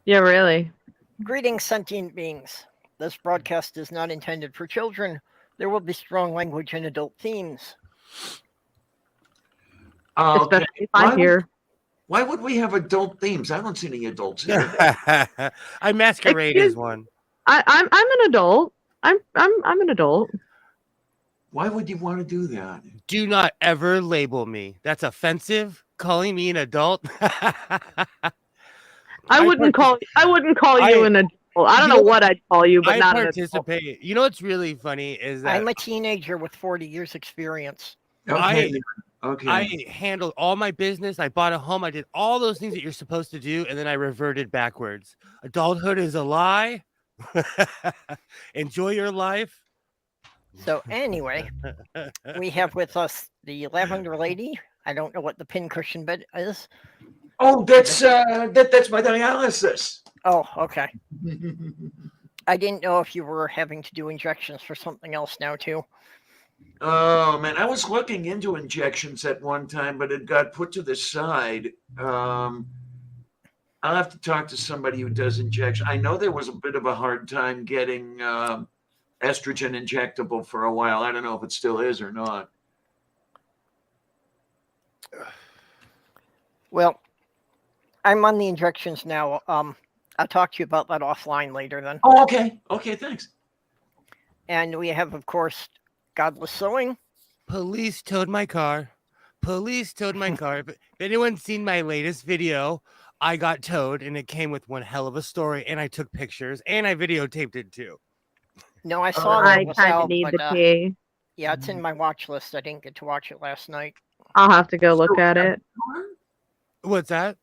Yeah, really. Greetings, sentient beings. This broadcast is not intended for children. There will be strong language and adult themes. Okay. Especially if I'm here. Why would we have adult themes? I don't see any adults here. I masquerade Excuse- as one. I'm an adult. I'm an adult. Why would you want to do that? Do not ever label me. That's offensive. Calling me an adult. I wouldn't call you an adult. I don't know what I'd call you, but I not an adult. participate. You know what's really funny is that I'm a teenager with 40 years experience. Okay. I handled all my business. I bought a home. I did all those things that you're supposed to do, and then I reverted backwards. Adulthood is a lie. Enjoy your life. So, anyway, we have with us the Lavender Lady. I don't know what the pincushion bed is. Oh, that's my dialysis. Oh, okay. I didn't know if you were having to do injections for something else now, too. Oh man, I was looking into injections at one time, but it got put to the side. I'll have to talk to somebody who does injections. I know there was a bit of a hard time getting estrogen injectable for a while. I don't know if it still is or not. Well, I'm on the injections now. I'll talk to you about that offline later then. Oh, okay. Okay, thanks. And we have, of course, Godless Sewing. Police towed my car. Police towed my car. If anyone's seen my latest video, I got towed, and it came with one hell of a story, and I took pictures, and I videotaped it too. No, I saw that I it was kind of out, need but, the tea. yeah, it's in my watch list. I didn't get to watch it last night. I'll have to go look at it. What's that?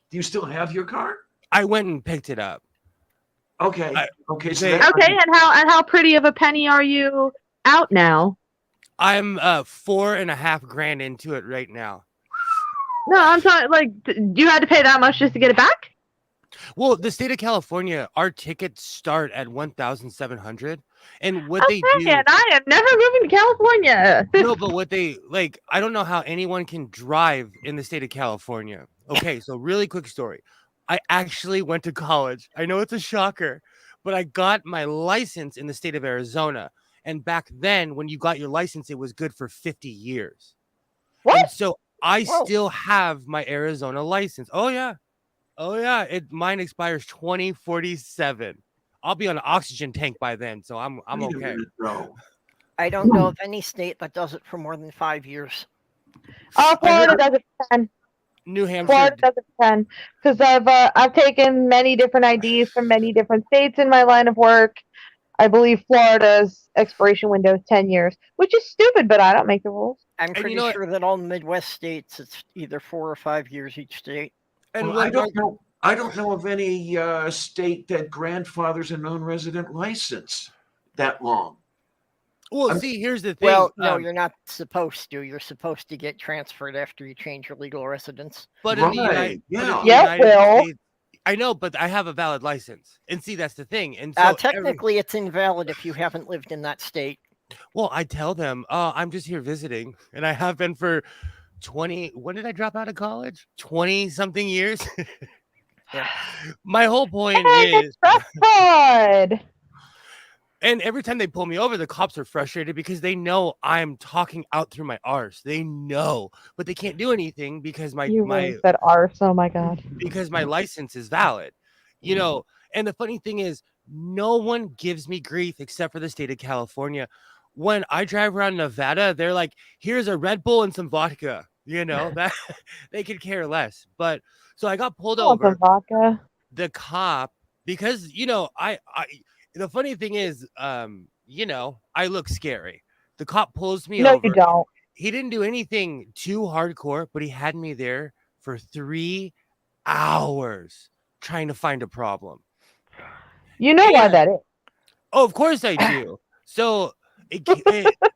Do you still have your car? I went and picked it up. Okay. Okay. So they- that- Okay, and how pretty of a penny are you out now? I'm $4.5 grand into it right now. No, I'm talking like you had to pay that much just to get it back? Well, the state of California, our tickets start at 1,700, and what they do. And I am never moving to California. No, but what they like, I don't know how anyone can drive in the state of California. Okay, so really quick story. I actually went to college. I know it's a shocker, but I got my license in the state of Arizona. And back then, when you got your license, it was good for 50 years. What? And so I still have my Arizona license. Oh, yeah. Oh, yeah. Mine expires 2047. I'll be on an oxygen tank by then, so I'm Wait a okay. minute, bro. I don't know of any state that does it for more than 5 years. Oh, Florida does it for 10. New Hampshire. Florida does it for 10. Because I've taken many different IDs from many different states in my line of work. I believe Florida's expiration window is 10 years, which is stupid, but I don't make the rules. I'm pretty you know sure that all Midwest states, it's either 4 or 5 years each state. And Well, I don't know. I don't know of any state that grandfathers a non-resident license that long. Well, see, here's the thing. Well, no, you're not supposed to. You're supposed to get transferred after you change your legal residence. But in the Right, United, yeah. but in the Yeah, United Will. States, I know, but I have a valid license. And see, that's the thing. And so Technically, it's invalid if you haven't lived in that state. well, I tell them, I'm just here visiting, and I have been for 20. When did I drop out of college? 20 something years. Yeah. My whole point Hey, is, that's fraud. and every time they pull me over, the cops are frustrated because they know I'm talking out through my arse. They know, but they can't do anything because You really said arse. Oh my god. because my license is valid, you know. And the funny thing is, no one gives me grief except for the state of California. When I drive around Nevada, they're like, here's a Red Bull and some vodka, you know. That they could care less. But so I got pulled I want over. some vodka. The cop, because you know, I the funny thing is, you know, I look scary. The cop pulls me No, over. you don't. He didn't do anything too hardcore, but he had me there for 3 hours trying to find a problem. You know why And- that is. Oh, of course I do. So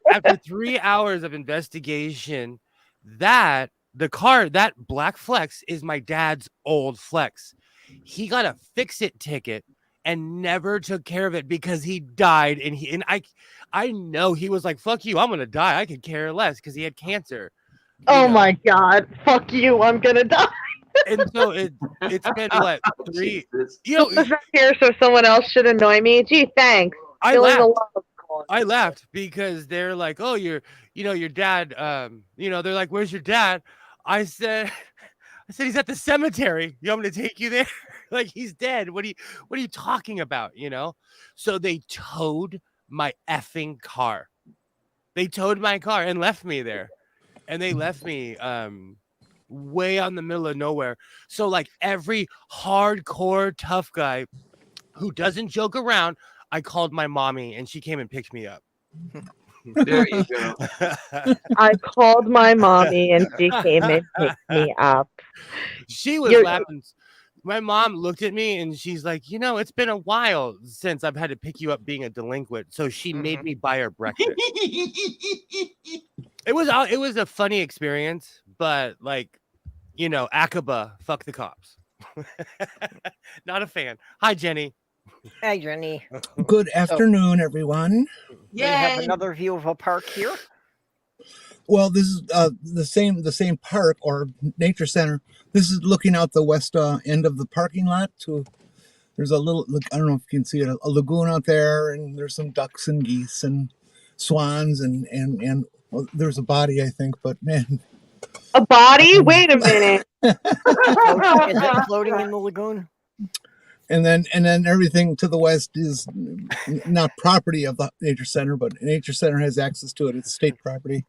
after 3 hours of investigation, that black Flex is my dad's old Flex. He got a fix-it ticket and never took care of it because he died. And I know he was like, fuck you, I'm gonna die. I could care less because he had cancer. Oh know. my god. Fuck you. I'm gonna die. And so it's been what, 3? Jesus. You know, I was not here, so someone else should annoy me. Gee, thanks. I Feeling the laughed. love. I laughed because they're like, "Oh, your dad." They're like, "Where's your dad?" I said, "He's at the cemetery. You want me to take you there? Like he's dead. What are you talking about? You know?" So they towed my effing car. They towed my car and left me there, and they left me way out in the middle of nowhere. So like every hardcore tough guy who doesn't joke around, I called my mommy and she came and picked me up. There you go. I called my mommy and she came and picked me up. She was You're- laughing. My mom looked at me and she's like, it's been a while since I've had to pick you up being a delinquent. So she made me buy her breakfast. It was a funny experience, but like, Aqaba, fuck the cops. Not a fan. Hi, Jenny. Hey, Jenny. Good afternoon, everyone. We have another view of a park here. Well, this is the same park or nature center. This is looking out the west end of the parking lot. There's a little, I don't know if you can see it, a lagoon out there, and there's some ducks and geese and swans and well, there's a body, I think, but man. A body? Wait a minute. Is it floating in the lagoon? And then everything to the west is not property of the nature center, but nature center has access to it. It's state property.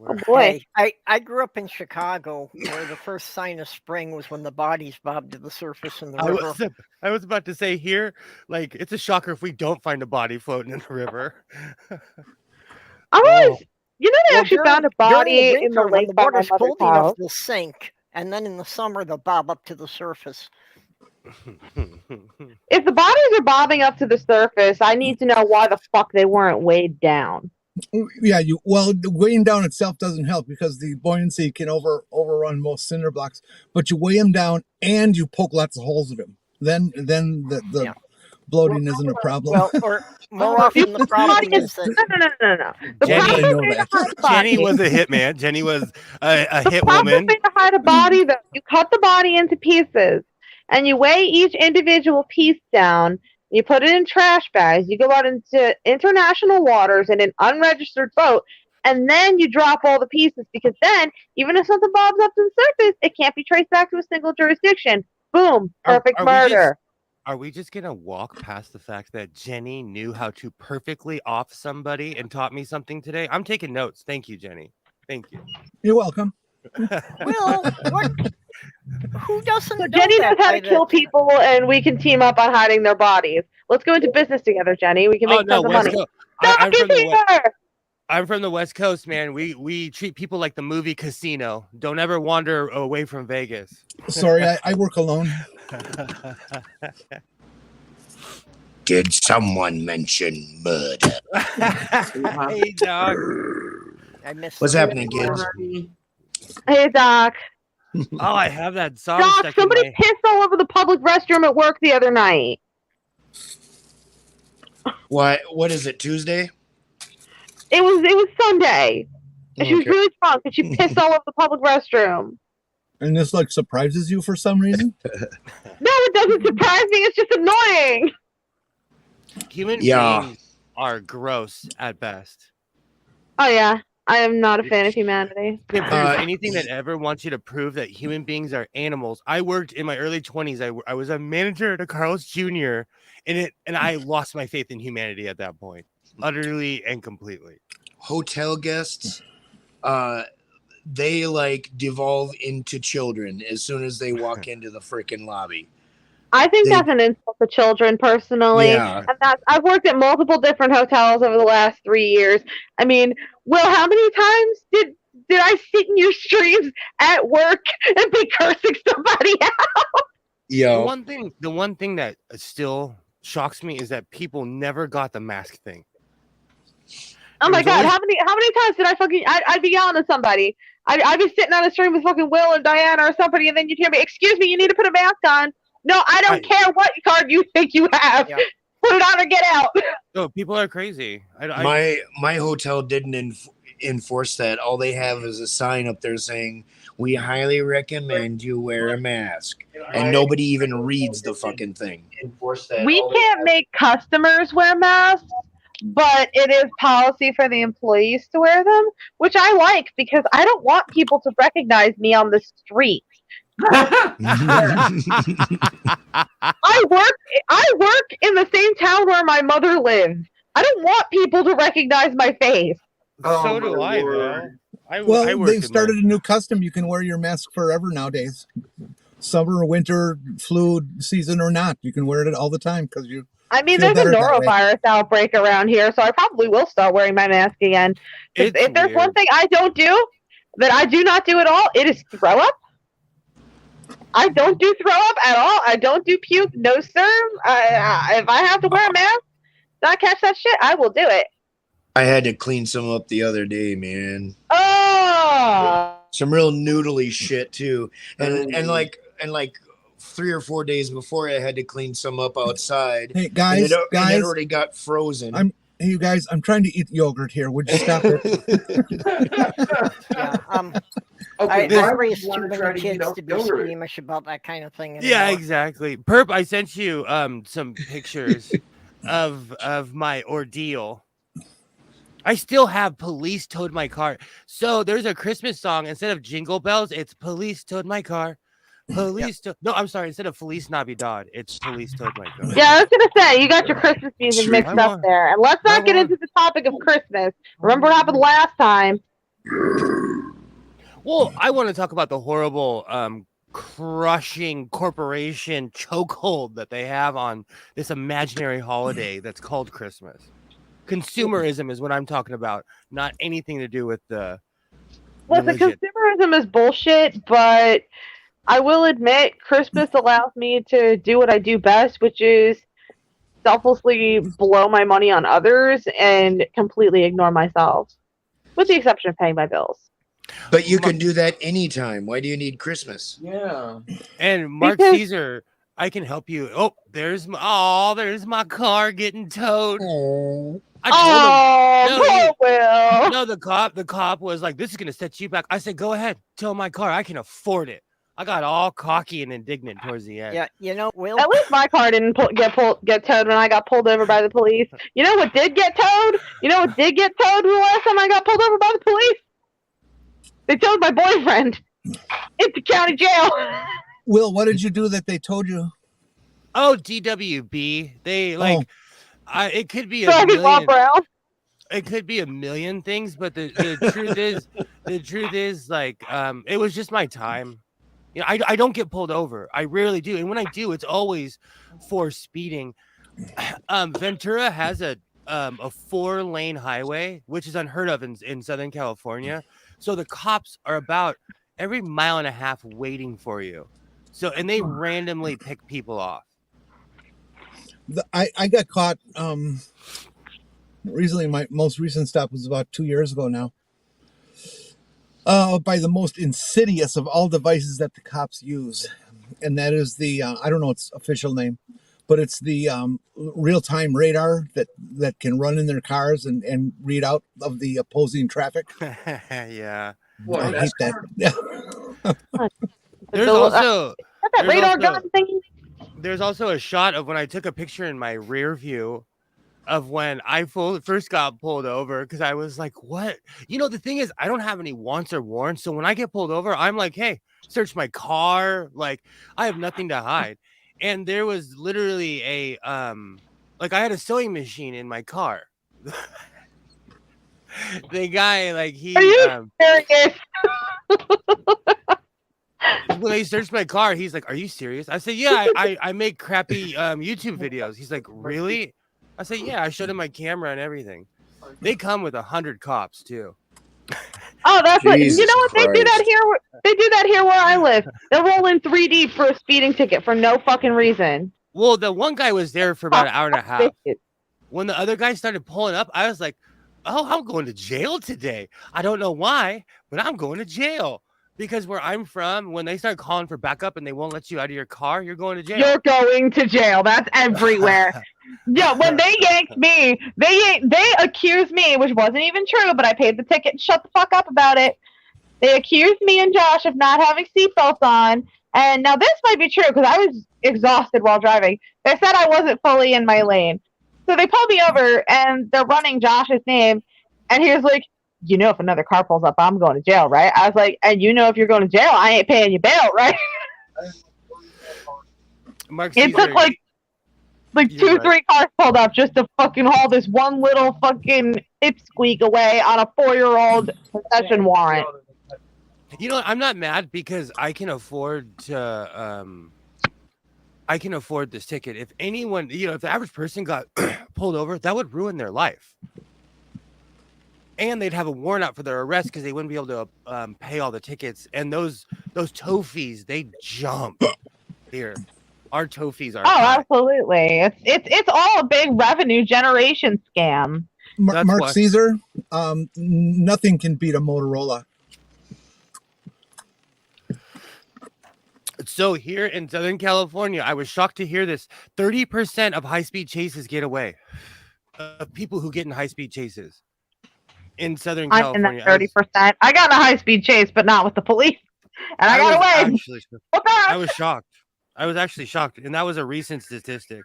Oh boy. Hey, I grew up in Chicago, where the first sign of spring was when the bodies bobbed to the surface in the river. I was about to say here, like, it's a shocker if we don't find a body floating in the river. I was, they actually found a body during in the winter, when lake the by my water's mother's cold enough, house. they'll sink, and then in the summer they'll bob up to the surface. If the bodies are bobbing up to the surface, I need to know why the fuck they weren't weighed down. Yeah, the weighing down itself doesn't help because the buoyancy can overrun most cinder blocks. But you weigh them down and you poke lots of holes in them. Then the bloating isn't a problem. Well, or more often the problem is that No. Jenny was a hitman. Jenny was a hit proper woman. thing to hide a body, though, you cut the body into pieces, and you weigh each individual piece down. You put it in trash bags. You go out into international waters in an unregistered boat, and then you drop all the pieces, because then, even if something bobs up to the surface, it can't be traced back to a single jurisdiction. Boom. Perfect murder. Are we just going to walk past the fact that Jenny knew how to perfectly off somebody and taught me something today? I'm taking notes. Thank you, Jenny. Thank you. You're welcome. well, what? Who doesn't know Jenny knows that how by to kill people, and we can team up on hiding their bodies. Let's go into business together, Jenny. We can make tons of money. I'm from the West Coast, man. We treat people like the movie Casino. Don't ever wander away from Vegas. Sorry, I work alone. Did someone mention murder? Hey, dog. I missed What's the- happening, kids? Hey, Doc. Oh, I have that song. Doc, stuck in somebody my- pissed all over the public restroom at work the other night. What is it, Tuesday? It was Sunday. And she was Okay. really drunk, and she pissed all over the public restroom. And this surprises you for some reason? No, it doesn't surprise me. It's just annoying. Human Yeah. beings are gross at best. Oh, yeah. I am not a fan of humanity. If there's anything that ever wants you to prove that human beings are animals, I worked in my early 20s. I was a manager at a Carl's Jr. and I lost my faith in humanity at that point, utterly and completely. Hotel guests, they devolve into children as soon as they walk into the freaking lobby. I think that's an insult to children, personally. Yeah. And I've worked at multiple different hotels over the last 3 years. I mean, Will, how many times did I sit in your streams at work and be cursing somebody out? Yo, The one thing that still shocks me is that people never got the mask thing. Oh my There's God, always- how many times did I'd be yelling at somebody. I'd be sitting on a stream with fucking Will or Diana or somebody, and then you'd hear me, excuse me, you need to put a mask on. No, I don't care what card you think you have. Yeah. Put it on or get out. No, people are crazy. my hotel didn't enforce that. All they have is a sign up there saying, "We highly recommend you wear a mask," and nobody even reads the fucking thing. We can't make customers wear masks, but it is policy for the employees to wear them, which I like because I don't want people to recognize me on the street. I work in the same town where my mother lives. I don't want people to recognize my face. So do I, though. I Well, work they've in started a new custom. You can wear your mask forever nowadays. Summer, winter, flu season or not. You can wear it all the time because you I mean, feel there's a better that way. norovirus outbreak around here, so I probably will start wearing my mask again. If It's there's one weird. thing I don't do, that I do not do at all, it is throw up. I don't do throw up at all. I don't do puke. No, sir. If I have to wear a mask, not catch that shit, I will do it. I had to clean some up the other day, man. Oh! Some real noodly shit too, and like 3 or 4 days before, I had to clean some up outside. Hey And guys, it guys, already got frozen. hey you guys, I'm trying to eat yogurt here. Would you stop it? Yeah. Okay, I why would raised you too want to many try to kids eat out to be yogurt? squeamish about that kind of thing. Yeah, anymore. exactly. Perp, I sent you some pictures of my ordeal. I still have police towed my car. So there's a Christmas song. Instead of Jingle Bells, it's Police Towed My Car. Police towed. No, I'm sorry. Instead of Feliz Navidad, it's Police Towed My Car. Yeah, I was gonna say, you got your Christmas music Sweet. mixed up there. And let's not get into the topic of Christmas. Remember what happened last time? Well, I want to talk about the horrible crushing corporation chokehold that they have on this imaginary holiday that's called Christmas. Consumerism is what I'm talking about, not anything to do with the Listen, religion. consumerism is bullshit, but I will admit Christmas allows me to do what I do best, which is selflessly blow my money on others and completely ignore myself, with the exception of paying my bills. But you can do that anytime. Why do you need Christmas? Yeah. And Mark Because- Caesar, I can help you. Oh, there's my car getting towed. Oh. I told him. Oh, poor Will. No, the cop was like, "This is gonna set you back." I said, "Go ahead, tow my car. I can afford it." I got all cocky and indignant towards the end. Yeah, you know, Will. At least my car didn't get towed when I got pulled over by the police. You know what did get towed? You know what did get towed the last time I got pulled over by the police? They towed my boyfriend into county jail. Will, what did you do that they told you? Oh, DWB. They like. It could be a So I can walk million. around. It could be a million things, but the truth is, like, it was just my time. You know, I don't get pulled over. I rarely do, and when I do, it's always for speeding. Ventura has a 4-lane highway, which is unheard of in Southern California. So the cops are about every mile and a half waiting for you. So, and they randomly pick people off. I got caught recently. My most recent stop was about 2 years ago now. By the most insidious of all devices that the cops use, and that is the I don't know its official name, but it's the real-time radar that can run in their cars and read out of the opposing traffic. Yeah. What, I hate that. Yeah. There's So, also that there's radar also- gun thing. There's also a shot of when I took a picture in my rear view of when I first got pulled over, because I was like, what? You know, the thing is, I don't have any wants or warrants. So when I get pulled over, I'm like, hey, search my car. Like, I have nothing to hide. And there was literally I had a sewing machine in my car. The guy, like, he Are you serious? when they searched my car, he's like, "Are you serious?" I said, "Yeah, I make crappy YouTube videos." He's like, "Really?" I said, "Yeah." I showed him my camera and everything. They come with 100 cops too. Oh, that's what you Jesus know. What they do that Christ. here? They do that here where I live. They'll roll in 3D for a speeding ticket for no fucking reason. Well, the one guy was there for about an hour and a half. Bitches. When the other guy started pulling up, I was like, "Oh, I'm going to jail today." I don't know why, but I'm going to jail. Because where I'm from, when they start calling for backup and they won't let you out of your car, you're going to jail. You're going to jail. That's everywhere. Yeah, when they yanked me, they accused me, which wasn't even true, but I paid the ticket and shut the fuck up about it. They accused me and Josh of not having seatbelts on, and now this might be true because I was exhausted while driving. They said I wasn't fully in my lane. So they pulled me over, and they're running Josh's name, and he was like, you know if another car pulls up, I'm going to jail, right? I was like, and you know if you're going to jail, I ain't paying you bail, right? Mark It Caesar, took like You're two, right. 3 cars pulled up just to fucking haul this one little fucking pipsqueak away on a 4-year-old possession warrant. You know, I'm not mad because I can afford to. I can afford this ticket. If anyone, if the average person got pulled over, that would ruin their life. And they'd have a warrant out for their arrest because they wouldn't be able to pay all the tickets. And those tow fees, they jump here. Our tow fees are Oh, high. absolutely. It's all a big revenue generation scam. That's Mark why- Caesar, nothing can beat a Motorola. So here in Southern California, I was shocked to hear this. 30% of high-speed chases get away. Of people who get in high-speed chases in Southern I'm in California. that 30%. I got in a high-speed chase, but not with the police. And I got away. What the heck? I was shocked. I was actually shocked. And that was a recent statistic.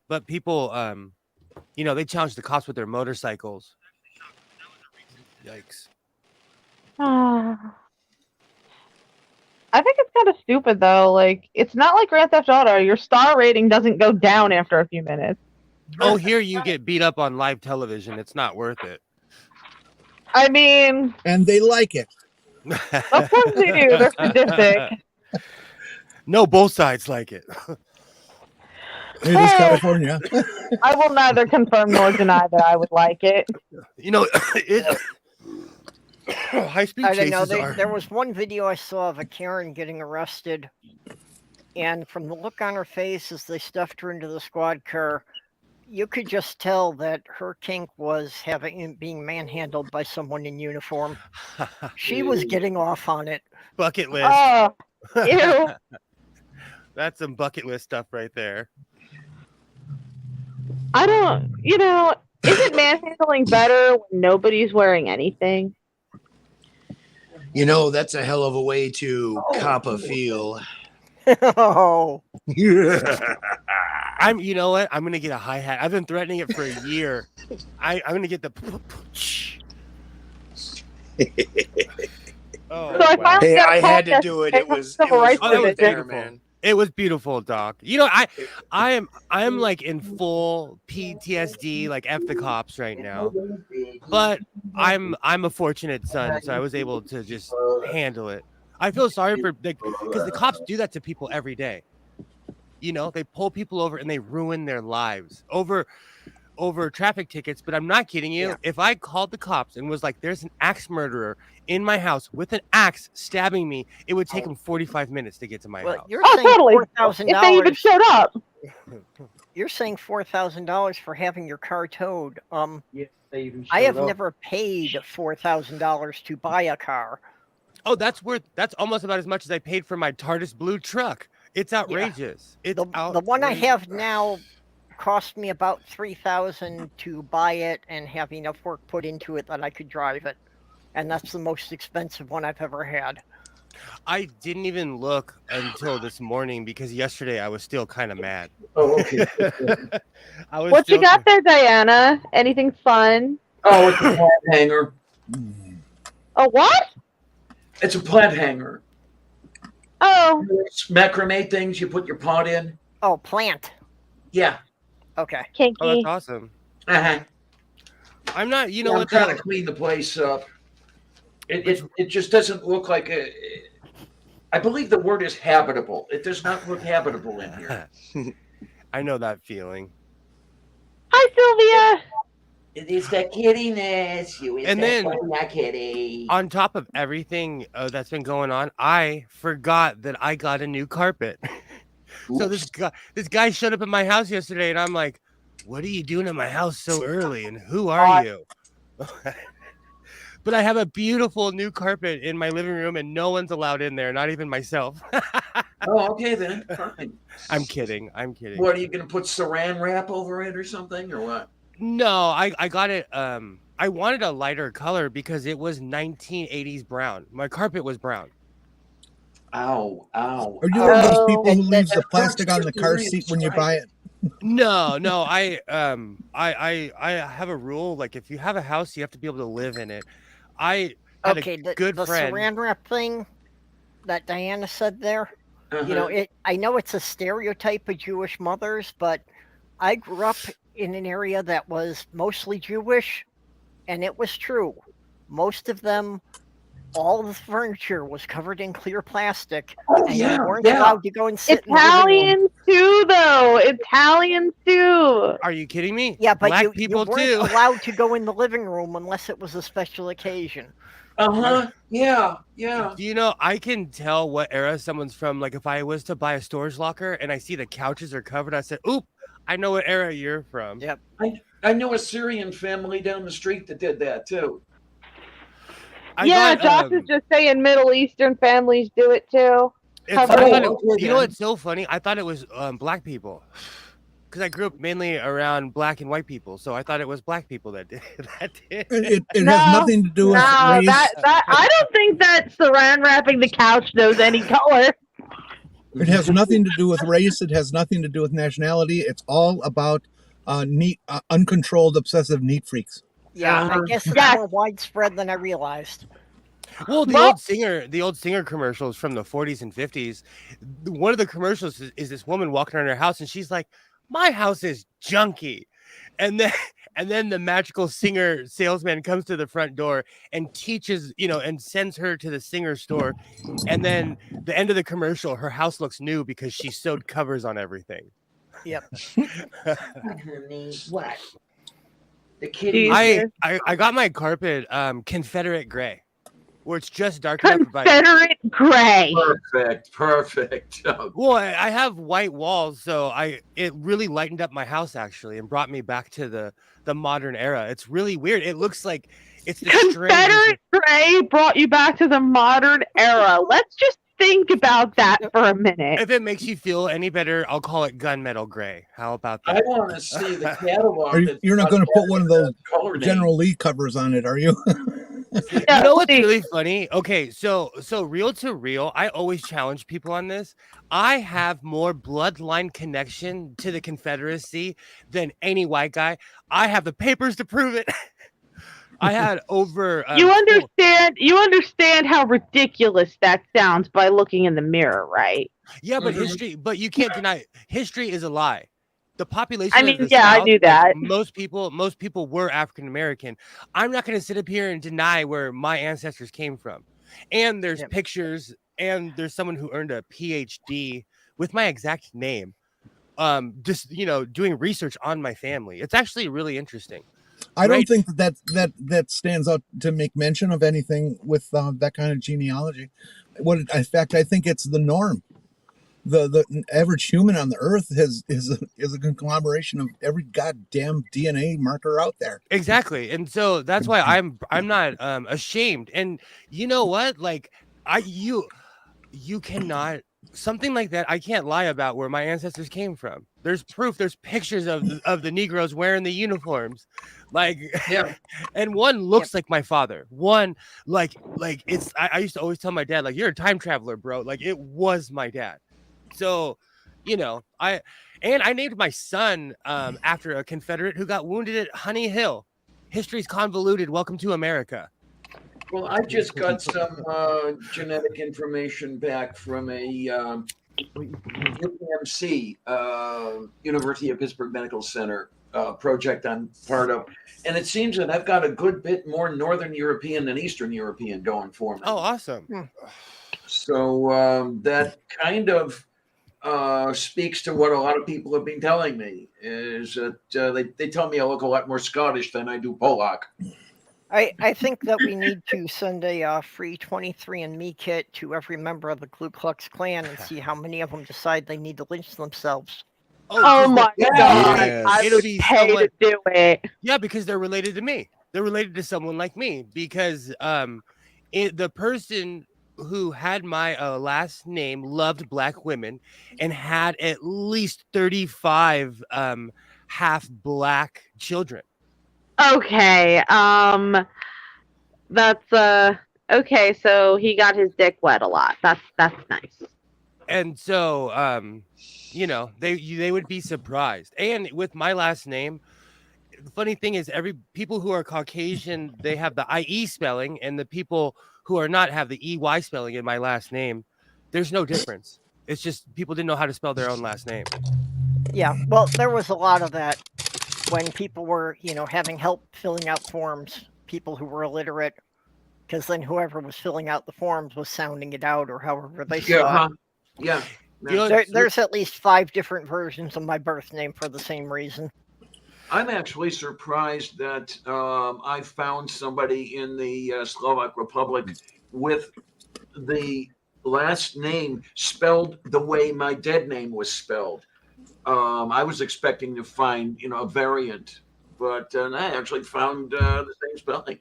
But people, they challenged the cops with their motorcycles. Yikes. I think it's kind of stupid, though. Like, it's not like Grand Theft Auto. Your star rating doesn't go down after a few minutes. Oh, here you get beat up on live television. It's not worth it. I mean, And they like it. of course they do. They're sadistic. No, both sides like it. It is California. I will neither confirm nor deny that I would like it. High-speed I don't know. chases are... There was one video I saw of a Karen getting arrested, and from the look on her face as they stuffed her into the squad car, you could just tell that her kink was being manhandled by someone in uniform. She was getting off on it. Bucket list. Oh, ew. That's some bucket list stuff right there. I don't, isn't manhandling better when nobody's wearing anything? That's a hell of a way to cop a feel. Oh, You know what? I'm gonna get a hi-hat. I've been threatening it for a year. I'm gonna get the. Oh, So I wow. finally Hey, got a I had to protest do it. and It was civil rights right division. there, man. It was beautiful, Doc. I am like in full PTSD, like F the cops right now. But I'm a fortunate son, so I was able to just handle it. I feel sorry for because the cops do that to people every day. They pull people over and they ruin their lives over traffic tickets. But I'm not kidding you. Yeah. If I called the cops and was like, "There's an axe murderer in my house with an axe stabbing me," it would take him 45 minutes to get to my well, house. you're Oh, saying totally. $4,000. If they even showed up. You're saying $4,000 for having your car towed. Yes, they even I have showed up. never paid $4,000 to buy a car. Oh, that's almost about as much as I paid for my TARDIS blue truck. It's outrageous. It's The one I have now cost me about $3,000 to buy it and have enough work put into it that I could drive it. And that's the most expensive one I've ever had. I didn't even look until this morning because yesterday I was still kind of mad. Oh, okay. What you got there, Diana? Anything fun? Oh, it's a plant hanger. A what? It's a plant hanger. Oh, It's macrame things you put your pot in. Oh, plant. Yeah. Okay. Oh, kinky. that's awesome. Uh-huh. I'm not. You know I'm what? trying though? to clean the place up. It just doesn't look like a. I believe the word is habitable. It does not look habitable in here. I know that feeling. Hi, Sylvia. It is that kiddiness. You is And that then- funny, that kitty. On top of everything that's been going on, I forgot that I got a new carpet. So this guy showed up at my house yesterday, and I'm like, "What are you doing at my house so early? And who are you?" But I have a beautiful new carpet in my living room, and no one's allowed in there, not even myself. Oh, okay then. Fine. I'm kidding. I'm kidding. What are you gonna put saran wrap over it or something, or what? No, I got it. I wanted a lighter color because it was 1980s brown. My carpet was brown. Ow, ow. Are you one of those Oh, people who and leaves that the plastic hurts on the to car read, seat when you right. buy it? No, I have a rule. Like, if you have a house, you have to be able to live in it. I had Okay, a good the friend. saran wrap thing that Diana said there. You know, Uh-huh. I know it's a stereotype of Jewish mothers, but I grew up in an area that was mostly Jewish, and it was true. Most of them, all the furniture was covered in clear plastic, Oh and yeah, you weren't yeah. allowed to go and sit in the living room. Italians too, though. Italians too. Are you kidding me? Yeah, but Black you people weren't too. allowed to go in the living room unless it was a special occasion. Uh-huh. Yeah, yeah. Do you know, I can tell what era someone's from. Like, if I was to buy a storage locker and I see the couches are covered, I said, "Oop, I know what era you're from." Yep. I know a Syrian family down the street that did that too. Yeah, Josh is just saying Middle Eastern families do it too. I Cover thought it. it- you know what's so funny? I thought it was black people. Because I grew up mainly around black and white people, so I thought it was black people that did that. It has No, nothing to do with No, race. that I don't think that saran wrapping the couch knows any color. It has nothing to do with race. It has nothing to do with nationality. It's all about neat, uncontrolled, obsessive neat freaks. Yeah, I guess it's Yes. more widespread than I realized. Well, the Well- old singer commercials from the 40s and 50s. One of the commercials is this woman walking around her house, and she's like, "My house is junky," and then the magical singer salesman comes to the front door and teaches, and sends her to the singer store, and then the end of the commercial, her house looks new because she sewed covers on everything. Yep. Honey, what? The kitty. I got my carpet Confederate gray, where it's just dark enough. Confederate gray. Perfect. Well, I have white walls, so it really lightened up my house actually, and brought me back to the modern era. It's really weird. It looks like it's the Confederate gray brought you back to the modern era. Let's just think about that for a minute. If it makes you feel any better, I'll call it gunmetal gray. How about that? I want to see the catalog. You're not going to put one of those color name. General Lee covers on it, are you? You know what's really funny? Okay, so real to real, I always challenge people on this. I have more bloodline connection to the Confederacy than any white guy. I have the papers to prove it. I had over. You understand how ridiculous that sounds by looking in the mirror, right? Yeah, but history. But you can't deny history is a lie. The population. I mean, of the yeah, I South, knew that. most people were African American. I'm not going to sit up here and deny where my ancestors came from. And there's pictures, and there's someone who earned a PhD with my exact name. Just doing research on my family. It's actually really interesting. I don't think that stands out to make mention of anything with that kind of genealogy. In fact, I think it's the norm. The average human on the earth is a conglomeration of every goddamn DNA marker out there. Exactly, and so that's why I'm not ashamed. And you know what? Like you cannot. Something like that, I can't lie about where my ancestors came from. There's proof. There's pictures of the Negroes wearing the uniforms, and one looks like my father. One like it's. I used to always tell my dad, like, "You're a time traveler, bro." Like, it was my dad. So, I named my son after a Confederate who got wounded at Honey Hill. History's convoluted. Welcome to America. Well, I just got some genetic information back from a UPMC, University of Pittsburgh Medical Center project I'm part of. And it seems that I've got a good bit more Northern European than Eastern European going for me. Oh, awesome. So that kind of speaks to what a lot of people have been telling me, is that they tell me I look a lot more Scottish than I do Polak. I think that we need to send a free 23andMe kit to every member of the Ku Klux Klan and see how many of them decide they need to lynch themselves. Oh my God! Yes. I It'll would be pay someone- to do it. Yeah, because they're related to me. they're related to someone like me because the person who had my last name loved black women and had at least 35 half black children. Okay. That's okay, so he got his dick wet a lot. That's nice. And so you know, they would be surprised. And with my last name, the funny thing is people who are Caucasian, they have the IE spelling, and the people who are not have the EY spelling in my last name. There's no difference. It's just people didn't know how to spell their own last name. Yeah, well, there was a lot of that when people were, you know, having help filling out forms, people who were illiterate, because then whoever was filling out the forms was sounding it out or however they saw it. Yeah. You know, There's at least 5 different versions of my birth name for the same reason. I'm actually surprised that I found somebody in the Slovak Republic with the last name spelled the way my dead name was spelled. I was expecting to find, a variant, but I actually found the same spelling.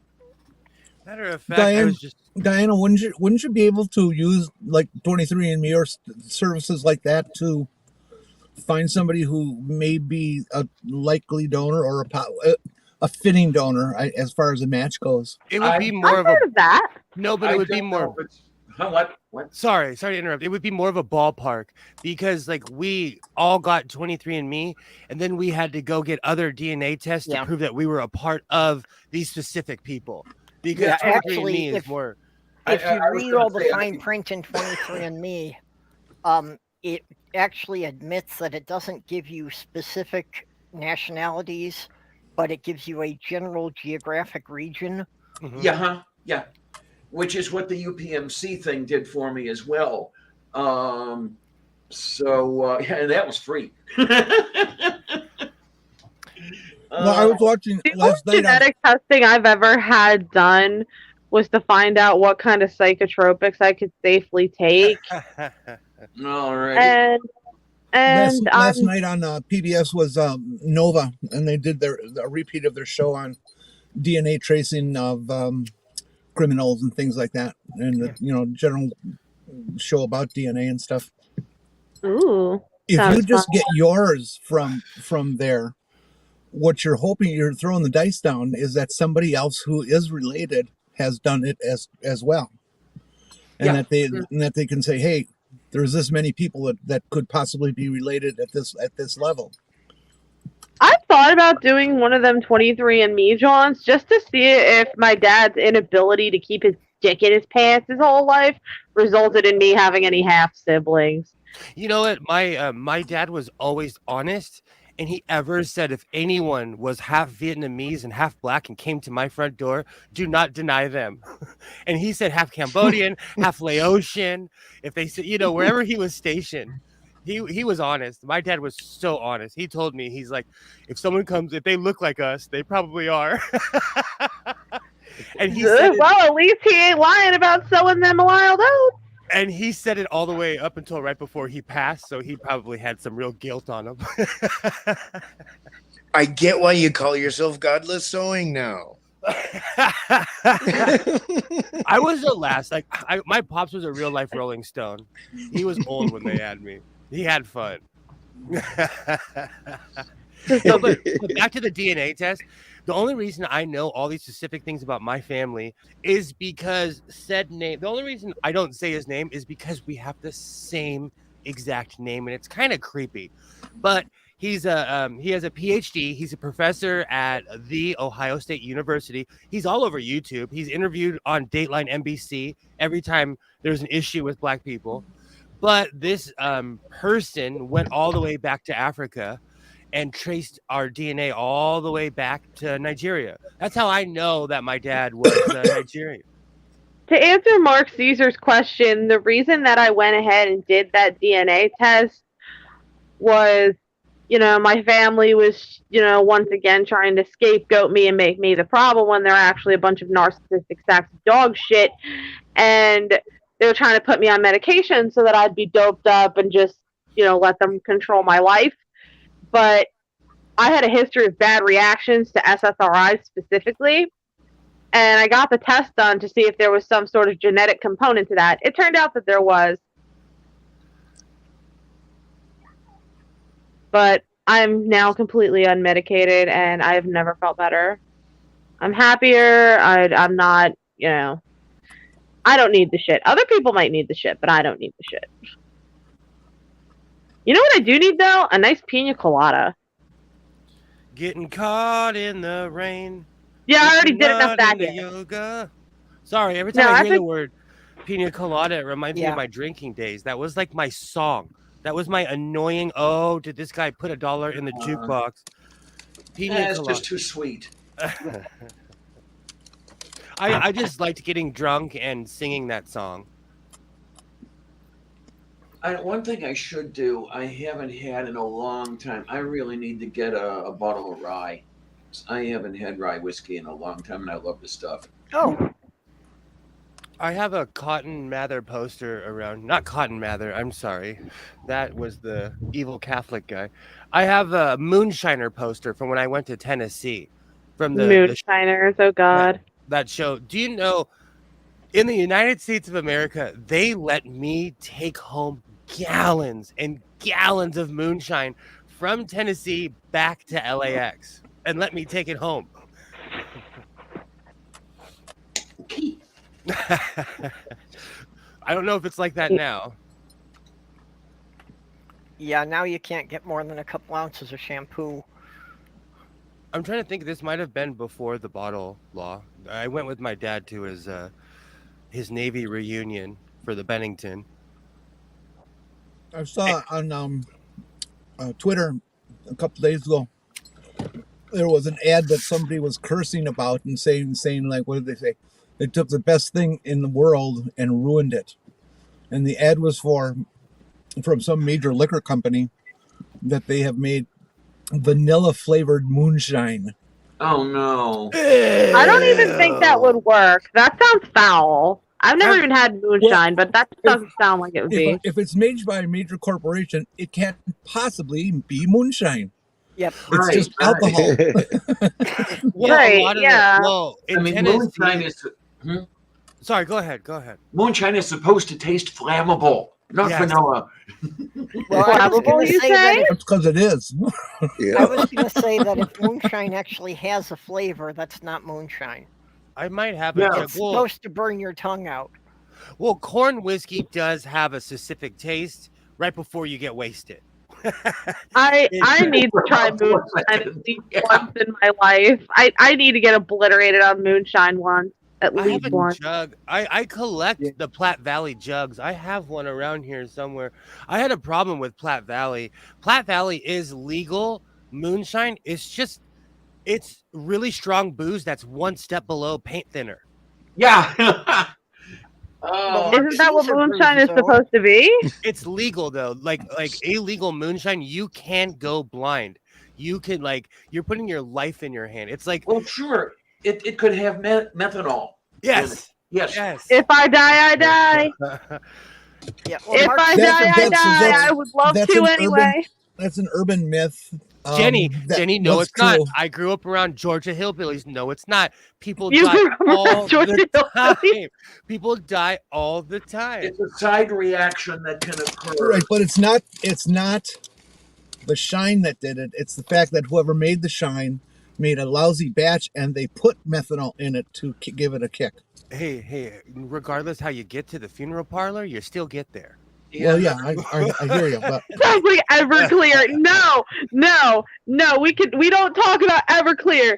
matter of fact, I was just Diana, wouldn't you be able to use like 23andMe or services like that to find somebody who may be a likely donor or a fitting donor as far as a match goes? it would be more I've of a heard of that. no, but it would be more. What? Sorry to interrupt. It would be more of a ballpark because like we all got 23andMe and then we had to go get other DNA tests to prove that we were a part of these specific people. Because 23andMe is more. If you read all the fine print in 23andMe, it actually admits that it doesn't give you specific nationalities, but it gives you a general geographic region. Mhm. Yeah. Which is what the UPMC thing did for me as well. And that was free. Well, I was watching The last only night. genetic testing I've ever had done was to find out what kind of psychotropics I could safely take. All right. And Last night on PBS was Nova, and they did a repeat of their show on DNA tracing of criminals and things like that, and general show about DNA and stuff. Ooh, If sounds you just fun. get yours from there, what you're hoping, you're throwing the dice down, is that somebody else who is related has done it as well, and that they can say, hey, there's this many people that could possibly be related at this level. I've thought about doing one of them 23andMe Johns just to see if my dad's inability to keep his dick in his pants his whole life resulted in me having any half siblings. You know what? My dad was always honest, and he ever said if anyone was half Vietnamese and half black and came to my front door, do not deny them. And he said half Cambodian, half Laotian. If they said, wherever he was stationed, he was honest. My dad was so honest. He told me, he's like, if someone comes, if they look like us, they probably are. And he said, well, at least he ain't lying about selling them wild oats. and he said it all the way up until right before he passed, so he probably had some real guilt on him. I get why you call yourself Godless Sewing now. I was the last. My pops was a real life Rolling Stone. He was old when they had me. He had fun. No, but back to the DNA test. The only reason I know all these specific things about my family is because said name. The only reason I don't say his name is because we have the same exact name, and it's kind of creepy. But he has a PhD. He's a professor at the Ohio State University. He's all over YouTube. He's interviewed on Dateline NBC every time there's an issue with black people. But this person went all the way back to Africa and traced our DNA all the way back to Nigeria. That's how I know that my dad was Nigerian. To answer Mark Caesar's question, the reason that I went ahead and did that DNA test was, my family was, once again trying to scapegoat me and make me the problem when they're actually a bunch of narcissistic sacks of dog shit. And they were trying to put me on medication so that I'd be doped up and just, let them control my life. But I had a history of bad reactions to SSRIs specifically. and I got the test done to see if there was some sort of genetic component to that. It turned out that there was. But I'm now completely unmedicated, and I have never felt better. I'm happier. I'm not, I don't need the shit. Other people might need the shit, but I don't need the shit. You know what I do need, though? A nice pina colada. Getting caught in the rain. Yeah, I already It's did enough not that in the day. yoga. Sorry, every time No, I I hear the think- word pina colada, it reminds me Yeah. of my drinking days. That was like my song. That was my annoying, oh, did this guy put $1 in the jukebox? Pina It's colada. just too sweet. I just liked getting drunk and singing that song. One thing I should do, I haven't had in a long time. I really need to get a bottle of rye. I haven't had rye whiskey in a long time, and I love the stuff. Oh, I have a Cotton Mather poster around. Not Cotton Mather, I'm sorry. That was the evil Catholic guy. I have a Moonshiner poster from when I went to Tennessee. From the Moonshiners, oh god. that show. Do you know, in the United States of America, they let me take home gallons and gallons of moonshine from Tennessee back to LAX and let me take it home. Okay. I don't know if it's like that now. yeah, now you can't get more than a couple ounces of shampoo. I'm trying to think. This might have been before the bottle law. I went with my dad to his Navy reunion for the Bennington. I saw on Twitter a couple days ago. There was an ad that somebody was cursing about and saying like, what did they say? They took the best thing in the world and ruined it. And the ad was from some major liquor company that they have made vanilla flavored moonshine. Oh no. I don't even think that would work. That sounds foul. I've never even had moonshine, but that doesn't sound like it would be. If it's made by a major corporation, it can't possibly be moonshine. Yep. It's Right, just alcohol. Well, Right, a lot of yeah. in I mean, Tennessee, moonshine is sorry, go ahead. Go ahead. moonshine is supposed to taste flammable, not Yes. vanilla. Well, I was Flammable, going to you say that say? if, That's because it is. I Yeah. was going to say that if moonshine actually has a flavor, that's not moonshine. I might have Yeah. a jug. It's supposed to burn your tongue out. Well, corn whiskey does have a specific taste right before you get wasted. I need to try moonshine at least once in my life. I need to get obliterated on moonshine once. At I least have a once. jug. I collect Yeah. the Platte Valley jugs. I have one around here somewhere. I had a problem with Platte Valley. Platte Valley is legal moonshine. It's really strong booze that's one step below paint thinner. Yeah. Well, Isn't that what Caesar moonshine is brews its own. supposed to be? It's legal though. Like illegal moonshine, you can't go blind. You can you're putting your life in your hand. It's like Well, sure. It could have methanol. yes. Yes. Yes. If I die, I die. Yeah. If Well, Mark I That's- die, I that's- die. that's- I would love that's to an anyway. That's an urban myth. Jenny, that Jenny, no, was it's not. true. I grew up around Georgia hillbillies. No, it's not. People You die grew up around all Georgia the hillbillies? time. People die all the time. It's a side reaction that can occur. Right, but it's not the shine that did it. It's the fact that whoever made the shine made a lousy batch and they put methanol in it to give it a kick. Hey, regardless how you get to the funeral parlor, you still get there. Well, yeah, I hear you, but Sounds like Everclear. No. We don't talk about Everclear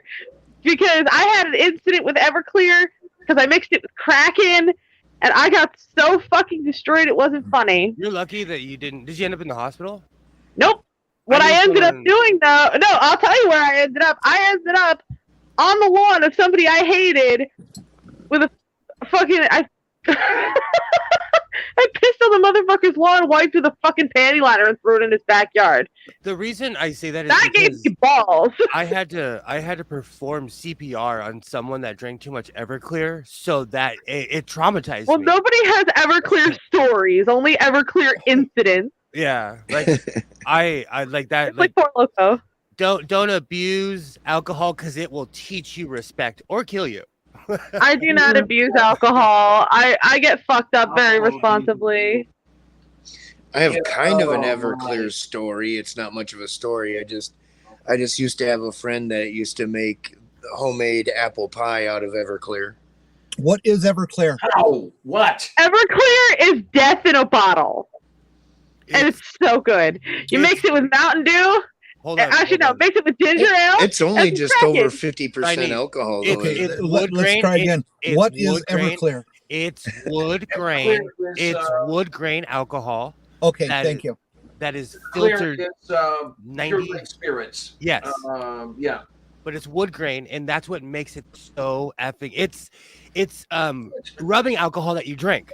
because I had an incident with Everclear because I mixed it with Kraken and I got so fucking destroyed it wasn't funny. You're lucky that you didn't. Did you end up in the hospital? Nope. What I I knew ended up someone- doing though, no, I'll tell you where I ended up. I ended up on the lawn of somebody I hated with a fucking I pissed on the motherfucker's lawn, wiped with a fucking panty liner, and threw it in his backyard. The reason I say that is That gave because me balls. I had to perform CPR on someone that drank too much Everclear, so that it traumatized Well, me. nobody has Everclear stories, only Everclear incidents. Yeah, like I like that. It's like Four Loko. Don't abuse alcohol because it will teach you respect or kill you. I do not abuse alcohol. I get fucked up very responsibly. I have kind of an Oh, Everclear story. It's not much of a story. I just used to have a friend that used to make homemade apple pie out of Everclear. What is Everclear? How? What? Everclear is death in a bottle. And it's so good. You mix it with Mountain Dew. Hold on. Actually, no, mix it with ginger ale. It's only and just crack over it. 50% alcohol. It's- Though. it's Let's wood grain. try again. It's What is wood grain. Everclear? It's wood grain. Everclear is, It's wood grain alcohol Okay, That thank is- you. that is Clear filtered is pure 90. grain spirits. Yes, Yeah. but it's wood grain, and that's what makes it so effing. It's rubbing alcohol that you drink.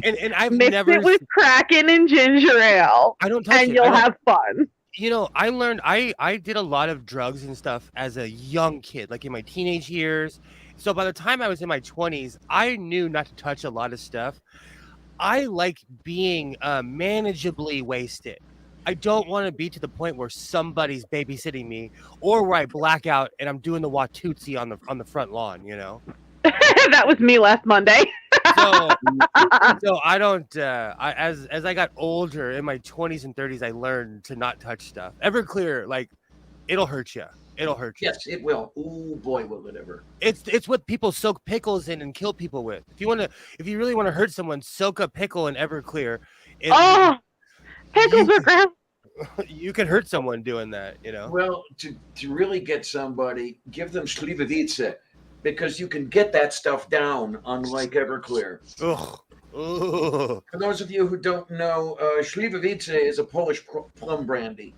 and I've Mix never. it with Kraken and ginger ale, I don't touch and it. you'll have fun. You know, I learned I did a lot of drugs and stuff as a young kid, like in my teenage years. So by the time I was in my 20s, I knew not to touch a lot of stuff. I like being manageably wasted. I don't want to be to the point where somebody's babysitting me or where I black out and I'm doing the Watusi on the front lawn, you know. That was me last Monday. So I don't. As I got older in my 20s and 30s, I learned to not touch stuff. Everclear, like, it'll hurt you. It'll hurt you. Yes, it will. Ooh, boy, will it ever. It's what people soak pickles in and kill people with. If you really want to hurt someone, soak a pickle in Everclear. Oh, pickles are gross. You can hurt someone doing that, you know. Well, to really get somebody, give them Slivovice, because you can get that stuff down, unlike Everclear. Ugh. Ugh. For those of you who don't know, Slivovice is a Polish plum brandy.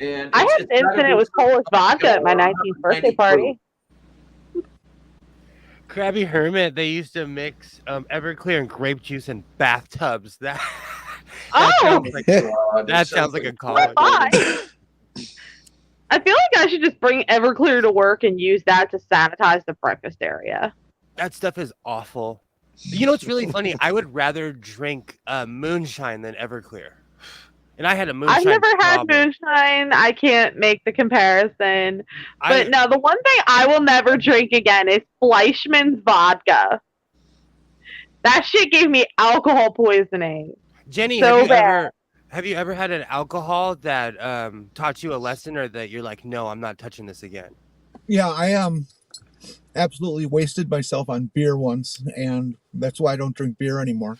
And I had an incident with Polish vodka at my 19th birthday party. Krabby Hermit, they used to mix Everclear and grape juice in bathtubs. That sounds like, that sounds like a college. Why? I feel like I should just bring Everclear to work and use that to sanitize the breakfast area. That stuff is awful. You know what's really funny? I would rather drink Moonshine than Everclear. And I had a Moonshine I've never had problem. Moonshine. I can't make the comparison. But no, the one thing I will never drink again is Fleischmann's vodka. That shit gave me alcohol poisoning. Jenny, So have you ever had an alcohol that taught you a lesson, or that you're like, no, I'm not touching this again? Yeah, I absolutely wasted myself on beer once, and that's why I don't drink beer anymore.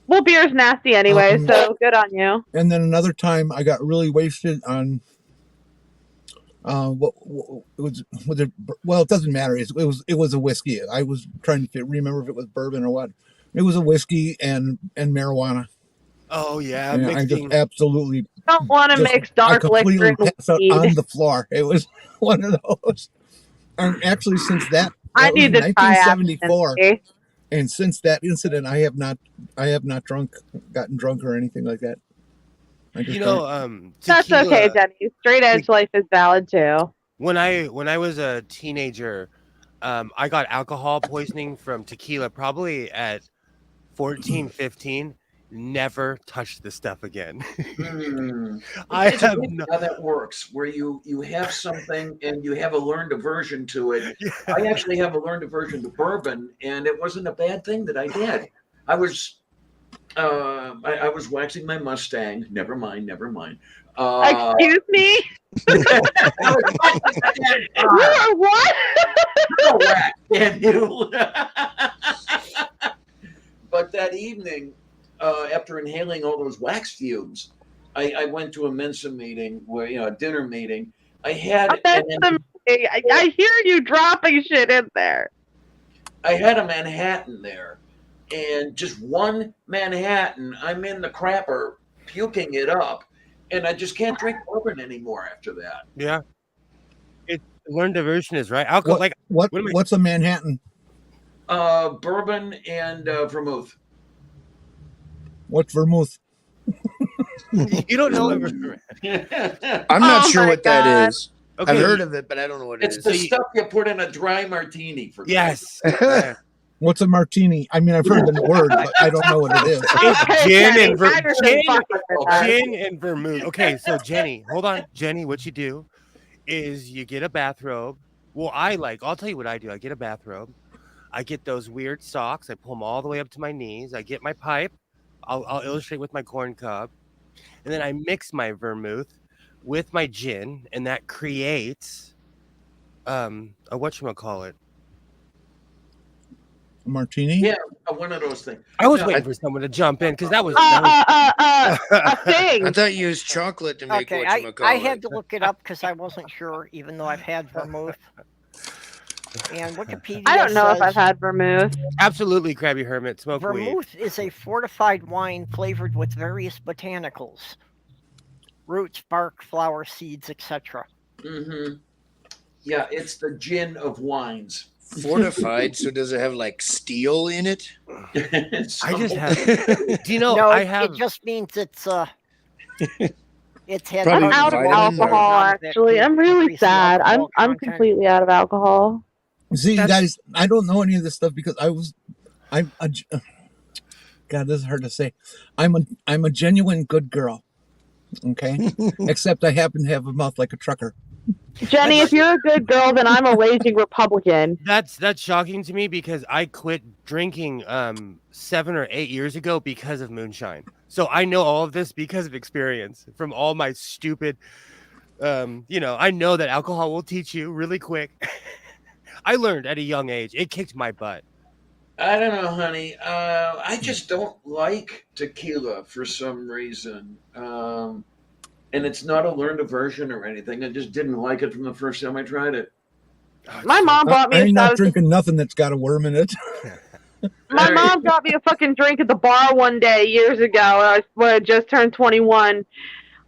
Well, beer's nasty anyway, so good on you. And then another time, I got really wasted on what was it? Well, it doesn't matter. It was a whiskey. I was trying to remember if it was bourbon or what. It was a whiskey and marijuana. Oh yeah, And I just absolutely Don't want to mix dark liquor completely and passed out weed. on the floor. It was one of those. And actually, since that I was need to try 1974, abstinence. and since that incident, I have not gotten drunk or anything like that. I just You don't. know, That's tequila- okay, Jenny. Straight edge life is valid too. When I was a teenager, I got alcohol poisoning from tequila probably at 14, 15. Never touched this stuff again. I It's have amazing how that works, where you have something and you have a learned aversion to it. Yeah. I actually have a learned aversion to bourbon, and it wasn't a bad thing that I did. I was waxing my Mustang. Never mind. Excuse me? You are what? Go whack, damn you. But that evening, after inhaling all those wax fumes, I went to a Mensa meeting, where a dinner meeting. I had I hear you dropping shit in there. I had a Manhattan there, and just one Manhattan, I'm in the crapper, puking it up, and I just can't drink bourbon anymore after that. Yeah. It's learned diversion is right. Alcohol, What's a Manhattan? Bourbon and vermouth. What's vermouth? You don't know. I'm not Oh sure my what that God. is. Okay. I've heard of it, but I don't know what it It's is. the stuff you put in a dry martini. For Yes. Yeah. What's a martini? I mean, I've heard the word, but I don't know what it is. It's Okay, gin Jenny, and now you're saying fuck with it, then. gin and vermouth. Okay, so Jenny, hold on. Jenny, what you do is you get a bathrobe. Well, I'll tell you what I do. I get a bathrobe. I get those weird socks. I pull them all the way up to my knees. I get my pipe. I'll illustrate with my corn cob. And then I mix my vermouth with my gin, and that creates a whatchamacallit. Martini. Yeah, one of those things. I was No, waiting for someone to jump in because that was. A thing. I thought you used chocolate to make Okay, whatchamacallit. I had to look it up because I wasn't sure, even though I've had vermouth. And Wikipedia I don't know if I've says had vermouth. Absolutely, Krabby Hermit, smoke weed. vermouth is a fortified wine flavored with various botanicals, roots, bark, flower, seeds, etc. Mm-hmm. Yeah, it's the gin of wines. Fortified, so does it have like steel in it? I just have. Do you know? No, I it have. just means it's it's had Probably I'm out of vitamin or- alcohol, actually. I'm really Increase the sad. I'm alcohol content. completely out of alcohol. See, That's- guys, I don't know any of this stuff because I'm a, God, this is hard to say. I'm a genuine good girl. Okay, except I happen to have a mouth like a trucker. Jenny, if you're a good girl, then I'm a raging Republican. That's shocking to me because I quit drinking 7 or 8 years ago because of moonshine. So I know all of this because of experience from all my stupid. I know that alcohol will teach you really quick. I learned at a young age. It kicked my butt. I don't know, honey. I just don't like tequila for some reason. And it's not a learned aversion or anything. I just didn't like it from the first time I tried it. My mom bought me I'm a not shot. drinking nothing that's got a worm in it. My mom got me a fucking drink at the bar one day years ago when I just turned 21. She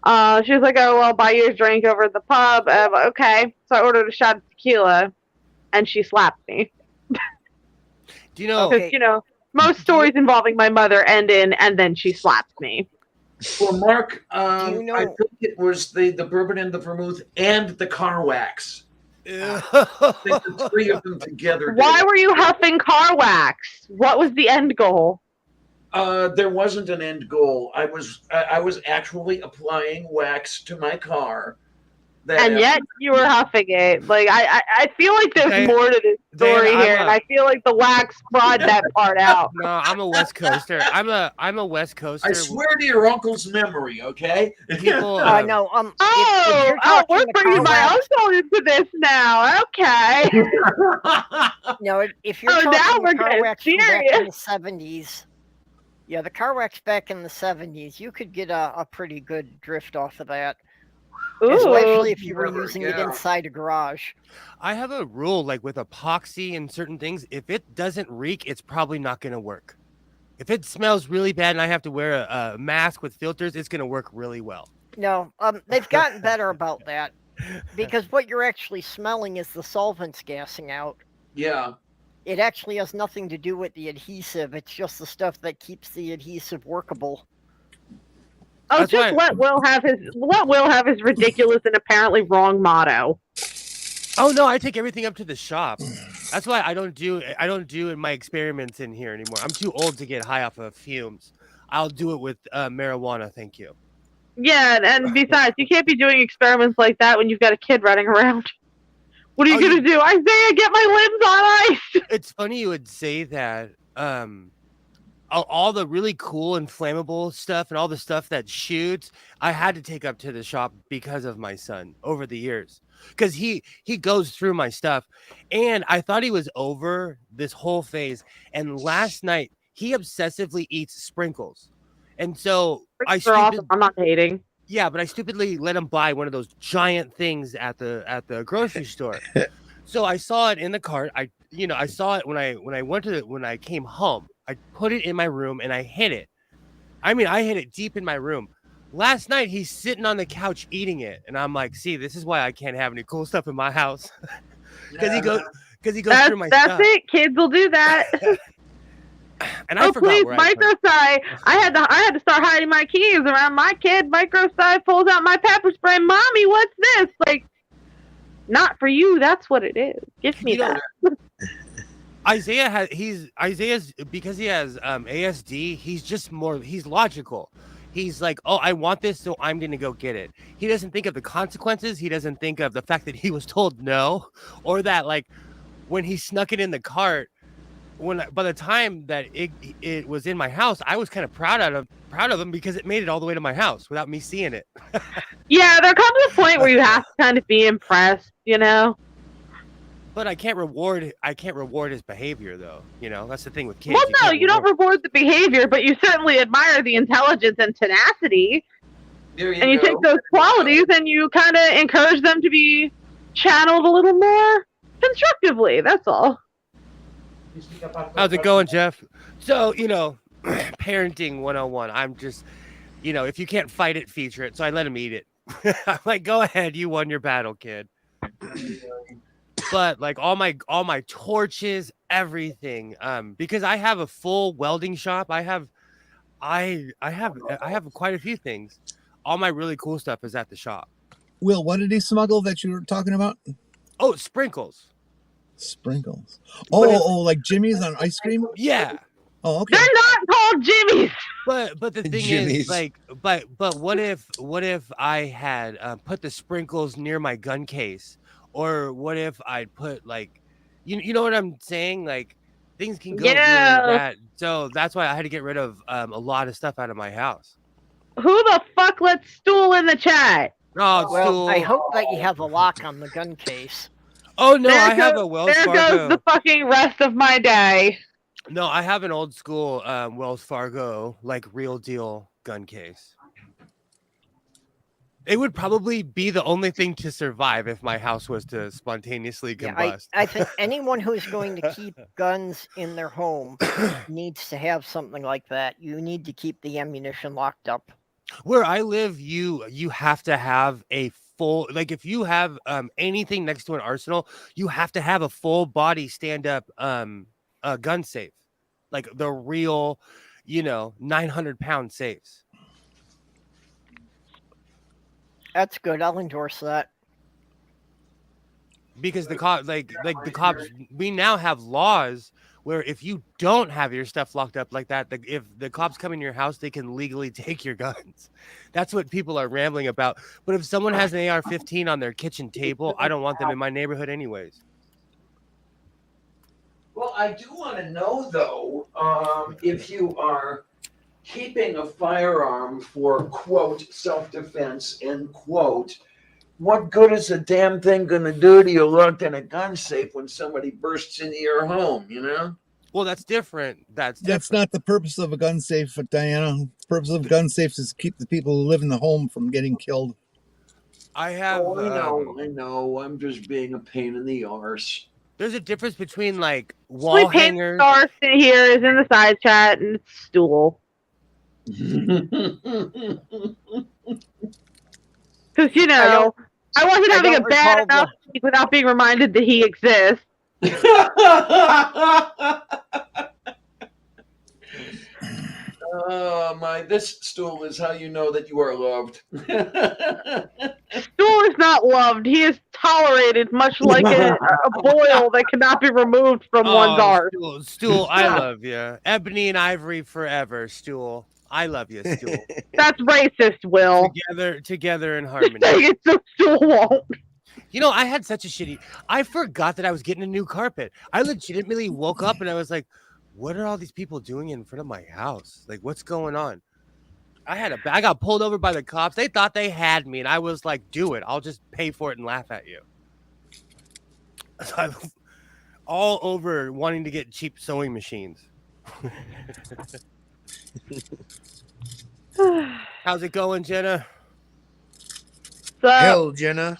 was like, "Oh, well, I'll buy you a drink over at the pub." I'm like, okay, so I ordered a shot of tequila, and she slapped me. Do you know? Because most stories involving my mother end in, and then she slapped me. Well, Mark, Do you know- I think it was the bourbon and the vermouth and the car wax. I think the three of them together. did Why it. were you huffing car wax? What was the end goal? There wasn't an end goal. I was actually applying wax to my car. And yet you were huffing it. Like I feel like there's Dan- more to this story Dan, I'm here, and I feel like the wax brought that part out. No, I'm a West Coaster. I'm a West Coaster. I swear to your uncle's memory, okay? People. No, if Oh, you're we're talking the bringing car my wax- uncle into this now. Okay. No, if you're Oh, now talking we're the car getting wax from back in serious. the 70s, yeah, the car wax back in the 70s, you could get a pretty good drift off of that. Especially if you were Rubber, using it yeah. inside a garage. I have a rule like with epoxy and certain things. If it doesn't reek, it's probably not going to work. If it smells really bad and I have to wear a mask with filters, it's going to work really well. No, they've gotten better about that because what you're actually smelling is the solvents gassing out. Yeah. It actually has nothing to do with the adhesive. It's just the stuff that keeps the adhesive workable. Oh, That's just why- let Will have his ridiculous and apparently wrong motto. Oh no, I take everything up to the shop. That's why I don't do my experiments in here anymore. I'm too old to get high off of fumes. I'll do it with marijuana, thank you. Yeah, and besides, you can't be doing experiments like that when you've got a kid running around. What are you Oh, gonna do? Isaiah, get my limbs on ice! It's funny you would say that. All the really cool and flammable stuff and all the stuff that shoots, I had to take up to the shop because of my son over the years. Because he goes through my stuff. And I thought he was over this whole phase. And last night, he obsessively eats sprinkles. And so They're awesome. I'm not hating. Yeah, but I stupidly let him buy one of those giant things at the grocery store. So I saw it in the cart. I saw it when I came home. I put it in my room and I hid it. I mean, I hid it deep in my room. Last night he's sitting on the couch eating it, and I'm like, "See, this is why I can't have any cool stuff in my house." Because he goes through my That's stuff. it. Kids will do that. And I Oh forgot please, where I put it. microsci. I had to start hiding my keys around my kid. Microsci pulls out my pepper spray. Mommy, what's this? Like, not for you. That's what it is. Give me You know, that. Isaiah's because he has ASD. He's logical. He's like, oh, I want this, so I'm going to go get it. He doesn't think of the consequences. He doesn't think of the fact that he was told no, or that like when he snuck it in the cart, by the time that it was in my house, I was kind of proud of him because it made it all the way to my house without me seeing it. Yeah, there comes a point where you have to kind of be impressed, you know? But I can't reward his behavior though. You know, that's the thing with kids. Well, no, you don't reward the behavior, but you certainly admire the intelligence and tenacity. And you take those qualities and you kind of encourage them to be channeled a little more constructively. That's all. How's it going, Jeff? So, you know, parenting 101. I'm just, you know, if you can't fight it, feature it. So I let him eat it. I'm like, go ahead, you won your battle, kid. But like all my torches, everything, because I have a full welding shop. I have quite a few things. All my really cool stuff is at the shop. Will, what did he smuggle that you were talking about? Oh, sprinkles. Sprinkles. Oh, like Jimmy's on ice cream? Yeah. Oh, okay. They're not called Jimmy's. But the thing is, like, but what if I had put the sprinkles near my gun case, or what if I'd put like, you know what I'm saying? Like, things can go really bad. So that's why I had to get rid of a lot of stuff out of my house. Who the fuck let Stool in the chat? Oh, Well, Stool. I hope that you have a lock on the gun case. Oh no, I have a Wells Fargo. There goes the fucking rest of my day. No, I have an old school Wells Fargo, like real deal gun case. It would probably be the only thing to survive if my house was to spontaneously combust. I think anyone who's going to keep guns in their home needs to have something like that. You need to keep the ammunition locked up. Where I live, you have to have a full, like if you have anything next to an arsenal, you have to have a full body stand up gun safe, like the real, 900-pound safes. That's good. I'll endorse that. Because the cops, the cops, we now have laws where if you don't have your stuff locked up like that, if the cops come in your house, they can legally take your guns. That's what people are rambling about. But if someone has an AR-15 on their kitchen table, I don't want them in my neighborhood anyways. Well, I do want to know, though, if you are keeping a firearm for, quote, self-defense, end quote, what good is a damn thing going to do to you locked in a gun safe when somebody bursts into your home, Well, that's different. That's not the purpose of a gun safe, Diana. The purpose of gun safes is keep the people who live in the home from getting killed. I have. I know. I'm just being a pain in the arse. There's a difference between like wall hangers. Star here is in the side chat and it's Stool. Because, I wasn't having a bad enough week without being reminded that he exists. Oh, this Stool is how you know that you are loved. Stool is not loved. He is tolerated, much like a boil that cannot be removed from one's arse. Stool, I love you. Ebony and ivory forever, Stool. I love you, Stool. That's racist, Will. Together in harmony. It's so Stool won't. I had such a shitty. I forgot that I was getting a new carpet. I legitimately woke up and I was like, "What are all these people doing in front of my house? Like, what's going on?" I got pulled over by the cops. They thought they had me, and I was like, "Do it. I'll just pay for it and laugh at you." So I'm all over wanting to get cheap sewing machines. How's it going, Jenna? Hell, Jenna.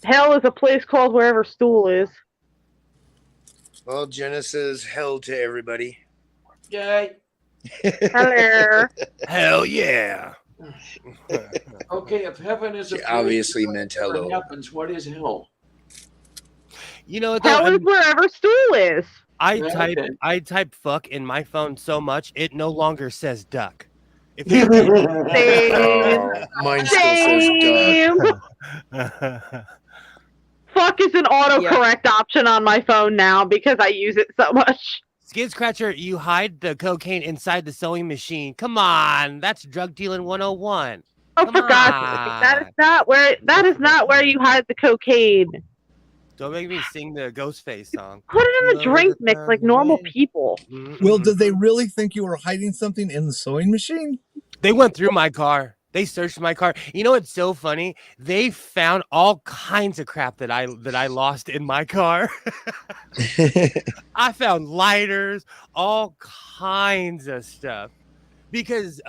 Hell is a place called wherever Stool is. Well, Jenna says hell to everybody. Yay. Hello. Hell yeah. Okay, if heaven is a place, obviously meant hello. What happens? What is hell? Hell is wherever Stool is. I type fuck in my phone so much it no longer says duck. If mine still says duck. Fuck is an autocorrect option on my phone now because I use it so much. Skin Scratcher, you hide the cocaine inside the sewing machine. Come on, that's drug dealing 101. Oh, Come for God's sake, that is not where you hide the cocaine. Don't make me sing the Ghostface song. Put it in the drink mix like normal people. Will, did they really think you were hiding something in the sewing machine? They went through my car. They searched my car. You know what's so funny? They found all kinds of crap that I lost in my car. I found lighters, all kinds of stuff. Because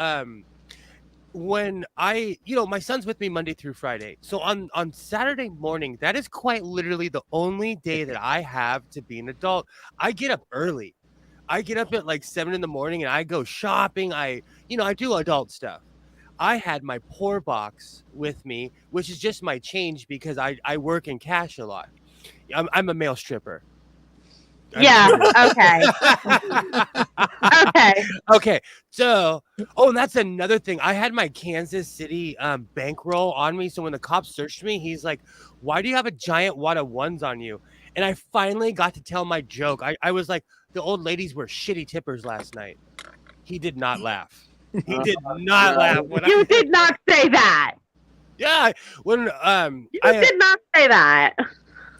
when my son's with me Monday through Friday. So on Saturday morning, that is quite literally the only day that I have to be an adult. I get up early. I get up at like 7 in the morning and I go shopping. I do adult stuff. I had my pour box with me, which is just my change because I work in cash a lot. I'm a male stripper. Yeah. Okay. Okay. Okay. So, and that's another thing. I had my Kansas City bankroll on me. So when the cops searched me, he's like, "Why do you have a giant wad of ones on you?" And I finally got to tell my joke. I was like, "The old ladies were shitty tippers last night." He did not laugh. He did not laugh. You did not say that. Yeah. When You did not say that.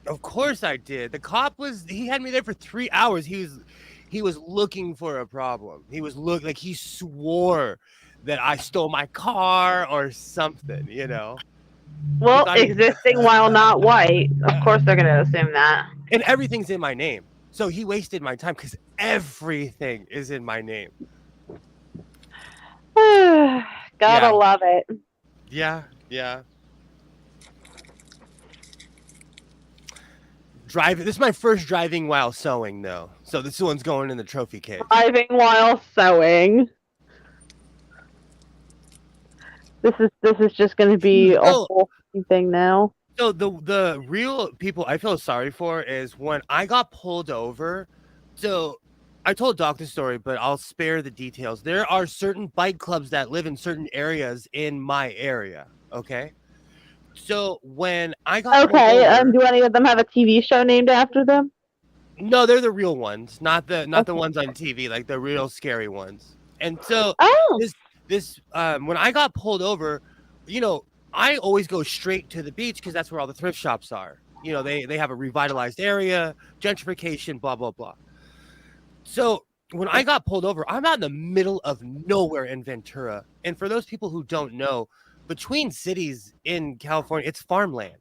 Of course I did. The cop he had me there for 3 hours. He was looking for a problem. He was like he swore that I stole my car or something, you know. Well, existing while not white, of course they're gonna assume that. And everything's in my name. So he wasted my time because everything is in my name. Gotta love it. Yeah. This is my first driving while sewing, though. So this one's going in the trophy case. Driving while sewing. This is just going to be a whole thing now. So the real people I feel sorry for is when I got pulled over. So I told Doc the story, but I'll spare the details. There are certain bike clubs that live in certain areas in my area. Okay. So when I got do any of them have a TV show named after them? No, they're the real ones, not the ones on TV, like the real scary ones. And so this when I got pulled over, I always go straight to the beach because that's where all the thrift shops are. They have a revitalized area, gentrification, blah blah blah. So when I got pulled over, I'm out in the middle of nowhere in Ventura. And for those people who don't know, between cities in California, it's farmland.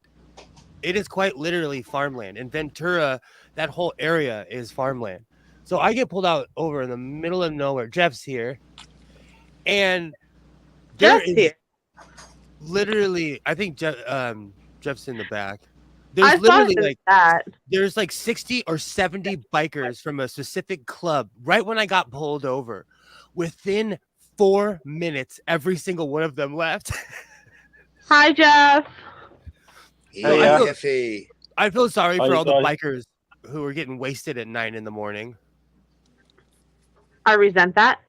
It is quite literally farmland. In Ventura, that whole area is farmland. So I get pulled over in the middle of nowhere. Jeff's here. And there is literally, I think Jeff's in the back. There's literally there's like 60 or 70 bikers from a specific club right when I got pulled over. Within 4 minutes, every single one of them left. Hi, Jeff. I feel sorry for all the bikers who are getting wasted at 9 in the morning. I resent that.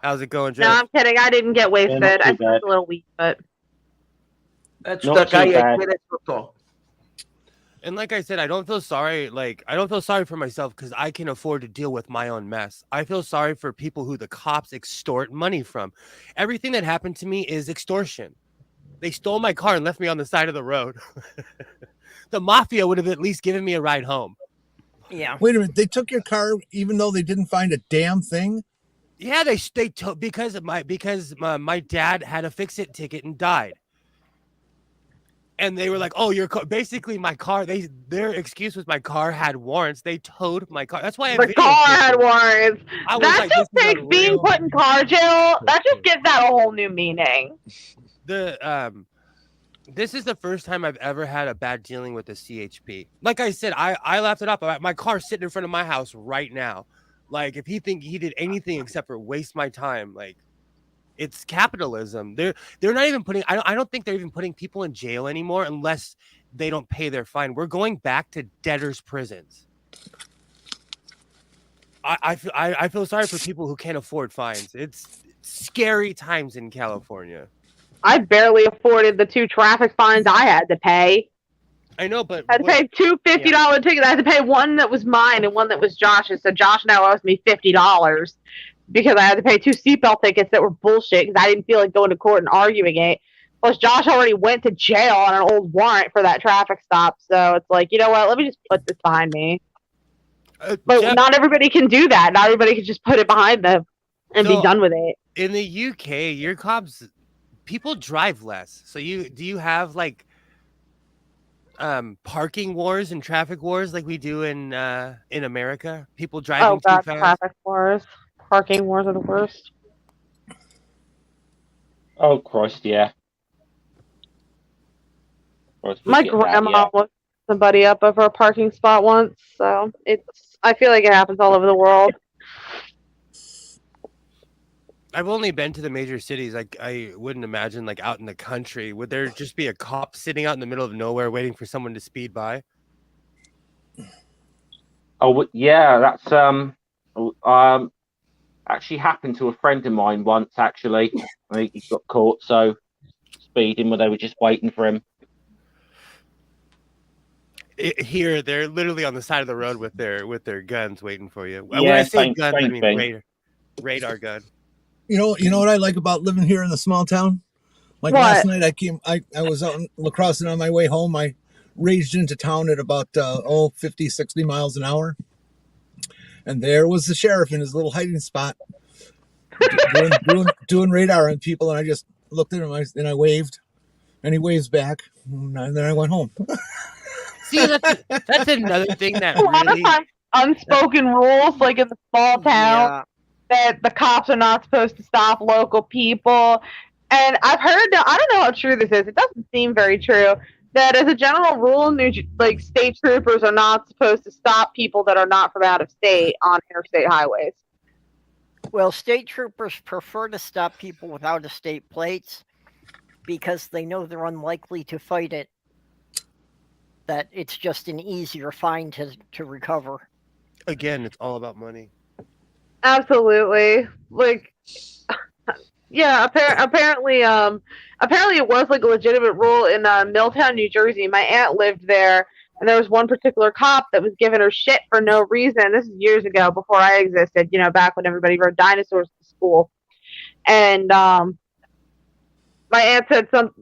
How's it going, Jeff? No, I'm kidding. I didn't get wasted. I feel a little weak, but that's the guy I did it. And like I said, I don't feel sorry. I don't feel sorry for myself because I can afford to deal with my own mess. I feel sorry for people who the cops extort money from. Everything that happened to me is extortion. They stole my car and left me on the side of the road. The mafia would have at least given me a ride home. Yeah. Wait a minute. They took your car even though they didn't find a damn thing? Yeah, they took because my dad had a fix-it ticket and died. And they were like, "Oh, your car." Basically, my car. Their excuse was my car had warrants. They towed my car. That's why the car had warrants. That just takes being put in car jail. That just gives that a whole new meaning. This is the first time I've ever had a bad dealing with the CHP. Like I said, I laughed it up. My car's sitting in front of my house right now. Like, if he did anything except for waste my time, like, it's capitalism. They're not even putting. I don't think they're even putting people in jail anymore unless they don't pay their fine. We're going back to debtors' prisons. I feel sorry for people who can't afford fines. It's scary times in California. I barely afforded the 2 traffic fines I had to pay. I know, but I had to pay two $50 tickets. I had to pay one that was mine and one that was Josh's. So Josh now owes me $50 because I had to pay two seatbelt tickets that were bullshit because I didn't feel like going to court and arguing it. Plus, Josh already went to jail on an old warrant for that traffic stop. So it's like, you know what? Let me just put this behind me. But Jeff, not everybody can do that. Not everybody can just put it behind them and be So- done with it. in the UK, your cops, people drive less. So do you have like parking wars and traffic wars like we do in America? People driving Oh, God, too fast. traffic wars. Parking wars are the worst. Oh Christ, yeah. Christ, we My get that, grandma yeah. looked somebody up over a parking spot once, so I feel like it happens all over the world. I've only been to the major cities. Like I wouldn't imagine like out in the country, would there just be a cop sitting out in the middle of nowhere waiting for someone to speed by? Oh yeah, that's actually happened to a friend of mine once. Actually, I think he got caught. So speeding when they were just waiting for him. Here, they're literally on the side of the road with their guns waiting for you. When Yeah, I say same- guns, I same mean thing. radar gun. You know what I like about living here in the small town? Like What? last night, I was out in La Crosse, and on my way home, I raged into town at about 50, 60 miles an hour. And there was the sheriff in his little hiding spot doing radar on people. And I just looked at him and I waved, and he waves back. And then I went home. See, that's another thing that A lot really of times, unspoken rules, like in the small town, Yeah. that the cops are not supposed to stop local people. And I've heard, I don't know how true this is. It doesn't seem very true. That as a general rule, state troopers are not supposed to stop people that are not from out of state on interstate highways. Well, state troopers prefer to stop people with out-of-state plates because they know they're unlikely to fight it. That it's just an easier fine to recover. again, it's all about money. Absolutely. Like, yeah, apparently it was like a legitimate rule in Milltown, New Jersey. My aunt lived there, and there was one particular cop that was giving her shit for no reason. This is years ago, before I existed, back when everybody rode dinosaurs to school. And my aunt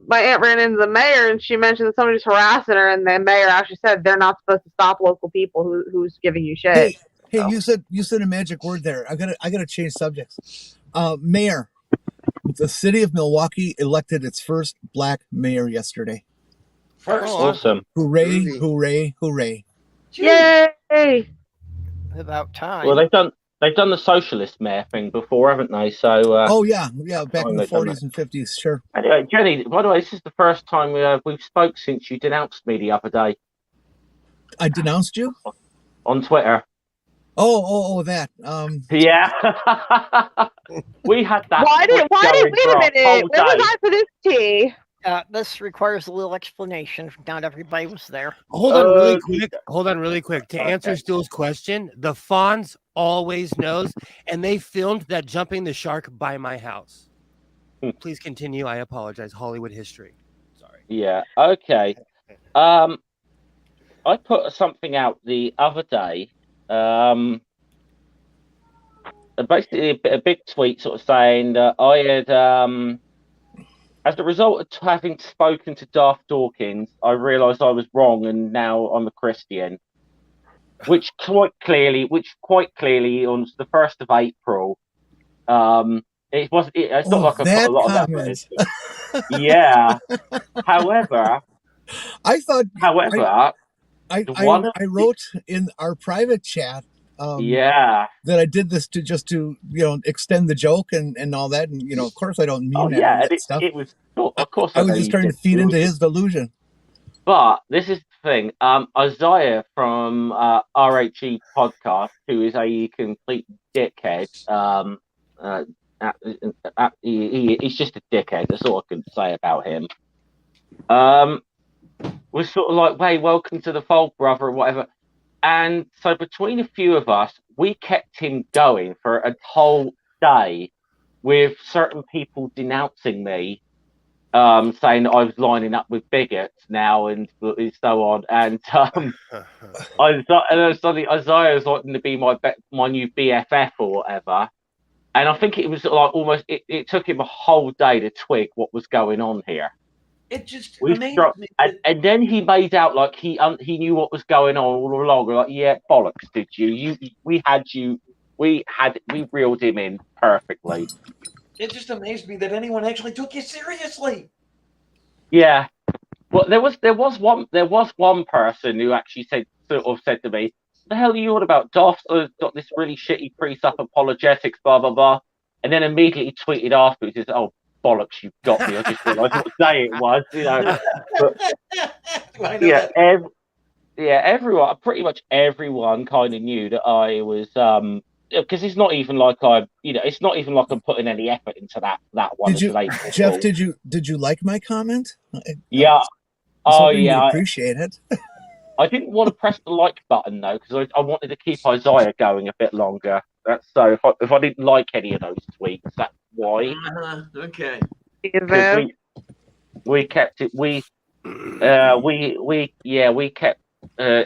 ran into the mayor, and she mentioned that somebody was harassing her, and the mayor actually said they're not supposed to stop local people who's giving you shit. Hey, you said a magic word there. I gotta change subjects. Mayor. The city of Milwaukee elected its first black mayor yesterday. First, Awesome. Hooray, Groovy. hooray, hooray. Yay! About time. Well, they've done the socialist mayor thing before, haven't they? So Oh yeah, back in the they've done 40s and 50s, sure. anyway, Jenny. By the way, this is the first time we've spoke since you denounced me the other day I denounced you? on Twitter. Oh, that. Yeah, we had that. Wait a whole minute, where was day. I for this tea? This requires a little explanation. Not everybody was there. Hold on really quick. To answer Stuhl's question, the Fonz always knows, and they filmed that jumping the shark by my house. Please continue. I apologize. Hollywood history. Sorry. Yeah. Okay. I put something out the other day. Basically a big tweet sort of saying that I had, as a result of having spoken to Darth Dawkins, I realised I was wrong, and now I'm a Christian. Which quite clearly on the 1st of April, it's not like I put that a lot of comment. effort into. Yeah. However, I thought I wrote in our private chat yeah. that I did this to extend the joke and all that, and of course I don't mean that stuff. It was of course I was just trying to feed into his delusion. But this is the thing. Isaiah from RHE podcast, who is a complete dickhead. He's just a dickhead. That's all I can say about him. Was sort of like, "Hey, welcome to the fold, brother," or whatever. And so between a few of us, we kept him going for a whole day with certain people denouncing me saying that I was lining up with bigots now and so on. And suddenly Isaiah was wanting to be my new BFF or whatever. And I think it was like almost it took him a whole day to twig what was going on here. It just amazed me. And then he made out like he knew what was going on all along. We're like, yeah, bollocks, did you? We reeled him in perfectly. It just amazed me that anyone actually took you seriously. Yeah. Well, there was one person who actually said to me, "The hell are you on about? Daft got this really shitty pre-sup apologetics, blah blah blah," and then immediately tweeted afterwards, "Says, oh bollocks, you got me. I just realised what day it was, you know." But, everyone, pretty much everyone, kind of knew that I was because it's not even like it's not even like I'm putting any effort into that one. Jeff? Did you like my comment? Yeah. I appreciate it. I didn't want to press the like button though because I wanted to keep Isaiah going a bit longer. That's so if I didn't like any of those tweets, that's why. Okay. We kept it.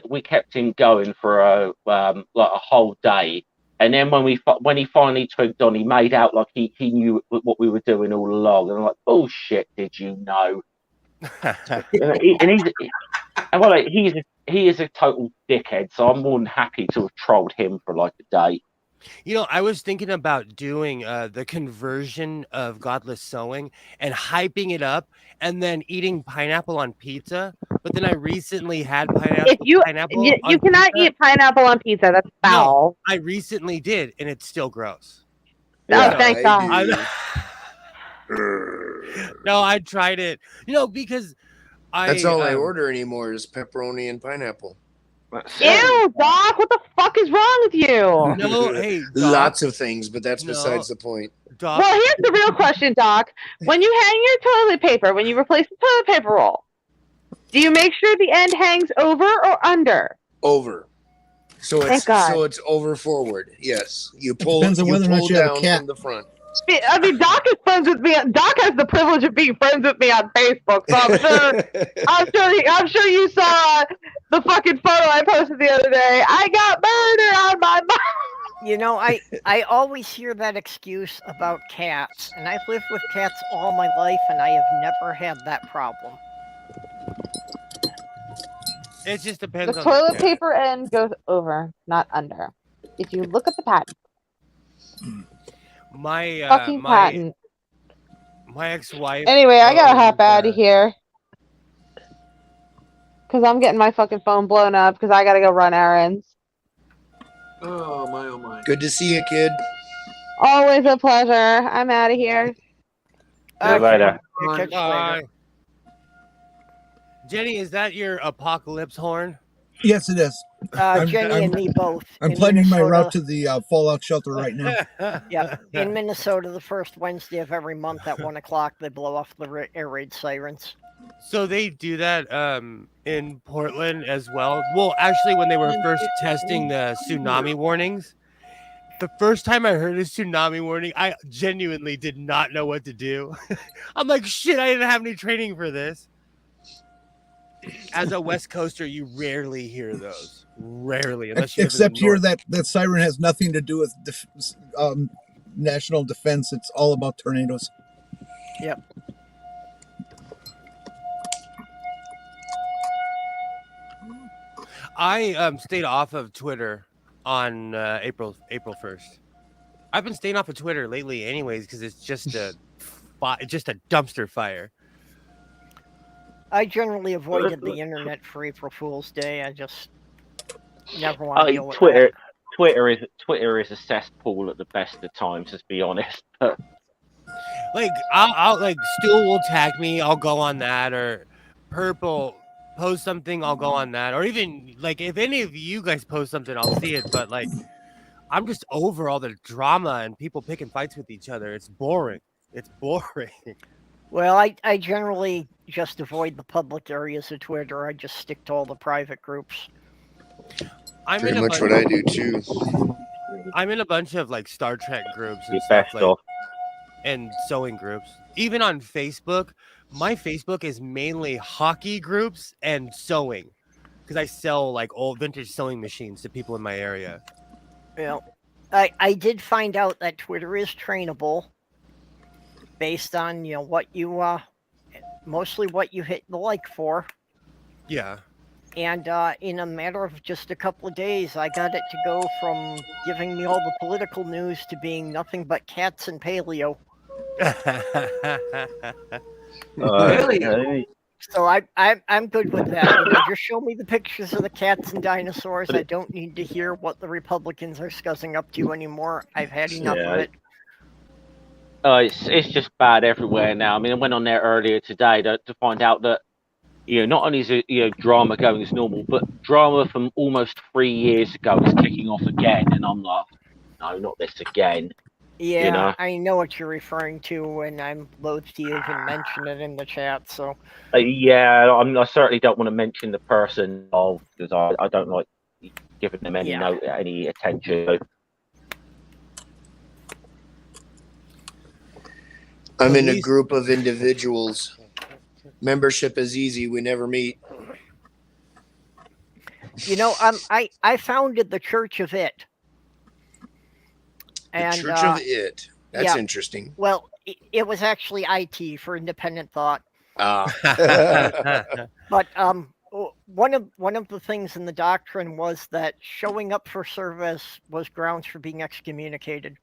We kept him going for like a whole day. And then when he finally twigged on, he made out like he knew what we were doing all along. And I'm like, bullshit, did you know? He is a total dickhead, so I'm more than happy to have trolled him for like a day. You know, I was thinking about doing the conversion of Godless Sewing and hyping it up and then eating pineapple on pizza. But then I recently had pineapple. You cannot eat pineapple on pizza. That's foul. No, I recently did, and it's still gross. Oh, thank God. No, I tried it. You know, because that's all I order anymore is pepperoni and pineapple. Ew, Doc, what the fuck is wrong with you? No, hey, Doc. Lots of things, but that's besides the point. Doc. Well, here's the real question, Doc. When you hang your toilet paper, when you replace the toilet paper roll, do you make sure the end hangs over or under? Over. So it's over forward. Yes. You pull Depends on whether or not you have a cat from the front. I mean, Doc is friends with me. Doc has the privilege of being friends with me on Facebook, so I'm sure you saw the fucking photo I posted the other day. I got murder on my mind. You know, I always hear that excuse about cats, and I've lived with cats all my life, and I have never had that problem. It just depends the on toilet the paper end goes over, not under. If you look at the patent. My patent. My ex-wife. Anyway, I gotta hop out of here. Because I'm getting my fucking phone blown up because I gotta go run errands. Oh my. Good to see you, kid. Always a pleasure. I'm out of here. See you later. Bye. Jenny, is that your apocalypse horn? Yes, it is. Jenny and me both. I'm planning my route to the fallout shelter right now. Yeah, in Minnesota, the first Wednesday of every month at 1 o'clock, they blow off the air raid sirens. So they do that in Portland as well. Well, actually, when they were first testing the tsunami warnings, the first time I heard a tsunami warning, I genuinely did not know what to do. I'm like, shit, I didn't have any training for this. As a West Coaster, you rarely hear those. Rarely, unless you except here that siren has nothing to do with national defense. It's all about tornadoes. Yep. I stayed off of Twitter on April 1st. I've been staying off of Twitter lately, anyways, because it's just a dumpster fire. I generally avoided the internet for April Fool's Day. I just never want to deal with Twitter. that. Twitter is a cesspool at the best of times. Let's be honest. Like I'll like Stool will tag me. I'll go on that, or Purple post something. I'll go on that, or even like if any of you guys post something, I'll see it. But like I'm just over all the drama and people picking fights with each other. It's boring. It's boring. Well, I generally just avoid the public areas of Twitter. I just stick to all the private groups. I'm pretty much what I do too. I'm in a bunch of like Star Trek groups and Your stuff best like. off. and sewing groups. Even on Facebook, my Facebook is mainly hockey groups and sewing because I sell like old vintage sewing machines to people in my area. Well, I did find out that Twitter is trainable based on what you mostly what you hit the like for. Yeah. And in a matter of just a couple of days, I got it to go from giving me all the political news to being nothing but cats and paleo. Really? So I'm good with that. Just show me the pictures of the cats and dinosaurs. I don't need to hear what the Republicans are scuzzing up to anymore. I've had enough of it. It's just bad everywhere now. I mean, I went on there earlier today to find out that not only is it drama going as normal, but drama from almost 3 years ago is kicking off again, and I'm like, no, not this again. Yeah, I know what you're referring to, and I'm loath to even mention it in the chat. So I certainly don't want to mention the person involved because I don't like giving them any any attention. I'm in a group of individuals. Membership is easy. We never meet. I founded the Church of It. The Church of It. That's interesting. Well, it was actually IT for independent thought. But one of the things in the doctrine was that showing up for service was grounds for being excommunicated.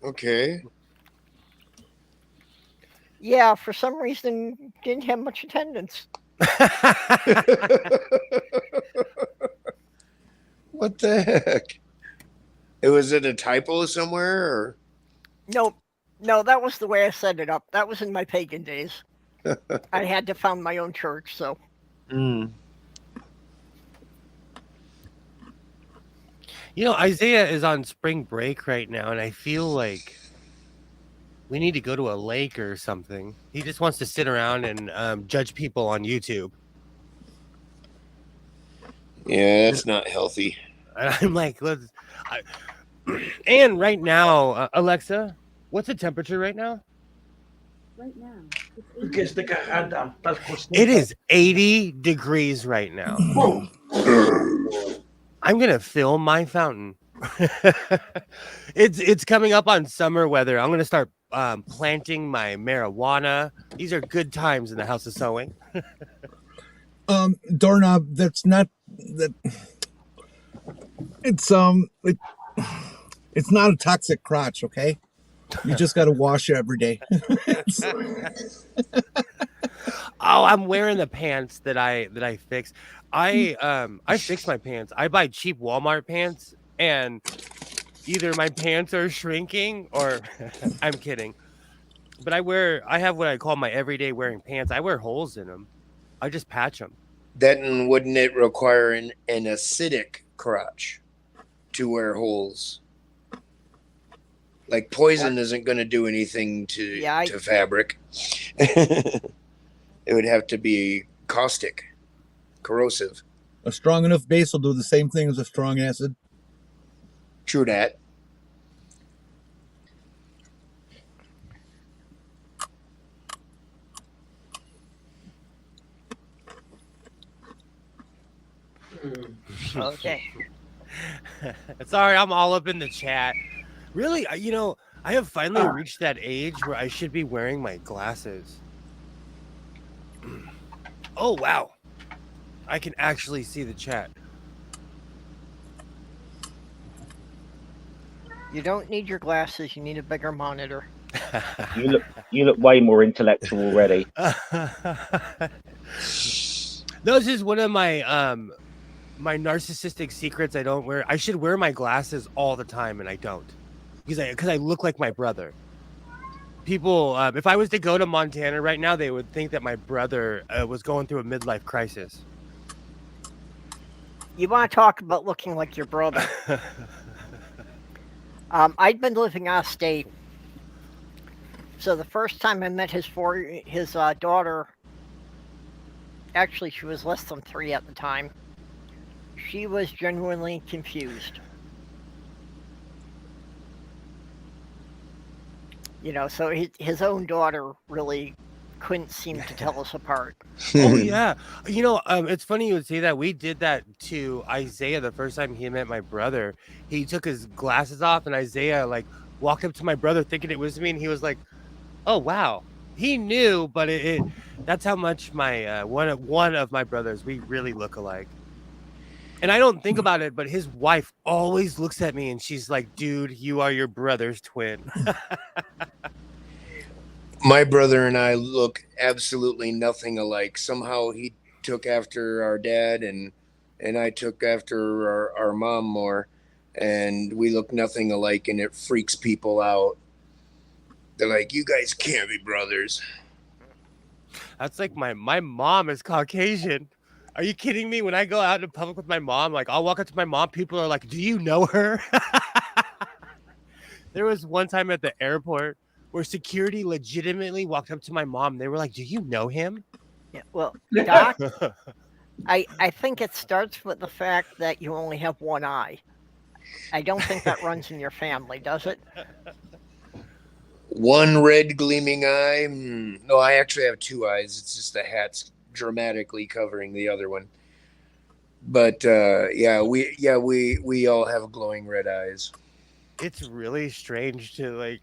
Okay. Yeah, for some reason, didn't have much attendance. What the heck? Was it a typo somewhere? Or? No, that was the way I set it up. That was in my pagan days. I had to found my own church, so. Isaiah is on spring break right now, and I feel like we need to go to a lake or something. He just wants to sit around and judge people on YouTube. Yeah, that's not healthy. And I'm like, and right now, Alexa, what's the temperature right now? Right now, it is 80 degrees right now. I'm gonna fill my fountain. It's coming up on summer weather. I'm gonna start planting my marijuana. These are good times in the House of Sewing. Doorknob, that's not that. It's not a toxic crotch, okay? You just got to wash it every day. I'm wearing the pants that I fix. I fix my pants. I buy cheap Walmart pants, and either my pants are shrinking or I'm kidding. But I have what I call my everyday wearing pants. I wear holes in them. I just patch them. Then wouldn't it require an acidic crotch to wear holes? Like poison isn't going to do anything to fabric. It would have to be caustic, corrosive. A strong enough base will do the same thing as a strong acid. True that. Okay. Sorry, I'm all up in the chat. Really, I have finally reached that age where I should be wearing my glasses. Oh, wow. I can actually see the chat. You don't need your glasses. You need a bigger monitor. You look way more intellectual already. This is one of my my narcissistic secrets. I should wear my glasses all the time, and I don't. Because I look like my brother. People, if I was to go to Montana right now, they would think that my brother was going through a midlife crisis. You want to talk about looking like your brother? I'd been living out of state, so the first time I met his daughter, actually she was less than 3 at the time. She was genuinely confused. You know, so his own daughter really couldn't seem to tell us apart. Oh yeah, you know, it's funny you would say that. We did that to Isaiah the first time he met my brother. He took his glasses off, and Isaiah like walked up to my brother thinking it was me, and he was like, "Oh wow." He knew, but that's how much my one of my brothers, we really look alike. And I don't think about it, but his wife always looks at me and she's like, "Dude, you are your brother's twin." My brother and I look absolutely nothing alike. Somehow he took after our dad, and I took after our mom more, and we look nothing alike, and it freaks people out. They're like, "You guys can't be brothers." That's like my mom is Caucasian. Are you kidding me? When I go out in public with my mom, like I'll walk up to my mom, people are like, "Do you know her?" There was one time at the airport where security legitimately walked up to my mom. They were like, "Do you know him?" Yeah, well, Doc, I think it starts with the fact that you only have one eye. I don't think that runs in your family, does it? One red gleaming eye. No, I actually have two eyes. It's just the hat's dramatically covering the other one. But we all have glowing red eyes. It's really strange to like.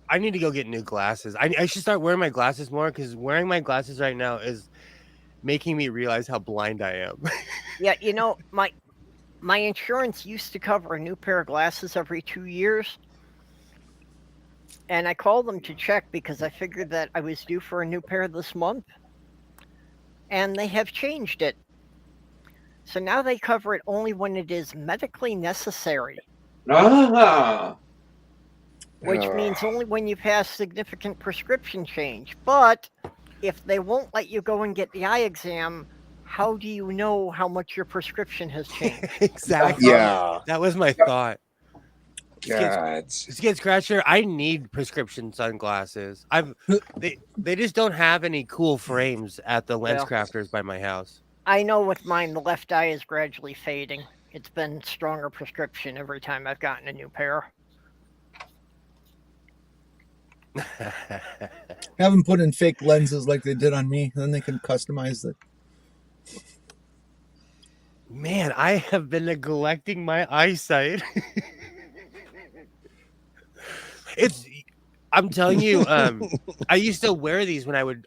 I need to go get new glasses. I should start wearing my glasses more, because wearing my glasses right now is making me realize how blind I am. Yeah, you know, my insurance used to cover a new pair of glasses every 2 years. And I called them to check because I figured that I was due for a new pair this month. And they have changed it. So now they cover it only when it is medically necessary. Ah. Which means only when you've had significant prescription change. But if they won't let you go and get the eye exam, how do you know how much your prescription has changed? Exactly. Yeah. That was my thought. God. Skin Scratcher, I need prescription sunglasses. They just don't have any cool frames at the lens Well, crafters by my house. I know with mine, the left eye is gradually fading. It's been stronger prescription every time I've gotten a new pair. Have them put in fake lenses like they did on me. Then they can customize it. Man, I have been neglecting my eyesight. I'm telling you, I used to wear these when I would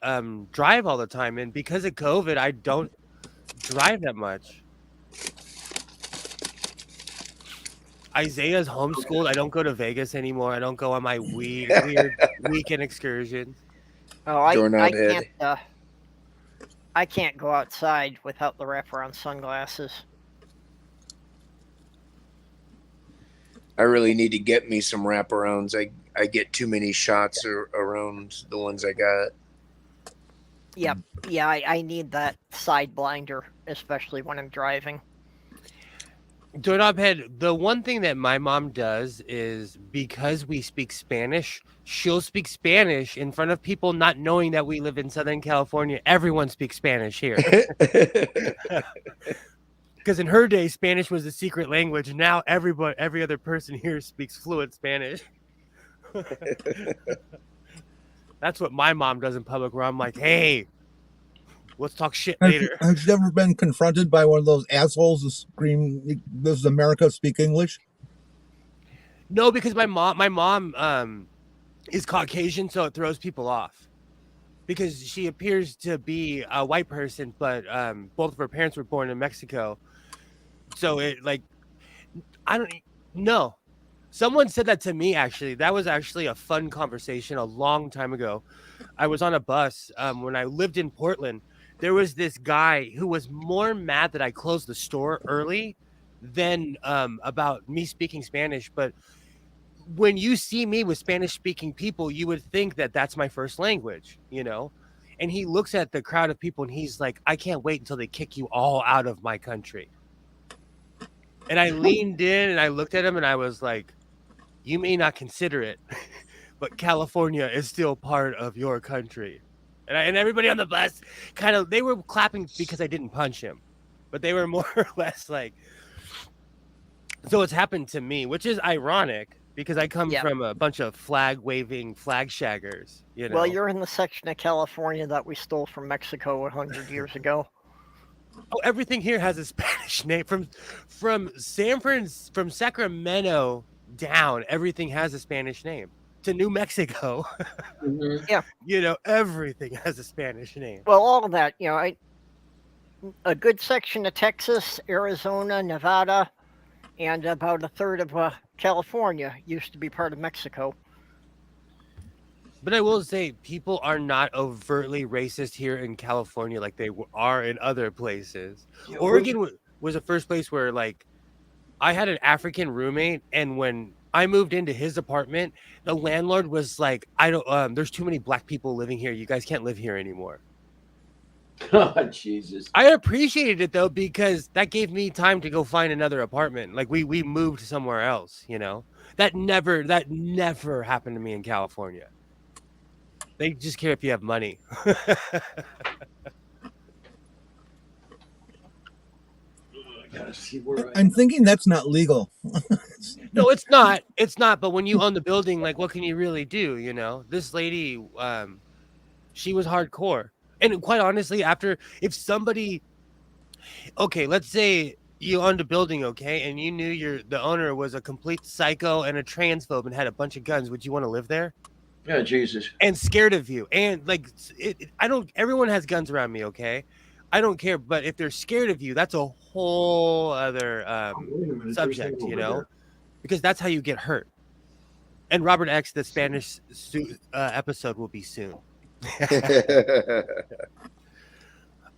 drive all the time, and because of COVID, I don't drive that much. Isaiah's homeschooled. I don't go to Vegas anymore. I don't go on my weird weekend excursions. Oh, I Doorknob head. can't go outside without the wraparound sunglasses. I really need to get me some wraparounds. I get too many shots around the ones I got. Yep. Yeah, I need that side blinder, especially when I'm driving. Doorknob head, the one thing that my mom does is, because we speak Spanish, she'll speak Spanish in front of people not knowing that we live in Southern California. Everyone speaks Spanish here. Because in her day, Spanish was the secret language. Now every other person here speaks fluent Spanish. That's what my mom does in public, where I'm like, "Hey, let's talk shit later." Have you ever been confronted by one of those assholes who scream, "Does America speak English?" No, because my mom is Caucasian, so it throws people off. Because she appears to be a white person, but both of her parents were born in Mexico. So it, like, I don't know. Someone said that to me, actually. That was actually a fun conversation a long time ago. I was on a bus when I lived in Portland. There was this guy who was more mad that I closed the store early than about me speaking Spanish. But when you see me with Spanish-speaking people, you would think that that's my first language, you know? And he looks at the crowd of people and he's like, "I can't wait until they kick you all out of my country." And I leaned in and I looked at him and I was like, "You may not consider it, but California is still part of your country." And everybody on the bus they were clapping because I didn't punch him, but they were more or less like, so it's happened to me, which is ironic because I come Yeah. from a bunch of flag-waving flag shaggers. You know. Well, you're in the section of California that we stole from Mexico 100 years ago. Oh, everything here has a Spanish name. From Sacramento down, everything has a Spanish name. To New Mexico, Mhm. Yeah. you know, everything has a Spanish name. Well, all of that, you know, a good section of Texas, Arizona, Nevada, and about a third of California used to be part of Mexico. But I will say, people are not overtly racist here in California like they are in other places. Yeah, Oregon was the first place where, like, I had an African roommate, and when I moved into his apartment, the landlord was like, "I don't. There's too many black people living here. You guys can't live here anymore." Oh, Jesus. I appreciated it though, because that gave me time to go find another apartment. Like we moved somewhere else, you know. That never happened to me in California. They just care if you have money. I gotta see where I'm thinking that's not legal. No, it's not. It's not. But when you own the building, like, what can you really do? You know, this lady, she was hardcore. And quite honestly, if somebody, okay, let's say you owned a building, okay, and you knew the owner was a complete psycho and a transphobe and had a bunch of guns, would you want to live there? Yeah, Jesus. And scared of you. And like, everyone has guns around me, okay? I don't care. But if they're scared of you, that's a whole other Wait a minute, subject, there's you one over know, there. because that's how you get hurt. And Robert X, the Spanish episode will be soon.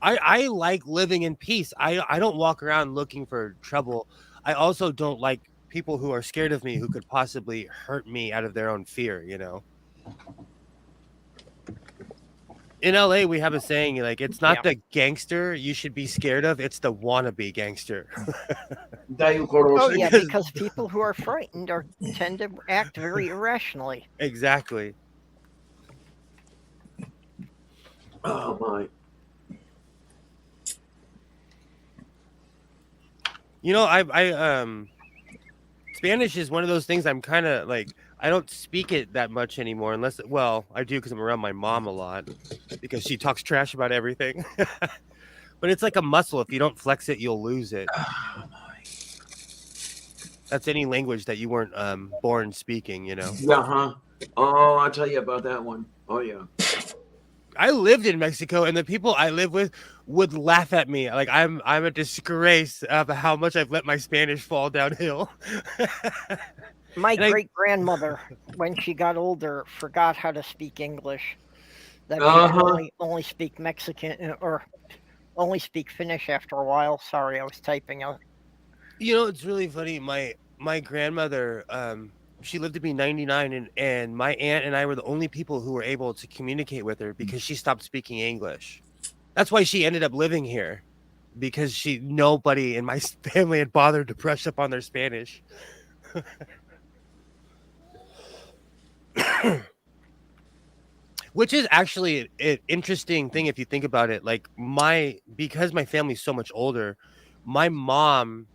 I like living in peace. I don't walk around looking for trouble. I also don't like people who are scared of me, who could possibly hurt me out of their own fear, you know. In LA, we have a saying, like, it's not the gangster you should be scared of, it's the wannabe gangster. Oh yeah, because people who are frightened tend to act very irrationally. Exactly. Oh my. You know, I Spanish is one of those things I'm kind of like, I don't speak it that much anymore unless, well, I do because I'm around my mom a lot because she talks trash about everything. But it's like a muscle. If you don't flex it, you'll lose it. Oh my. That's any language that you weren't born speaking, you know. Uh-huh. Oh, I'll tell you about that one. Oh yeah. I lived in Mexico, and the people I live with would laugh at me. Like I'm a disgrace of how much I've let my Spanish fall downhill. My great-grandmother, when she got older, forgot how to speak English. That she could only speak Mexican or only speak Finnish after a while. Sorry, I was typing out. You know, it's really funny. My grandmother, she lived to be 99, and my aunt and I were the only people who were able to communicate with her because she stopped speaking English. That's why she ended up living here, because nobody in my family had bothered to brush up on their Spanish. Which is actually an interesting thing if you think about it. Like because my family's so much older, my mom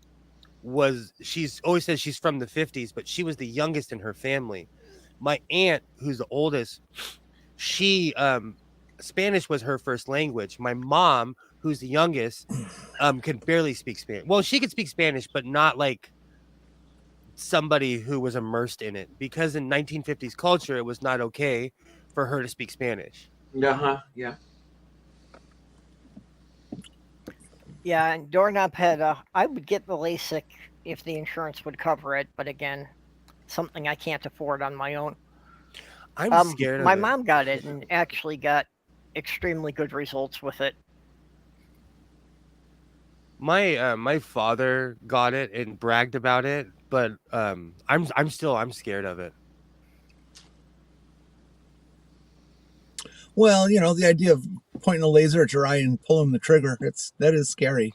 she's always says she's from the 50s, but she was the youngest in her family. My aunt, who's the oldest, she Spanish was her first language. My mom, who's the youngest, could barely speak Spanish. Well, she could speak Spanish, but not like somebody who was immersed in it, because in 1950s culture it was not okay for her to speak Spanish. Yeah. Yeah, and Doorknob had I would get the LASIK if the insurance would cover it, but again, something I can't afford on my own. I'm scared of my it. mom got it and actually got extremely good results with it. My father got it and bragged about it, but I'm scared of it. Well, you know, the idea of pointing a laser at your eye and pulling the trigger, that is scary.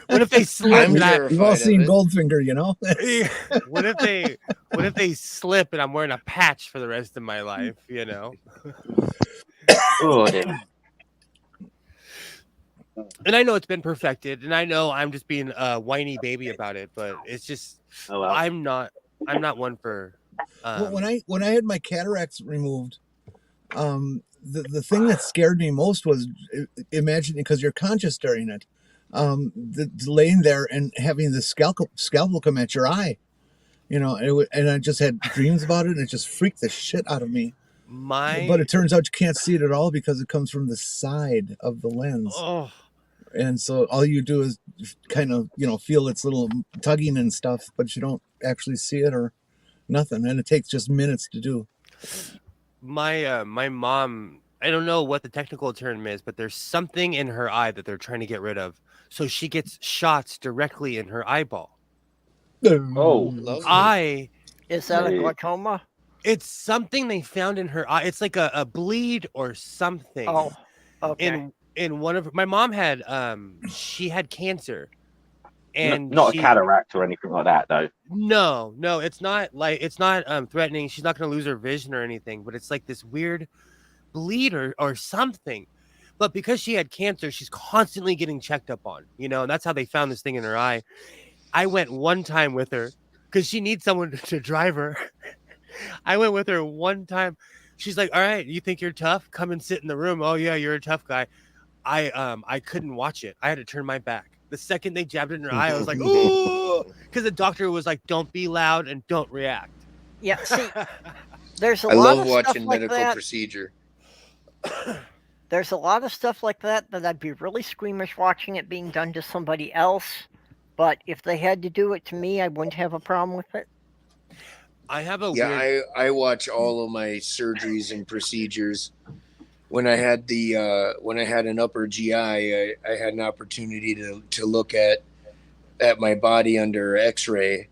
What if they slip? We've all seen Goldfinger, you know. What if they slip and I'm wearing a patch for the rest of my life, you know? Oh, dear. And I know it's been perfected, and I know I'm just being a whiny baby about it, but it's just Oh well. I'm not one for. Well, when I had my cataracts removed, the thing that scared me most was imagining, because you're conscious during it, laying there and having the scalpel come at your eye, and I just had dreams about it, and it just freaked the shit out of me. But it turns out you can't see it at all because it comes from the side of the lens. Oh. And so all you do is kind of, feel its little tugging and stuff, but you don't actually see it or nothing. And it takes just minutes to do. My mom, I don't know what the technical term is, but there's something in her eye that they're trying to get rid of. So she gets shots directly in her eyeball. Oh, lovely. Is that a glaucoma? It's something they found in her eye. It's like a bleed or something. Oh, okay. In one of my mom had she had cancer, and not a cataract or anything like that, though. No, it's not threatening. She's not going to lose her vision or anything, but it's like this weird bleed or something. But because she had cancer, she's constantly getting checked up on, and that's how they found this thing in her eye. I went one time with her because she needs someone to drive her. I went with her one time. She's like, "All right, you think you're tough? Come and sit in the room." "Oh yeah, you're a tough guy." I couldn't watch it. I had to turn my back. The second they jabbed it in her eye, I was like, "Ooh!" Because the doctor was like, "Don't be loud and don't react." Yeah, see, there's a I lot love of watching stuff like medical that. procedure. There's a lot of stuff like that I'd be really squeamish watching it being done to somebody else. But if they had to do it to me, I wouldn't have a problem with it. I have a Yeah, I watch all of my surgeries and procedures. When I had an upper GI, I had an opportunity to look at my body under X-ray,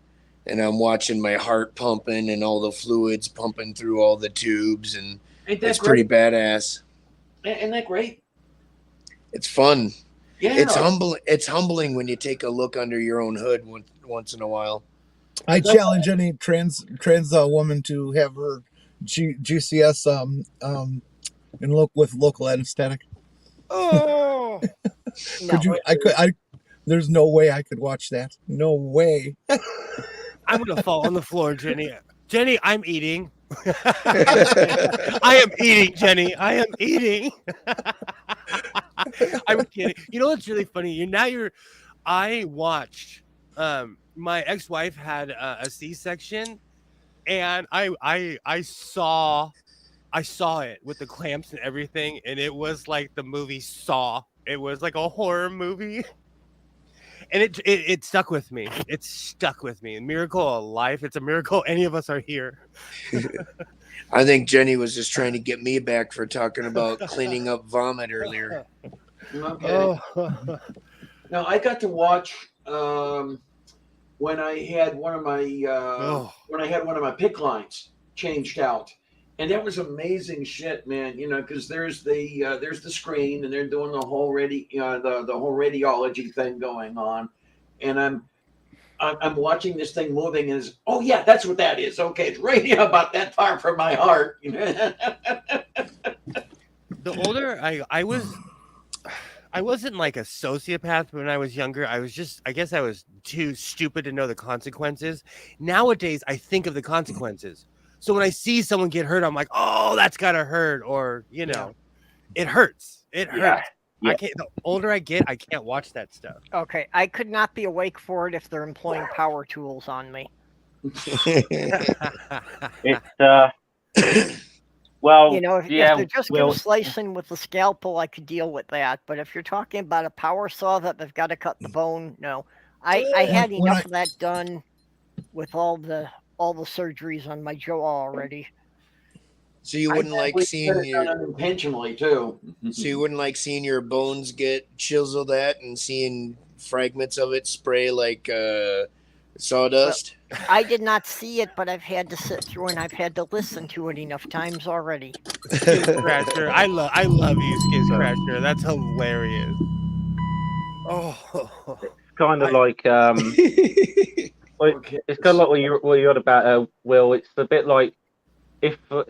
and I'm watching my heart pumping and all the fluids pumping through all the tubes, and it's pretty badass. Isn't that great? It's fun. Yeah. It's humbling when you take a look under your own hood once in a while. I challenge any trans woman to have her GCS and look with local anesthetic. Oh, Could you? I there's no way I could watch that. No way. I'm gonna fall on the floor, Jenny. Jenny, I'm eating. I am eating, Jenny. I am eating. I'm kidding. You know what's really funny? I watched. My ex-wife had a C-section, and I saw it with the clamps and everything, and it was like the movie Saw. It was like a horror movie. And it stuck with me. It stuck with me. A miracle of life. It's a miracle any of us are here. I think Jenny was just trying to get me back for talking about cleaning up vomit earlier. Okay. Now I got to watch when I had one of my PIC lines changed out. And that was amazing shit, man. Because there's the screen, and they're doing the whole the whole radiology thing going on, and I'm watching this thing moving, and it's, oh yeah, that's what that is. Okay, it's right about that far from my heart. The older I wasn't like a sociopath when I was younger. I guess I was too stupid to know the consequences. Nowadays, I think of the consequences. So when I see someone get hurt, I'm like, oh, that's gotta hurt. Or, it hurts. It hurts. Yeah. The older I get, I can't watch that stuff. Okay, I could not be awake for it if they're employing power tools on me. It's well, if they're just going to slice in with the scalpel, I could deal with that. But if you're talking about a power saw that they've got to cut the bone, no. I had enough of that done with all the surgeries on my jaw already. So you wouldn't like seeing unintentionally too. So you wouldn't like seeing your bones get chiseled at and seeing fragments of it spray like sawdust? Well, I did not see it, but I've had to sit through and I've had to listen to it enough times already. Skid Crasher. I love you, Skid Crasher. That's hilarious. Oh, it's kind of like it's kind of like what you're on about, Will. It's a bit like if I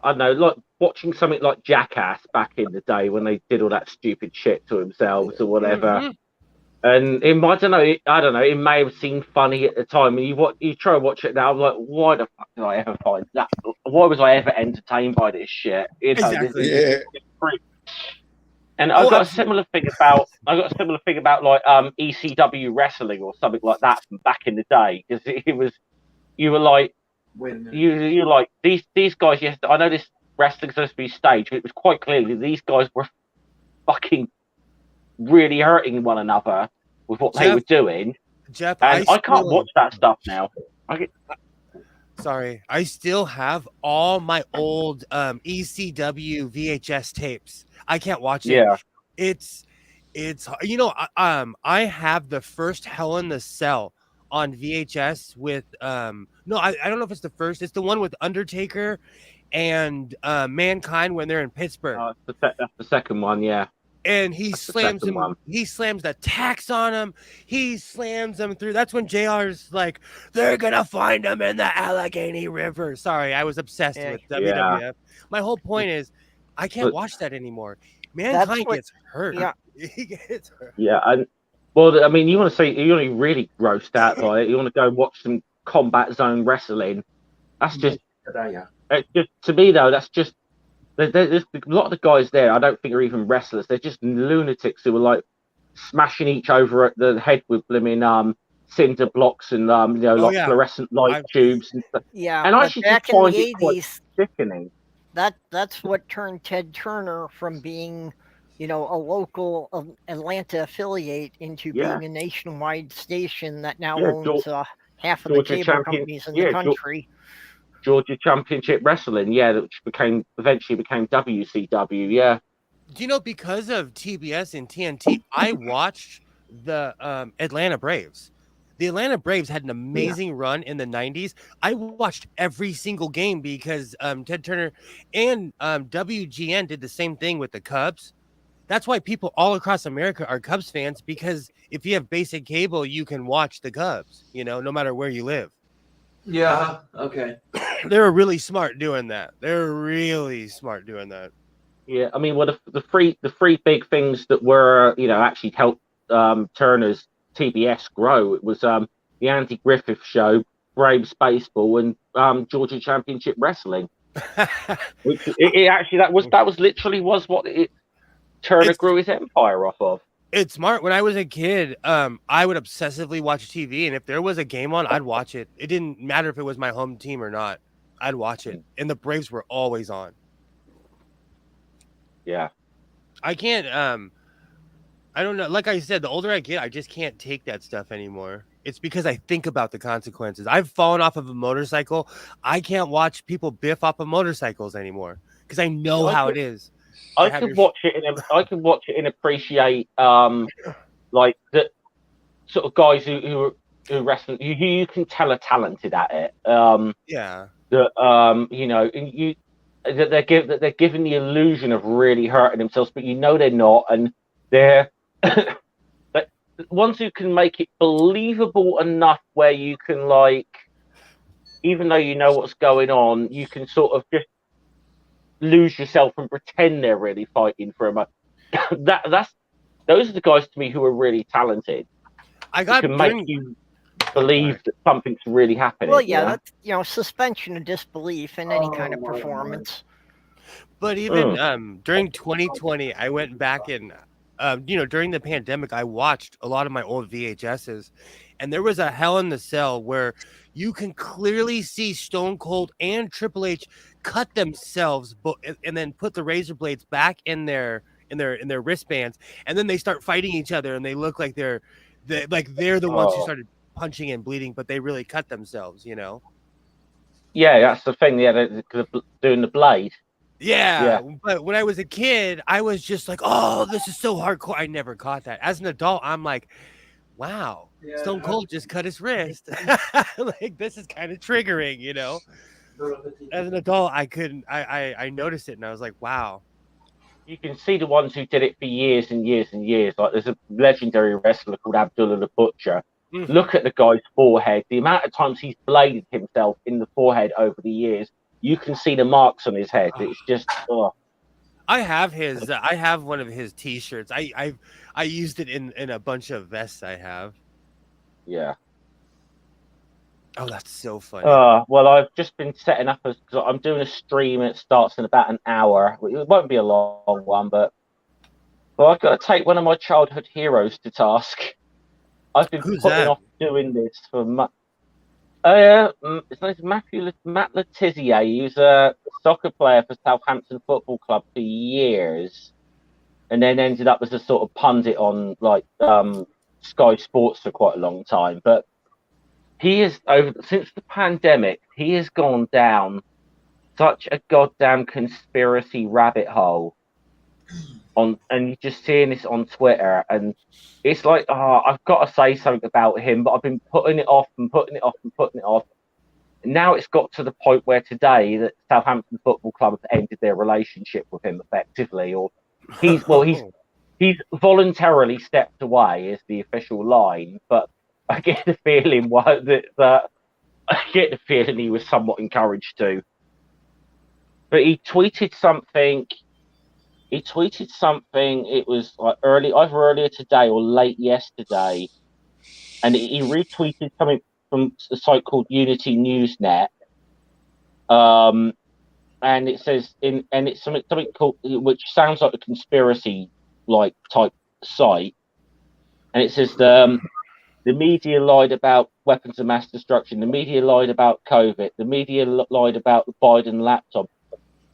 don't know, like watching something like Jackass back in the day when they did all that stupid shit to themselves or whatever. Mhm. And I don't know. It may have seemed funny at the time, and you try to watch it now. I'm like, why the fuck did I ever find that? Why was I ever entertained by this shit? You know, Exactly. it's freak. And Oh, I got a absolutely. similar thing about like ECW wrestling or something like that from back in the day, because it was you were like Wait a minute. you like these guys. Yes, I know this wrestling's supposed to be staged, but it was quite clearly these guys were fucking really hurting one another with what they were doing. Jeff, And I can't watch that stuff now. Sorry, I still have all my old ECW VHS tapes. I can't watch it. Yeah. It's I have the first Hell in the Cell on VHS with no, I don't know if it's the first. It's the one with Undertaker and Mankind when they're in Pittsburgh. That's the second one, yeah. And he That's the slams second him. one. He slams the tax on him. He slams him through. That's when JR's like, they're gonna find him in the Allegheny River. Sorry, I was obsessed with WWF. Yeah. My whole point is, I can't watch that anymore. That's Mankind what- gets hurt. yeah. He gets hurt. Yeah, and well, I mean, you want to be really grossed out by it. You want to go watch some Combat Zone wrestling. That's just, it's just to me though. That's just there's a lot of the guys there. I don't think are even wrestlers. They're just lunatics who are like smashing each over at the head with blimmin' cinder blocks and fluorescent light tubes and stuff. Yeah, and I but actually back just in find the it quite 80s, sickening. that's what turned Ted Turner from being, a local Atlanta affiliate into being a nationwide station that now owns half of the cable companies in the country. Georgia Championship Wrestling, which eventually became WCW, yeah. Do you know, because of TBS and TNT, I watched the Atlanta Braves. The Atlanta Braves had an amazing run in the 90s. I watched every single game because Ted Turner and WGN did the same thing with the Cubs. That's why people all across America are Cubs fans, because if you have basic cable, you can watch the Cubs, no matter where you live. Yeah. Okay. They're really smart doing that. They're really smart doing that. Yeah, I mean, well, the three big things that were, actually helped Turner's TBS grow. It was the Andy Griffith Show, Braves Baseball, and Georgia Championship Wrestling. Which that was literally what Turner grew his empire off of. It's smart. When I was a kid, I would obsessively watch TV, and if there was a game on, I'd watch it. It didn't matter if it was my home team or not. I'd watch it, and the Braves were always on. Yeah, I can't. I don't know. Like I said, the older I get, I just can't take that stuff anymore. It's because I think about the consequences. I've fallen off of a motorcycle. I can't watch people biff off of motorcycles anymore because I know how it is. I can watch it and appreciate like the sort of guys who wrestle. You can tell are talented at it. That that they're given the illusion of really hurting themselves, but they're not, and they're ones who can make it believable enough where you can, like, even though you know what's going on, you can sort of just lose yourself and pretend they're really fighting for a moment. Those are the guys to me who are really talented. Can make you believe that something's really happening. Well, that's suspension of disbelief in any kind of performance. But even during 2020, I went back and during the pandemic, I watched a lot of my old VHSs, and there was a Hell in the Cell where you can clearly see Stone Cold and Triple H cut themselves, and then put the razor blades back in their wristbands, and then they start fighting each other, and they look like they're the ones who started punching and bleeding, but they really cut themselves. Yeah, that's the thing. Yeah, they're doing the blade. Yeah, but when I was a kid, I was just like, "Oh, this is so hardcore." I never caught that. As an adult, I'm like, "Wow, Stone Cold just cut his wrist." Like, this is kind of triggering, As an adult, I couldn't. I noticed it, and I was like, "Wow." You can see the ones who did it for years and years and years. Like, there's a legendary wrestler called Abdullah the Butcher. Mm-hmm. Look at the guy's forehead. The amount of times he's bladed himself in the forehead over the years. you can see the marks on his head. It's just, oh. I have his. I have one of his T-shirts. I used it in a bunch of vests I have. Yeah. Oh, that's so funny. Well, I've just been setting up because I'm doing a stream. It starts in about an hour. It won't be a long one, but I've got to take one of my childhood heroes to task. I've been Who's putting that? off doing this for his name's Matt Letizia. He was a soccer player for Southampton Football Club for years, and then ended up as a sort of pundit on like Sky Sports for quite a long time. But he is since the pandemic, he has gone down such a goddamn conspiracy rabbit hole. And you're just seeing this on Twitter, and it's like, I've got to say something about him, but I've been putting it off and putting it off and putting it off. And now it's got to the point where today that Southampton Football Club have ended their relationship with him effectively, or he's voluntarily stepped away is the official line, but I get the feeling he was somewhat encouraged to. But he tweeted something. It was like either earlier today or late yesterday, and he retweeted something from a site called Unity Newsnet. And it says it's something called, which sounds like a conspiracy like type site, and it says the media lied about weapons of mass destruction. The media lied about COVID. The media lied about the Biden laptop.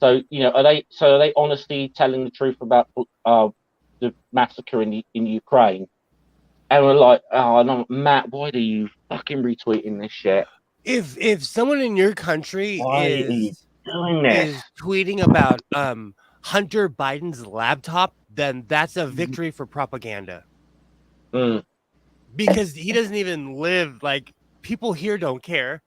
So, are they honestly telling the truth about the massacre in Ukraine? And we're like, oh no, Matt, why are you fucking retweeting this shit? If someone in your country is doing tweeting about Hunter Biden's laptop, then that's a victory for propaganda. Because he doesn't even live, like, people here don't care.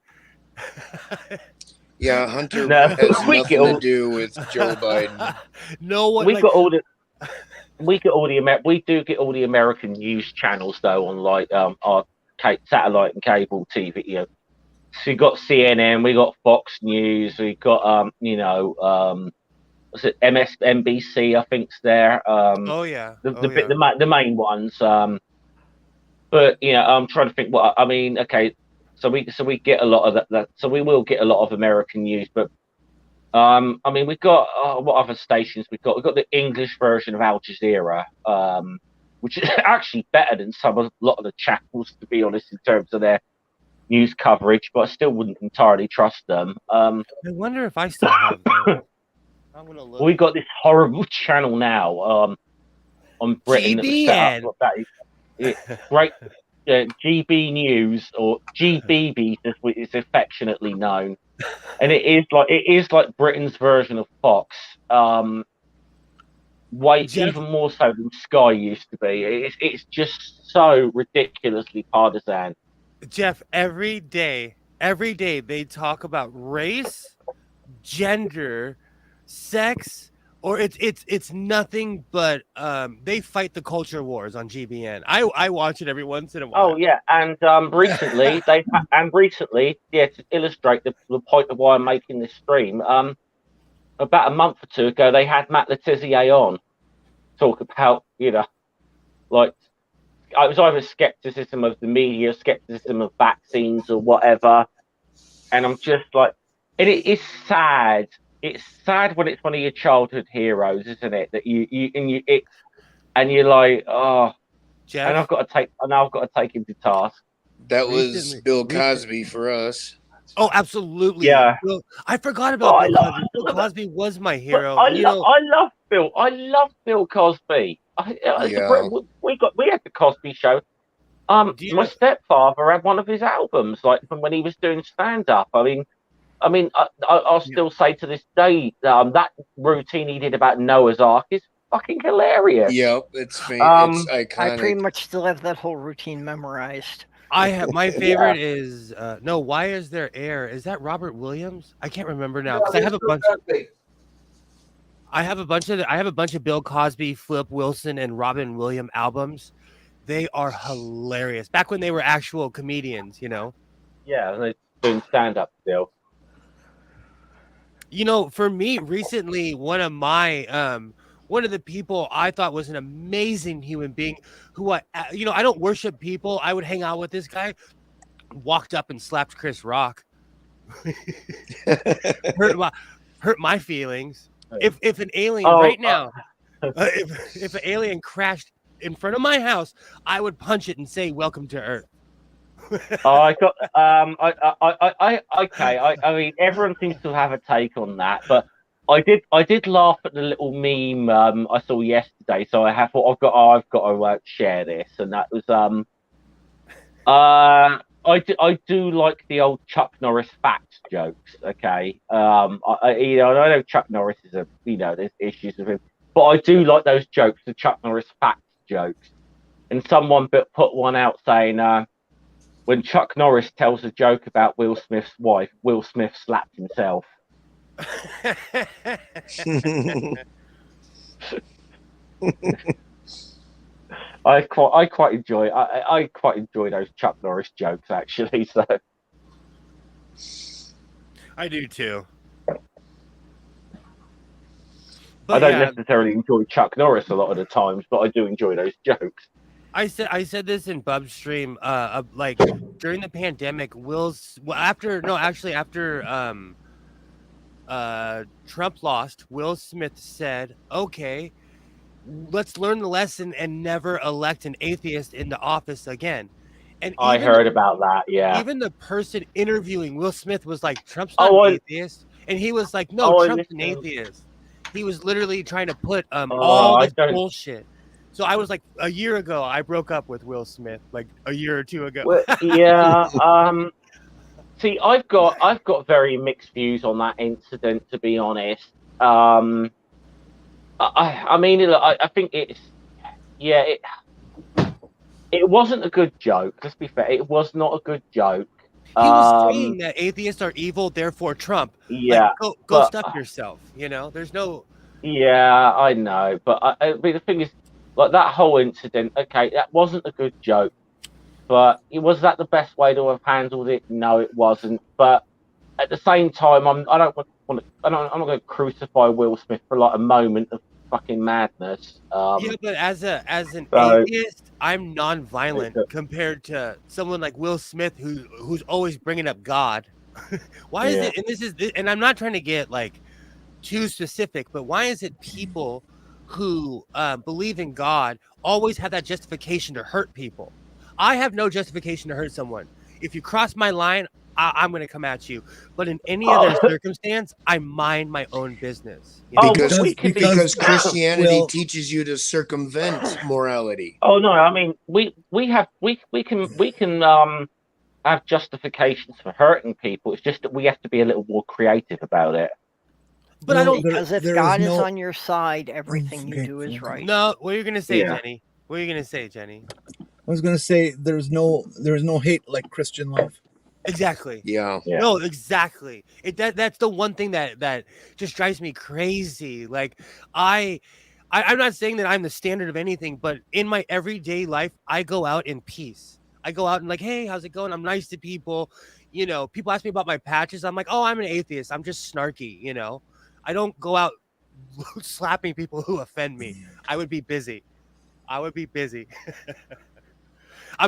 Yeah, Hunter has nothing to do with Joe Biden. No one. We do get all the American news channels though on like our satellite and cable TV. So we got CNN, we got Fox News, we got what's it, MSNBC, I think's there. The main ones. But I'm trying to think what I mean. Okay. So we get a lot of that. So we will get a lot of American news, but we've got what other stations we've got? We've got the English version of Al Jazeera, which is actually better than a lot of the channels, to be honest, in terms of their news coverage. But I still wouldn't entirely trust them. I wonder if I still have that. I'm gonna look. We got this horrible channel now on Britain GBN. that was set up. Great. GB News, or GBB as it's affectionately known, and it is like Britain's version of Fox. Even more so than Sky used to be. It's just so ridiculously partisan. Jeff, every day they talk about race, gender, sex, or it's nothing but they fight the culture wars on GBN. I watch it every once in a while. Oh yeah, and recently to illustrate the point of why I'm making this stream, about a month or two ago they had Matt Letizia on talk about like it was either skepticism of the media, skepticism of vaccines or whatever, and I'm just like, and it is sad. It's sad when it's one of your childhood heroes, isn't it? That you're like, oh, Jeff, and I've got to take him to task. That was Bill Cosby for us. Oh, absolutely. Yeah. Well, I forgot about Bill Cosby. Bill Cosby was my hero. I love Bill. I love Bill Cosby. We had the Cosby Show. My stepfather had one of his albums, like from when he was doing stand-up. I'll still say to this day that routine he did about Noah's Ark is fucking hilarious. Yep, it's iconic. I pretty much still have that whole routine memorized. I have my favorite is Why Is There Air? Is that Robert Williams? I can't remember now because I have a bunch. I have a bunch of Bill Cosby, Flip Wilson, and Robin Williams albums. They are hilarious. Back when they were actual comedians, Yeah, they're doing stand-up still. You know, for me recently, one of the people I thought was an amazing human being who I don't worship people. I would hang out with this guy, walked up and slapped Chris Rock. hurt my feelings. If an alien right now, if an alien crashed in front of my house, I would punch it and say, "Welcome to Earth." I got okay. I mean, everyone seems to have a take on that, but I did laugh at the little meme I saw yesterday. So I thought I've got to share this, and that was I do like the old Chuck Norris fact jokes. Okay, I know Chuck Norris is there's issues with him, but I do like those jokes, the Chuck Norris fact jokes. And someone put one out saying, when Chuck Norris tells a joke about Will Smith's wife, Will Smith slapped himself. I quite enjoy those Chuck Norris jokes actually. So I do too. I don't necessarily enjoy Chuck Norris a lot of the times, but I do enjoy those jokes. I said this in Bub's stream, like during the pandemic, after Trump lost, Will Smith said, "Okay, let's learn the lesson and never elect an atheist into office again." And I heard about that. Yeah. Even the person interviewing Will Smith was like, "Trump's not an atheist," and he was like, "No, Trump's an atheist." He was literally trying to put all this bullshit. So I was like, a year ago, I broke up with Will Smith, like a year or two ago. Well, yeah. See, I've got very mixed views on that incident, to be honest. I mean, I think it wasn't a good joke. Let's be fair, it was not a good joke. He was saying that atheists are evil, therefore Trump. Yeah, like, go stuff yourself. There's no. Yeah, I know, but I mean, the thing is, like that whole incident. Okay, that wasn't a good joke, but was that the best way to have handled it? No, it wasn't. But at the same time, I'm not going to crucify Will Smith for like a moment of fucking madness. Yeah, but as an atheist, I'm non-violent compared to someone like Will Smith who's always bringing up God. Why is it? And I'm not trying to get like too specific, but why is it people who believe in God always have that justification to hurt people? I have no justification to hurt someone. If you cross my line, I'm going to come at you. But in any other circumstance, I mind my own business. Because Christianity teaches you to circumvent morality. Oh no, I mean we can have justifications for hurting people. It's just that we have to be a little more creative about it. But I don't, because if God is on your side, everything you do is right. No, what are you going to say, Jenny? What are you going to say, Jenny? I was going to say there's no hate like Christian love. Exactly. Yeah. No, exactly. That's the one thing that just drives me crazy. Like I'm not saying that I'm the standard of anything, but in my everyday life, I go out in peace. I go out and like, hey, how's it going? I'm nice to people. People ask me about my patches. I'm like, oh, I'm an atheist. I'm just snarky. I don't go out slapping people who offend me. I would be busy. I'm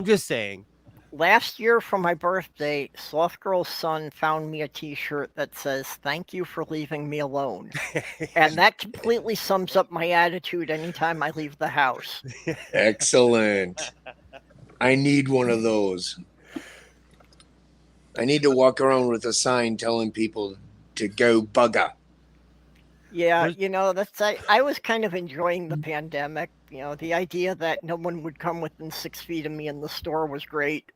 just saying. Last year for my birthday, Sloth Girl's son found me a t-shirt that says, "Thank you for leaving me alone." And that completely sums up my attitude anytime I leave the house. Excellent. I need one of those. I need to walk around with a sign telling people to go bugger. Yeah, I was kind of enjoying the pandemic. The idea that no one would come within 6 feet of me in the store was great.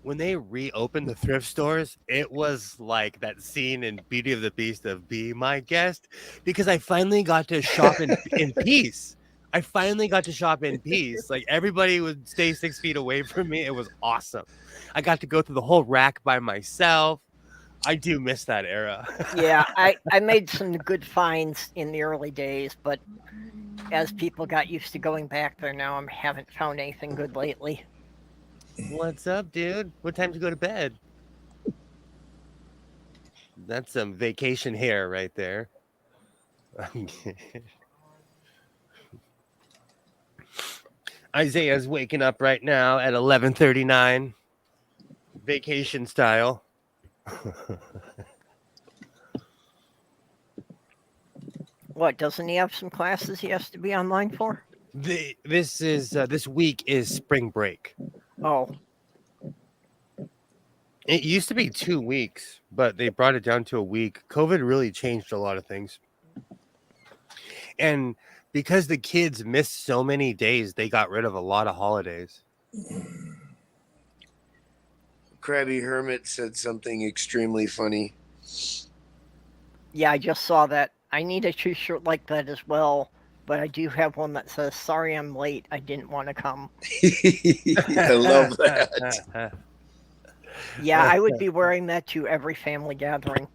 When they reopened the thrift stores, it was like that scene in Beauty of the Beast of "Be My Guest," because I finally got to shop in peace. I finally got to shop in peace. Like everybody would stay 6 feet away from me. It was awesome. I got to go through the whole rack by myself. I do miss that era. Yeah, I made some good finds in the early days, but as people got used to going back there now, I haven't found anything good lately. What's up, dude? What time to go to bed? That's some vacation hair right there. Isaiah's waking up right now at 11:39, vacation style. What, doesn't he have some classes he has to be online for? This week is spring break. Oh, It used to be 2 weeks, but they brought it down to a week. COVID really changed a lot of things. And because the kids missed so many days, they got rid of a lot of holidays. Krabby Hermit said something extremely funny. yeah, I just saw that. I need a t-shirt like that as well, but I do have one that says, "Sorry I'm late. I didn't want to come." I love that. Yeah, I would be wearing that to every family gathering.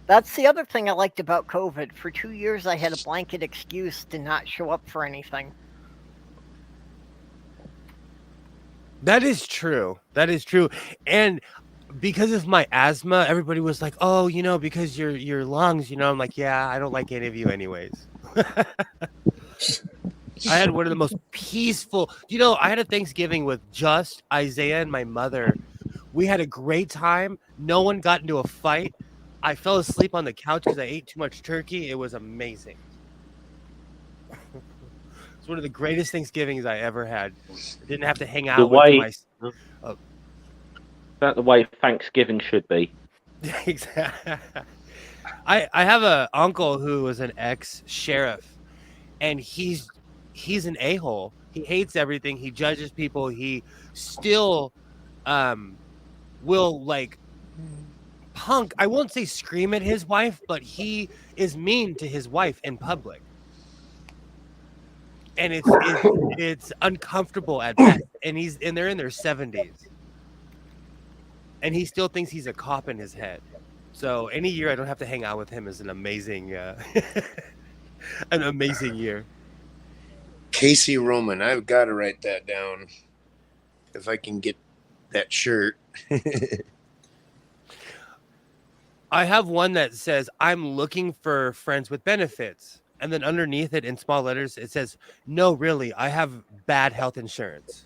That's the other thing I liked about COVID. For 2 years, I had a blanket excuse to not show up for anything. That is true. That is true. And because of my asthma, everybody was like, "Oh, because your lungs." I'm like, "Yeah, I don't like any of you, anyways." I had one of the most peaceful. I had a Thanksgiving with just Isaiah and my mother. We had a great time. No one got into a fight. I fell asleep on the couch because I ate too much turkey. It was amazing. It's one of the greatest Thanksgivings I ever had. I didn't have to hang out with my. That's the way Thanksgiving should be. Exactly. I have an uncle who was an ex-sheriff, and he's an a-hole. He hates everything. He judges people. He still will punk. I won't say scream at his wife, but he is mean to his wife in public. And it's uncomfortable at best. And they're in their 70s. And he still thinks he's a cop in his head. So any year I don't have to hang out with him is an amazing an amazing year. Casey Roman, I've got to write that down if I can get that shirt. I have one that says, "I'm looking for friends with benefits." And then underneath it in small letters, it says, "No, really, I have bad health insurance."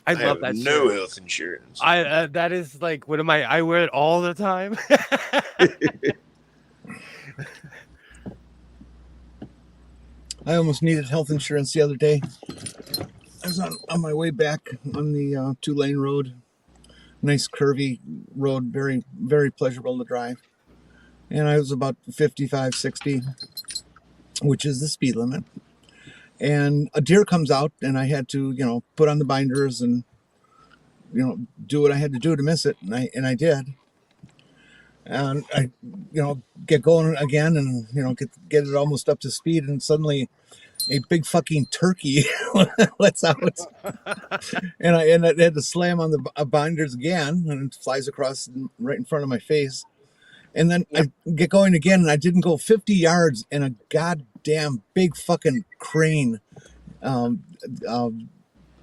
I love have that no shirt. health insurance. That is like one of my. I wear it all the time. I almost needed health insurance the other day. I was on my way back on the 2-lane road. Nice curvy road, very, very pleasurable to drive. And I was about 55, 60, which is the speed limit. And a deer comes out, and I had to, put on the binders and, do what I had to do to miss it. And I did. And I, get going again and, get it almost up to speed. And suddenly a big fucking turkey lets out. And I had to slam on the binders again, and it flies across right in front of my face. And then I get going again, and I didn't go 50 yards, and a goddamn big fucking crane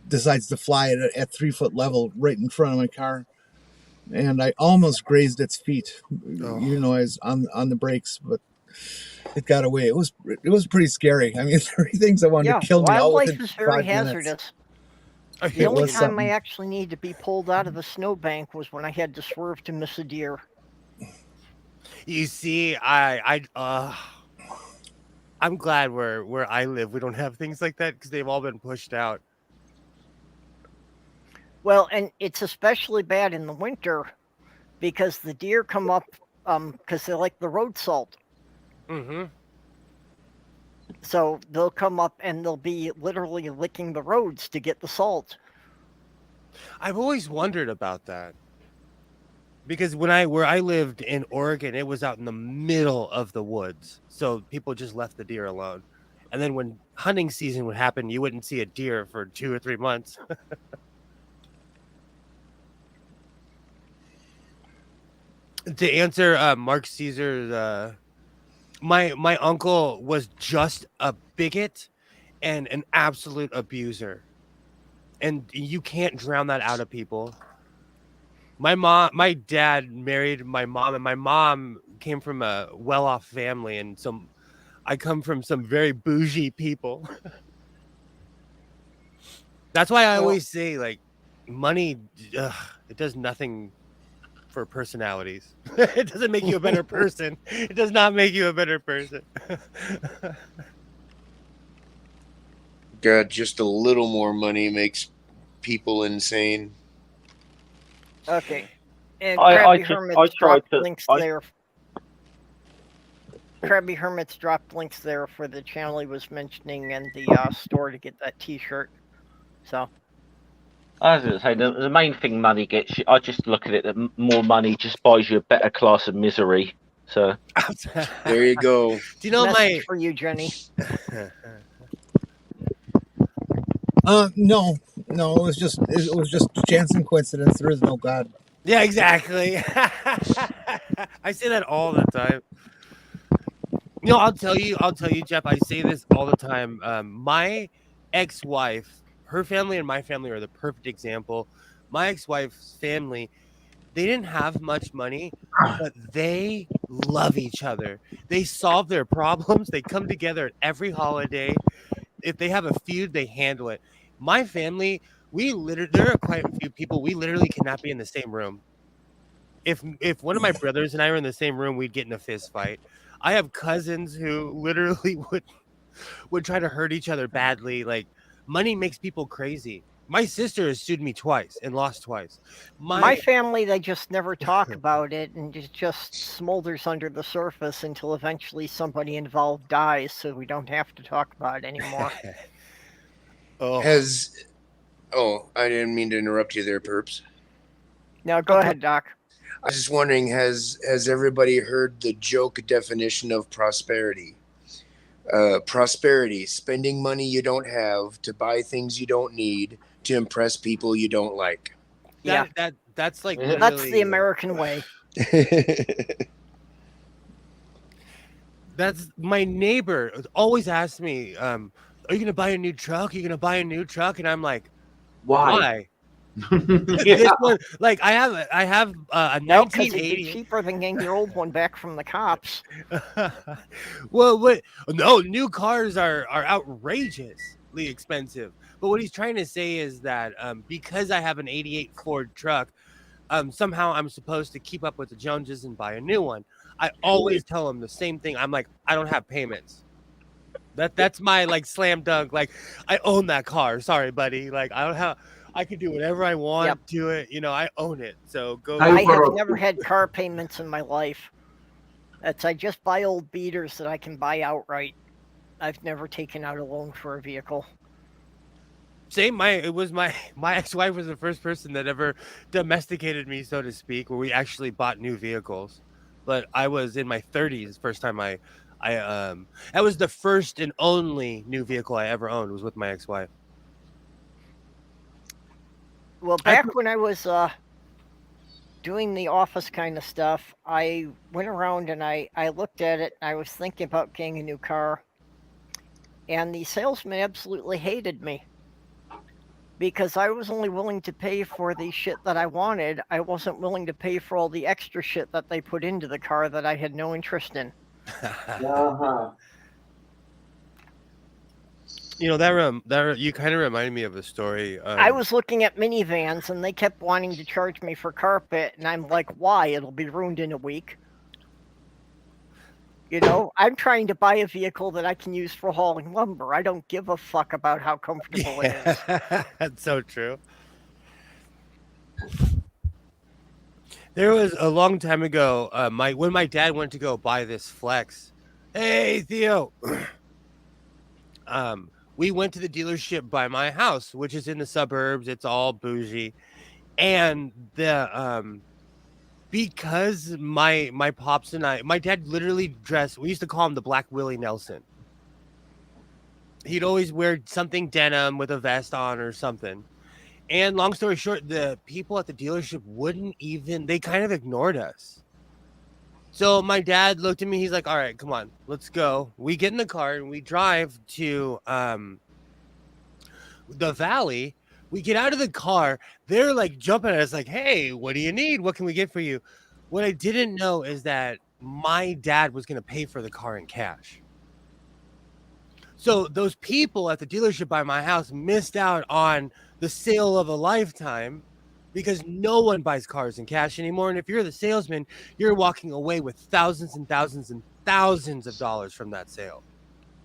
decides to fly at 3-foot level right in front of my car. And I almost grazed its feet, even though I was on the brakes, but it got away. It was pretty scary. I mean, there were things that wanted to kill me all wildlife within is very 5 minutes. hazardous. It The only was time something. I actually needed to be pulled out of a snowbank was when I had to swerve to miss a deer. You see, I'm glad where I live we don't have things like that because they've all been pushed out. Well, and it's especially bad in the winter because the deer come up because they like the road salt. Mm-hmm. So they'll come up and they'll be literally licking the roads to get the salt. I've always wondered about that. Because where I lived in Oregon, it was out in the middle of the woods. So people just left the deer alone. And then when hunting season would happen, you wouldn't see a deer for 2 or 3 months. To answer Mark Caesar's, my uncle was just a bigot and an absolute abuser. And you can't drown that out of people. my dad married my mom, and my mom came from a well-off family, and I come from some very bougie people. That's why I Well- always say, like, money, it does nothing for personalities. It doesn't make you a better person. It does not make you a better person. God, just a little more money makes people insane. Okay. And I Krabby just- Hermit's I tried dropped to- links I- there. Krabby Hermit's dropped links there for the channel he was mentioning and the store to get that T-shirt. So I was going to say the main thing money gets you. I just look at it that more money just buys you a better class of misery. So There you go. Do you know message for you, Jenny. No, it was just chance and coincidence. There is no God. Yeah, exactly. I say that all the time. You know, I'll tell you, Jeff, I say this all the time. My ex-wife, her family and my family are the perfect example. My ex-wife's family, they didn't have much money, but they love each other. They solve their problems. They come together at every holiday. If they have a feud, they handle it. My family, there are quite a few people, we literally cannot be in the same room. If one of my brothers and I were in the same room, we'd get in a fist fight. I have cousins who literally would try to hurt each other badly. Like, money makes people crazy. My sister has sued me twice and lost twice. My family, they just never talk about it, and it just smolders under the surface until eventually somebody involved dies, so we don't have to talk about it anymore. Oh, I didn't mean to interrupt you there, Perps. Now go ahead, Doc. I was just wondering, has everybody heard the joke definition of prosperity? Prosperity, spending money you don't have to buy things you don't need to impress people you don't like. Yeah, that's like That's that's the literally- American way. That's my neighbor always asks me, are you gonna buy a new truck? Are you gonna buy a new truck? And I'm like, why? This one, like, I have a No, because it'd be 1980. cheaper than getting your old one back from the cops. Well, no, new cars are outrageously expensive. But what he's trying to say is that because I have an '88 Ford truck, somehow I'm supposed to keep up with the Joneses and buy a new one. I always tell him the same thing. I'm like, I don't have payments. That's my, like, slam dunk. Like, I own that car. Sorry, buddy. Like, I can do whatever I want to it. You know, I own it. So go. I have never had car payments in my life. I just buy old beaters that I can buy outright. I've never taken out a loan for a vehicle. Same. My ex-wife was the first person that ever domesticated me, so to speak, where we actually bought new vehicles. But I was in my 30s first time that was the first and only new vehicle I ever owned, was with my ex-wife. Well, back when I was doing the office kind of stuff, I went around and I looked at it, and I was thinking about getting a new car. And the salesman absolutely hated me because I was only willing to pay for the shit that I wanted. I wasn't willing to pay for all the extra shit that they put into the car that I had no interest in. You know, that you kind of reminded me of a story. I was looking at minivans and they kept wanting to charge me for carpet, and I'm like, why? It'll be ruined in a week. You know, I'm trying to buy a vehicle that I can use for hauling lumber. I don't give a fuck about how comfortable it is. That's so true. There was a long time ago, when my dad went to go buy this Flex. Hey, Theo. We went to the dealership by my house, which is in the suburbs. It's all bougie, and because my pops and my dad literally dressed. We used to call him the Black Willie Nelson. He'd always wear something denim with a vest on or something. And long story short, the people at the dealership they kind of ignored us. So my dad looked at me. He's like, all right, come on, let's go. We get in the car and we drive to the valley We get out of the car. They're like jumping at us like, hey, what do you need? What can we get for you? What I didn't know is that my dad was going to pay for the car in cash. So those people at the dealership by my house missed out on the sale of a lifetime because no one buys cars in cash anymore. And if you're the salesman, you're walking away with thousands and thousands and thousands of dollars from that sale.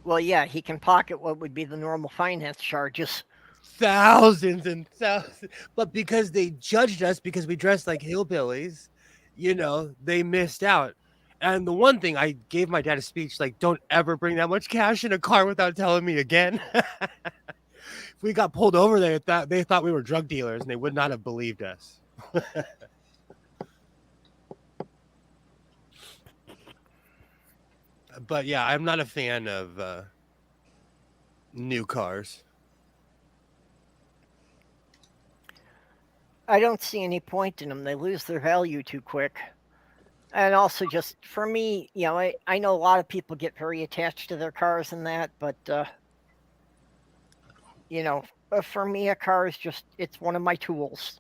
Well, yeah, he can pocket what would be the normal finance charges. Thousands and thousands. But because they judged us because we dressed like hillbillies, they missed out. And the one thing I gave my dad a speech, like, don't ever bring that much cash in a car without telling me again. If we got pulled over, they thought we were drug dealers and they would not have believed us. But yeah, I'm not a fan of new cars. I don't see any point in them. They lose their value too quick. And also, just for me, I know a lot of people get very attached to their cars and that, but for me, a car is it's one of my tools.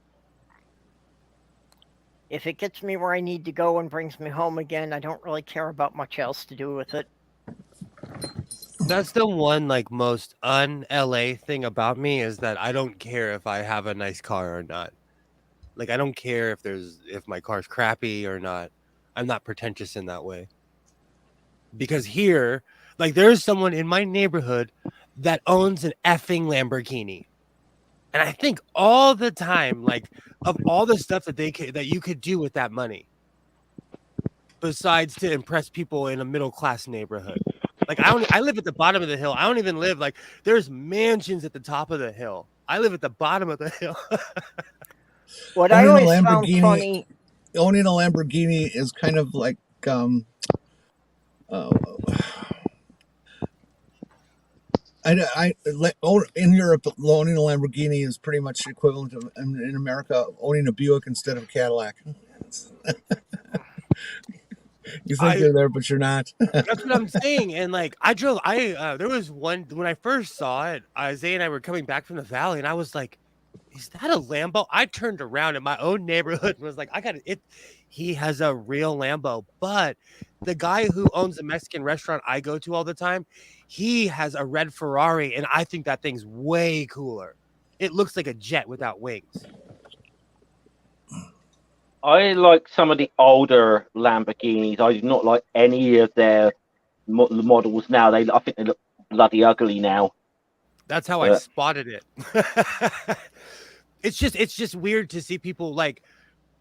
If it gets me where I need to go and brings me home again, I don't really care about much else to do with it. That's the one most un-LA thing about me is that I don't care if I have a nice car or not. I don't care if my car's crappy or not. I'm not pretentious in that way. Because here, there's someone in my neighborhood that owns an effing Lamborghini. And I think all the time, of all the stuff that you could do with that money, besides to impress people in a middle-class neighborhood. I live at the bottom of the hill. I don't even live there's mansions at the top of the hill. I live at the bottom of the hill. What I always found funny, owning a Lamborghini is kind of like in Europe, owning a Lamborghini is pretty much equivalent to in America owning a Buick instead of a Cadillac. You think you're there, but you're not. That's what I'm saying. And there was one when I first saw it, Isaiah and I were coming back from the valley, and I was like, is that a Lambo? I turned around in my own neighborhood and was like, I got it. He has a real Lambo. But the guy who owns the Mexican restaurant I go to all the time, he has a red Ferrari, and I think that thing's way cooler. It looks like a jet without wings. I like some of the older Lamborghinis. I do not like any of their models now. I think they look bloody ugly now. That's how I spotted it. It's just weird to see people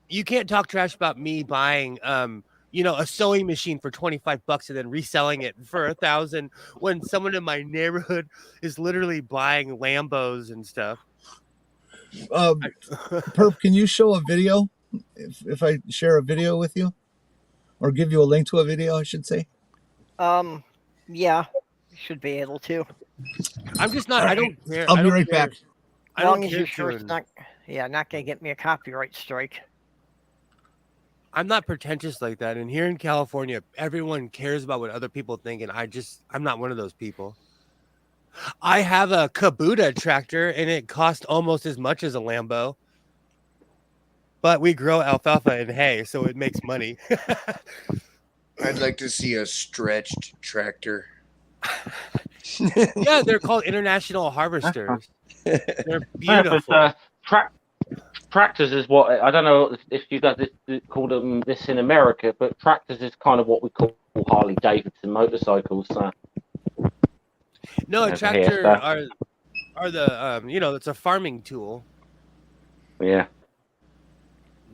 you can't talk trash about me buying a sewing machine for $25 and then reselling it for $1,000 when someone in my neighborhood is literally buying Lambos and stuff. Perp, can you show a video? If I share a video with you, or give you a link to a video, I should say. Yeah, should be able to. I'm just not. I don't care. I'll be right back. As long as you're sure it's not gonna get me a copyright strike. I'm not pretentious like that. And here in California, everyone cares about what other people think, and I'm not one of those people. I have a Kubota tractor, and it costs almost as much as a Lambo. But we grow alfalfa and hay, so it makes money. I'd like to see a stretched tractor. Yeah, they're called international harvesters. They're beautiful. Tractors is what I don't know if you guys call them this in America, but tractors is kind of what we call Harley Davidson motorcycles. No, a tractor are the it's a farming tool. Yeah.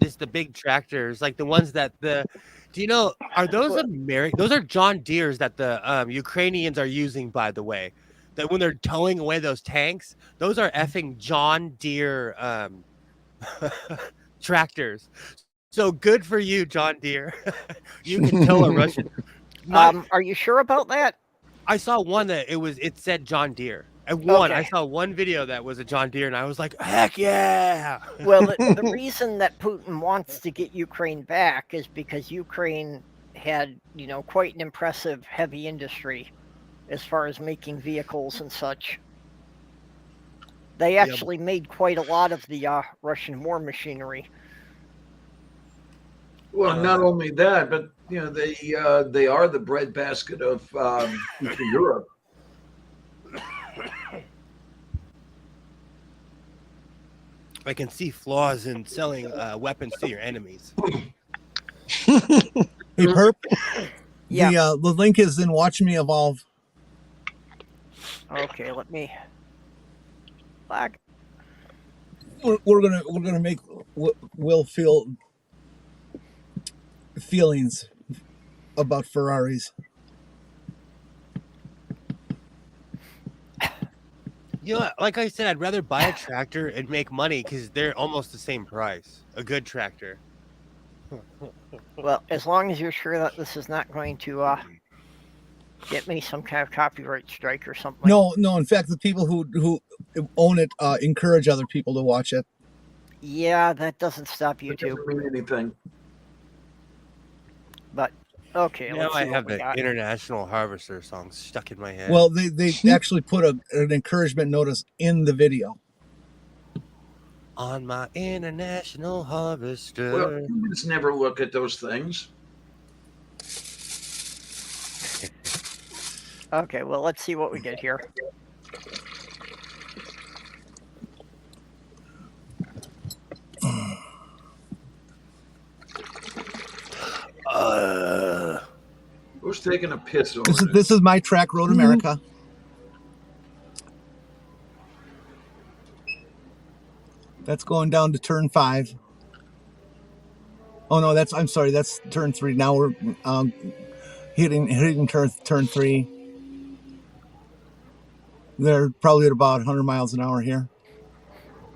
Just the big tractors, like the ones that are those American? Those are John Deeres that the Ukrainians are using, by the way. That when they're towing away those tanks, those are effing John Deere tractors. So good for you, John Deere. You can tow a Russian. Are you sure about that? I saw one that it said John Deere. I saw one video that was a John Deere, and I was like, heck yeah! Well, the reason that Putin wants to get Ukraine back is because Ukraine had, quite an impressive heavy industry as far as making vehicles and such. They actually made quite a lot of the Russian war machinery. Well, not only that, but you know they are the breadbasket of Eastern Europe. I can see flaws in selling weapons to your enemies. Hey, Perp. Yeah. The link is in Watch Me Evolve. Okay, let me. Black. We're gonna make Will feel feelings about Ferraris. You know, like I said, I'd rather buy a tractor and make money because they're almost the same price. A good tractor. Well, as long as you're sure that this is not going to get me some kind of copyright strike or something. No. In fact, the people who own it encourage other people to watch it. Yeah, that doesn't stop It YouTube. doesn't mean anything. But okay, Now let's see I what have we the got. International Harvester song stuck in my head. Well, they actually put an encouragement notice in the video. On my International Harvester. Well, humans never look at those things. Okay, well, let's see what we get here. Who's taking a piss over this? This is my track, Road America. That's going down to turn 5. Oh no, I'm sorry, that's turn 3. Now we're hitting turn 3. They're probably at about 100 miles an hour here.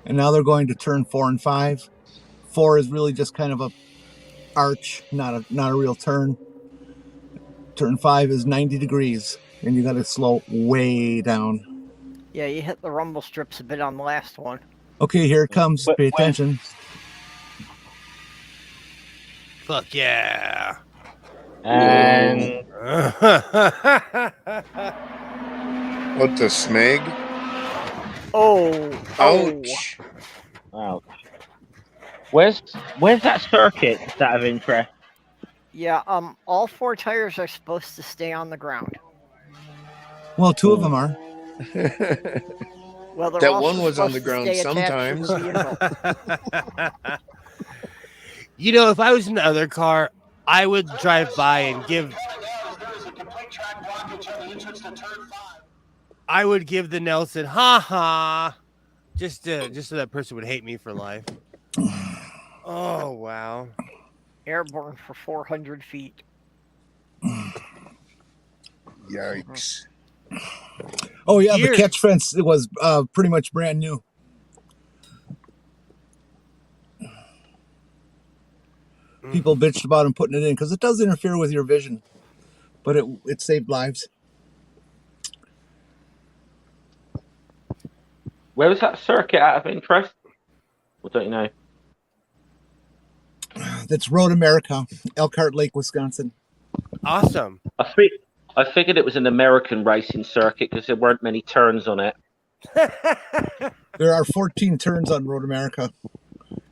And now they're going to turn 4 and 5. 4 is really just kind of a arch, not a real turn. Turn 5 is 90 degrees, and you got to slow way down. Yeah, you hit the rumble strips a bit on the last one. Okay, here it comes. Pay attention. Fuck yeah. And What the smeg? Oh, Ouch. wow. Where's that circuit? Is that of interest? Yeah, all 4 tires are supposed to stay on the ground. Well, 2 of them are. Well, they're That also one was on the supposed to ground stay attached to the vehicle. You know, if I was in the other car, I would drive by and give. I would give the Nelson, ha, just so that person would hate me for life. Oh wow! Airborne for 400 feet. Yikes. Oh yeah, Gears. the catch fence was pretty much brand new. People bitched about him putting it in because it does interfere with your vision, but it saved lives. Where was that circuit out of interest? Or don't you know? That's Road America, Elkhart Lake, Wisconsin. Awesome. I figured it was an American racing circuit because there weren't many turns on it. There are 14 turns on Road America,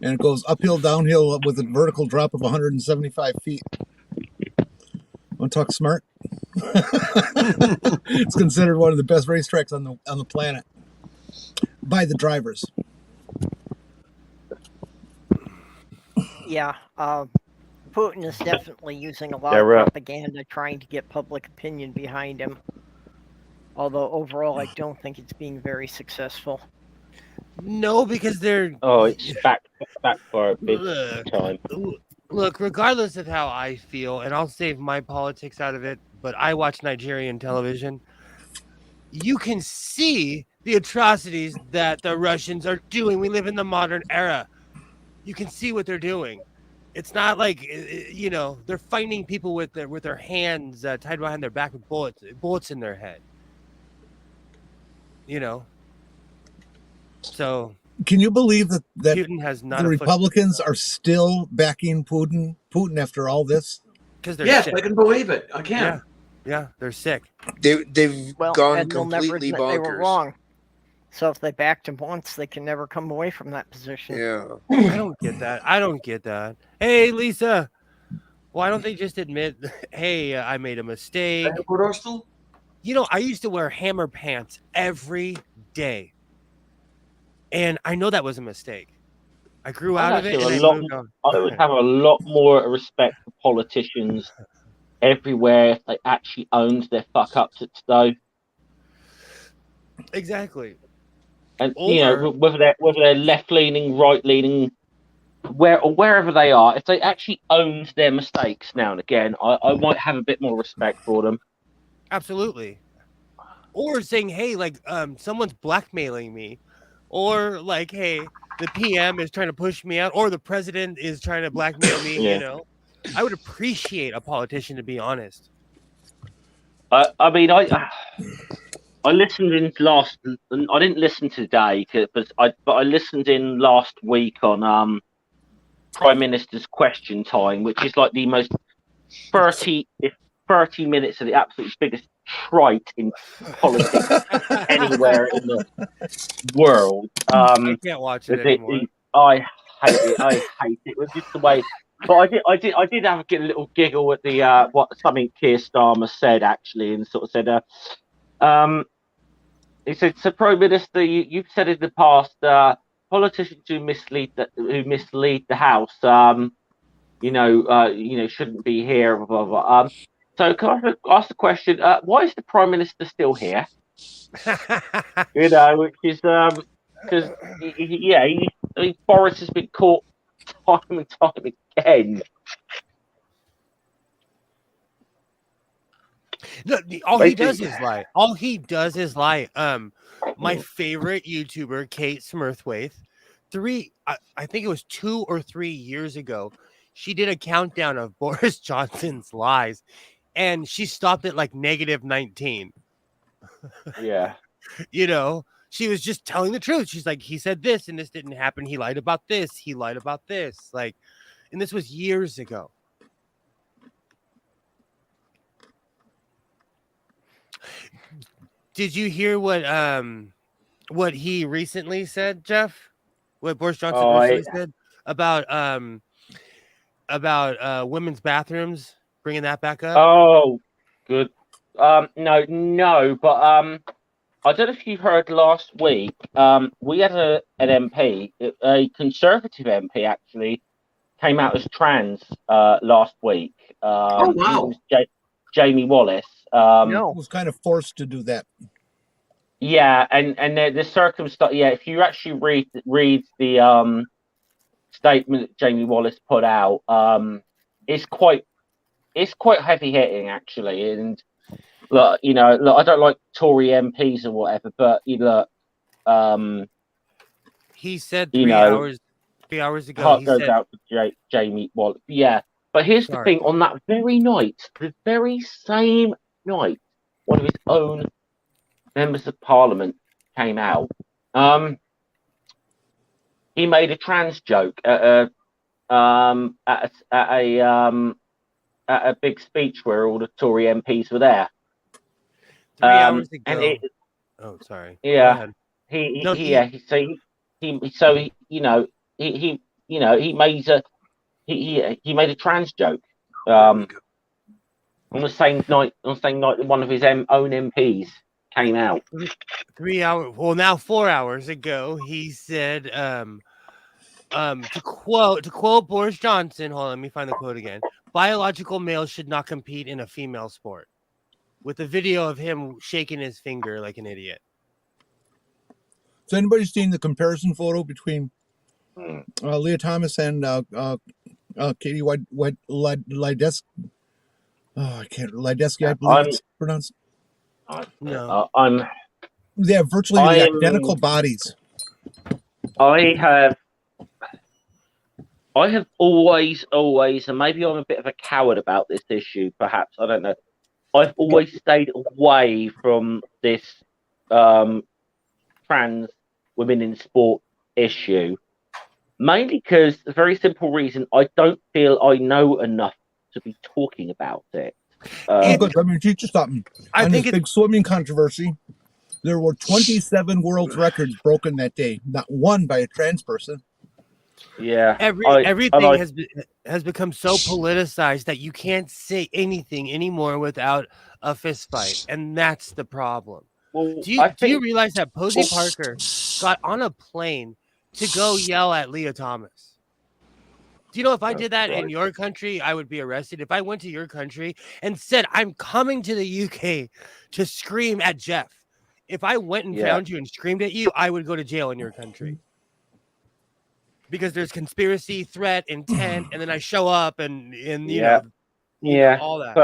and it goes uphill, downhill with a vertical drop of 175 feet. Want to talk smart? It's considered one of the best racetracks on the planet by the drivers. Yeah, Putin is definitely using a lot Yeah, of right. propaganda trying to get public opinion behind him. Although overall, I don't think it's being very successful. No, because they're. Oh, it's back for a big Ugh. time. Look, regardless of how I feel, and I'll save my politics out of it, but I watch Nigerian television. You can see the atrocities that the Russians are doing. We live in the modern era. You can see what they're doing. It's not like, you know, they're fighting people with their hands tied behind their back with bullets in their head. You know. So Can you believe that Putin has not the Republicans are still backing Putin after all this? because they're Yes, sick. I can believe it. I can. Yeah. Yeah, they're sick. They've Well, gone and they'll never completely admit they were bonkers. wrong. So if they backed him once, they can never come away from that position. Yeah. I don't get that. I don't get that. Hey, Lisa, why don't they just admit, hey, I made a mistake? You know, I used to wear hammer pants every day. And I know that was a mistake. I grew out of it and I moved on. I would have a lot more respect for politicians everywhere if they actually owned their fuck ups at Stowe. Exactly. And you know, whether they're left leaning, right leaning, wherever they are, if they actually owned their mistakes now and again, I might have a bit more respect for them. Absolutely. Or saying, hey, like someone's blackmailing me, or like, hey, the PM is trying to push me out, or the president is trying to blackmail me. Yeah. You know, I would appreciate a politician, to be honest. I mean, I listened in last. I didn't listen today, but I listened in last week on Prime Minister's Question Time, which is like the most 30 minutes of the absolute biggest trite in politics anywhere in the world. I can't watch it anymore. I hate it. I hate it. It was just the way. But I did have a little giggle at the what something Keir Starmer said actually, and sort of said, he said, "So Prime Minister, you've said in the past, politicians who mislead the House, shouldn't be here." Blah, blah, blah. So can I ask the question? Why is the Prime Minister still here? You know, which is because Boris has been caught time and time again. No, all he does is lie. All he does is lie. My favorite YouTuber, Kate Smurthwaite, I think it was 2 or 3 years ago, she did a countdown of Boris Johnson's lies, and she stopped at like -19. Yeah. You know, she was just telling the truth. She's like, he said this and this didn't happen. He lied about this. He lied about this. Like, and this was years ago. Did you hear what he recently said, Jeff? What Boris Johnson recently said about women's bathrooms, bringing that back up? Oh, good. No, but I don't know if you heard last week. We had an MP, a Conservative MP actually, came out as trans last week. Oh wow! It was Jamie Wallace. Was kind of forced to do that. Yeah, and the circumstance. Yeah, if you actually read the statement that Jamie Wallace put out, it's quite heavy hitting actually. And look, I don't like Tory MPs or whatever, but he said 3 hours ago. Heart goes out to Jamie Wallace. Yeah, but here's the thing: on that very night, the very same night, one of his own members of Parliament came out. He made a trans joke at a big speech where all the Tory MPs were there. 3 hours ago. And oh, sorry. Yeah. He made a trans joke. On the same night that one of his own MPs came out. 3 hours. Well, now 4 hours ago, he said, to quote Boris Johnson. Hold on, let me find the quote again. Biological males should not compete in a female sport. With a video of him shaking his finger like an idiot. Has anybody seen the comparison photo between Leah Thomas and Katie Ledecky? Ledecky, I believe it's pronounced. No, they have virtually identical bodies. I have always, and maybe I'm a bit of a coward about this issue, perhaps, I don't know. I've always stayed away from this trans women in sport issue, mainly because the very simple reason I don't feel I know enough to be talking about it. But I mean, teach us something. I think it's big swimming controversy. There were 27 world records broken that day, not one by a trans person. Yeah. Everything has become so politicized that you can't say anything anymore without a fist fight, and that's the problem. Well, Do you realize that Posey Parker got on a plane to go yell at Leah Thomas? Do you know if I did that in your country, I would be arrested? If I went to your country and said, I'm coming to the UK to scream at Jeff, if I went and found you and screamed at you, I would go to jail in your country. Because there's conspiracy, threat, intent, and then I show up and you know, all that.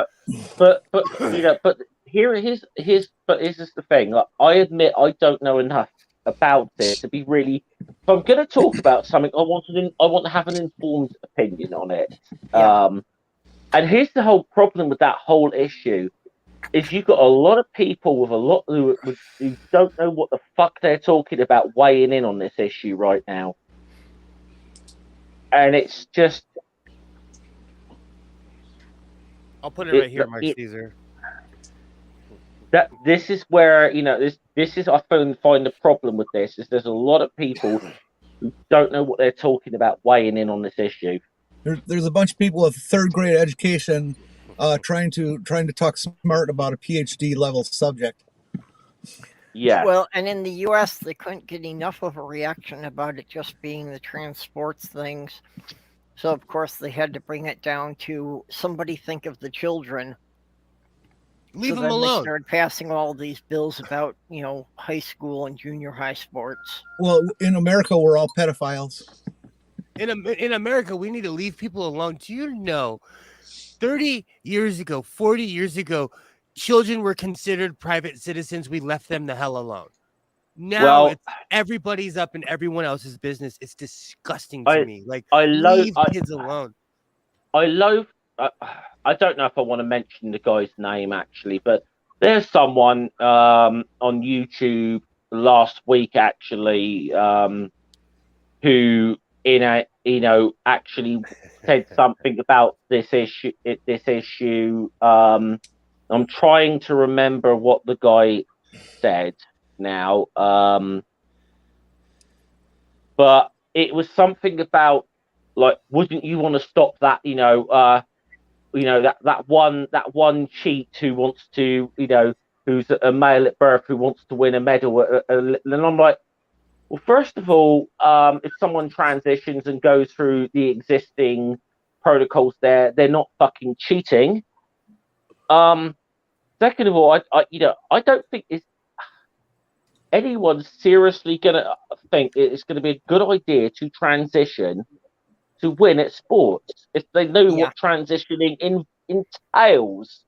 But you know, but here's the thing. Like, I admit I don't know enough about this to be really. If I'm going to talk about something, I want to have an informed opinion on it. And here's the whole problem with that whole issue: is you've got a lot of people with a lot who don't know what the fuck they're talking about weighing in on this issue right now. And it's just. I'll put it right here, Mark Caesar. This is where, you know, this is I find the problem with this is there's a lot of people who don't know what they're talking about weighing in on this issue. There's a bunch of people with third grade education trying to talk smart about a PhD level subject. Yeah. Well, and in the U.S., they couldn't get enough of a reaction about it just being the trans sports things. So, of course, they had to bring it down to somebody think of the children. Leave them then alone. They started passing all these bills about, you know, high school and junior high sports. Well, in America, we're all pedophiles. In America, we need to leave people alone. Do you know, 30 years ago, 40 years ago, children were considered private citizens. We left them the hell alone. Now it's everybody's up in everyone else's business. It's disgusting to me. Like, leave kids alone. I don't know if I want to mention the guy's name actually, but there's someone on YouTube last week actually who actually said something about this issue. I'm trying to remember what the guy said now, but it was something about, like, wouldn't you want to stop that? That one cheat who wants to, who's a male at birth who wants to win a medal. And I'm like, well, first of all, if someone transitions and goes through the existing protocols, they're not fucking cheating. Second of all, I don't think anyone's seriously gonna think it's gonna be a good idea to transition to win at sports if they know what transitioning entails.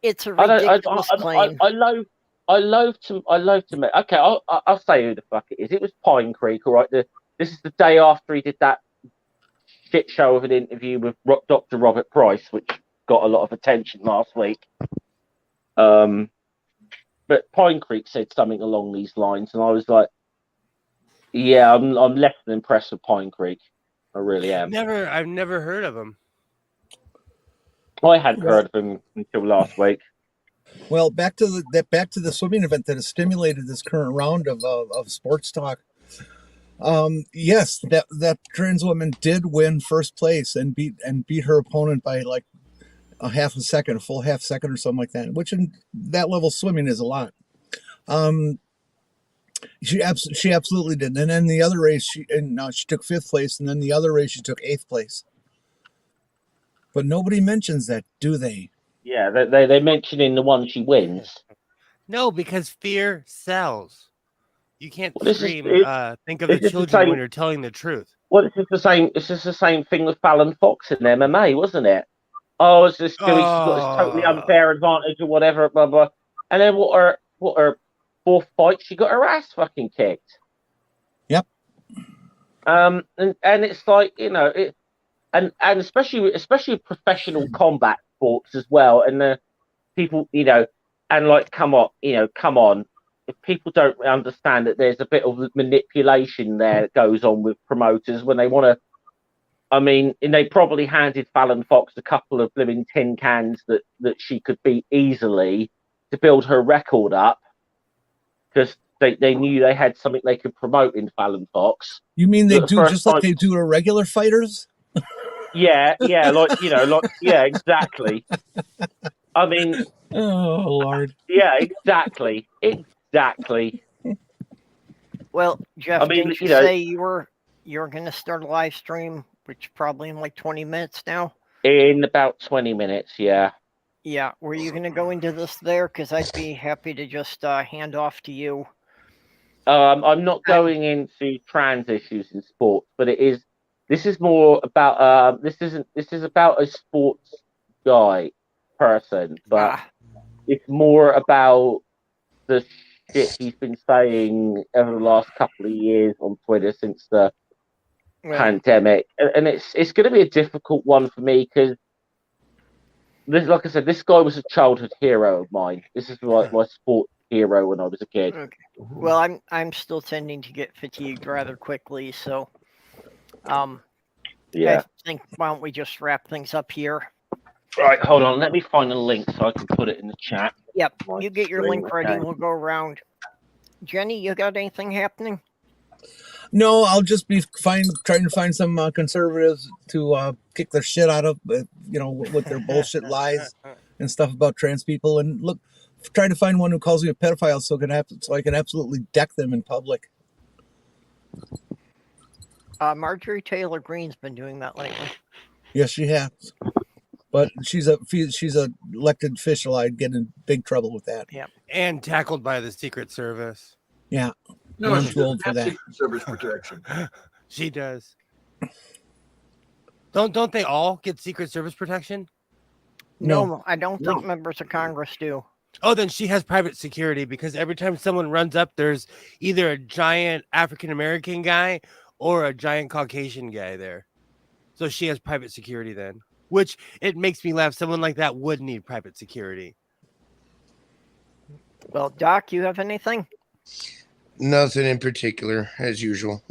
It's a ridiculous claim. I loathe to make. Okay, I'll say who the fuck it is. It was Pine Creek, all right. This is the day after he did that shit show of an interview with Dr. Robert Price, which got a lot of attention last week. But Pine Creek said something along these lines, and I was like, "Yeah, I'm less than impressed with Pine Creek. I really am." I've never heard of him. I hadn't heard of him until last week. Well, back to the swimming event that has stimulated this current round of sports talk. Yes, that trans woman did win first place and beat her opponent by like a full half second or something like that, which in that level swimming is a lot. She absolutely did. And then the other race, she took 5th place, and then the other race she took 8th place. But nobody mentions that, do they? Yeah, they mention in the one she wins. No, because fear sells. You can't scream. Think of the children when you're telling the truth. Well, it's just the same. It's just the same thing with Fallon Fox in MMA, wasn't it? Oh, it's just she's got this totally unfair advantage or whatever, blah blah. And then what her 4th fight, she got her ass fucking kicked. Yep. And it's like, and especially professional combat sports as well, and the people, and like, come on, if people don't understand that there's a bit of manipulation there that goes on with promoters when they want to. I mean, and they probably handed Fallon Fox a couple of living tin cans that she could beat easily, to build her record up because they knew they had something they could promote in Fallon Fox. You mean they The do first just like time- they do to regular fighters? Yeah, exactly. I mean, Oh Lord. yeah, exactly. Well, Jeff, I mean, didn't you you know- say you were going to start a live stream, which probably in like 20 minutes now? In about 20 minutes, yeah. Yeah. Were you going to go into this there? Because I'd be happy to just hand off to you. I'm not going into trans issues in sports, but this is more about this is about a sports guy person, but it's more about the shit he's been saying over the last couple of years on Twitter since the pandemic, and it's going to be a difficult one for me because this, like I said, this guy was a childhood hero of mine. This is like my sports hero when I was a kid. Okay. Well, I'm still tending to get fatigued rather quickly, so Yeah. I think why don't we just wrap things up here? Right, hold on. Let me find a link so I can put it in the chat. Yep. My You get your screen, link ready. okay. We'll go around. Jenny, you got anything happening? No, I'll just be trying to find some conservatives to kick their shit out of, with their bullshit lies and stuff about trans people, and try to find one who calls me a pedophile so I can absolutely deck them in public. Marjorie Taylor Greene's been doing that lately. Yes, she has, but she's a elected official. I'd get in big trouble with that. Yeah, and tackled by the Secret Service. Yeah. No, I'm she too old doesn't for have that. Secret Service protection. She does. Don't they all get Secret Service protection? No, I don't think members of Congress do. Oh, then she has private security because every time someone runs up, there's either a giant African American guy or a giant Caucasian guy there. So she has private security then, which it makes me laugh. Someone like that would need private security. Well, Doc, you have anything? Nothing in particular, as usual.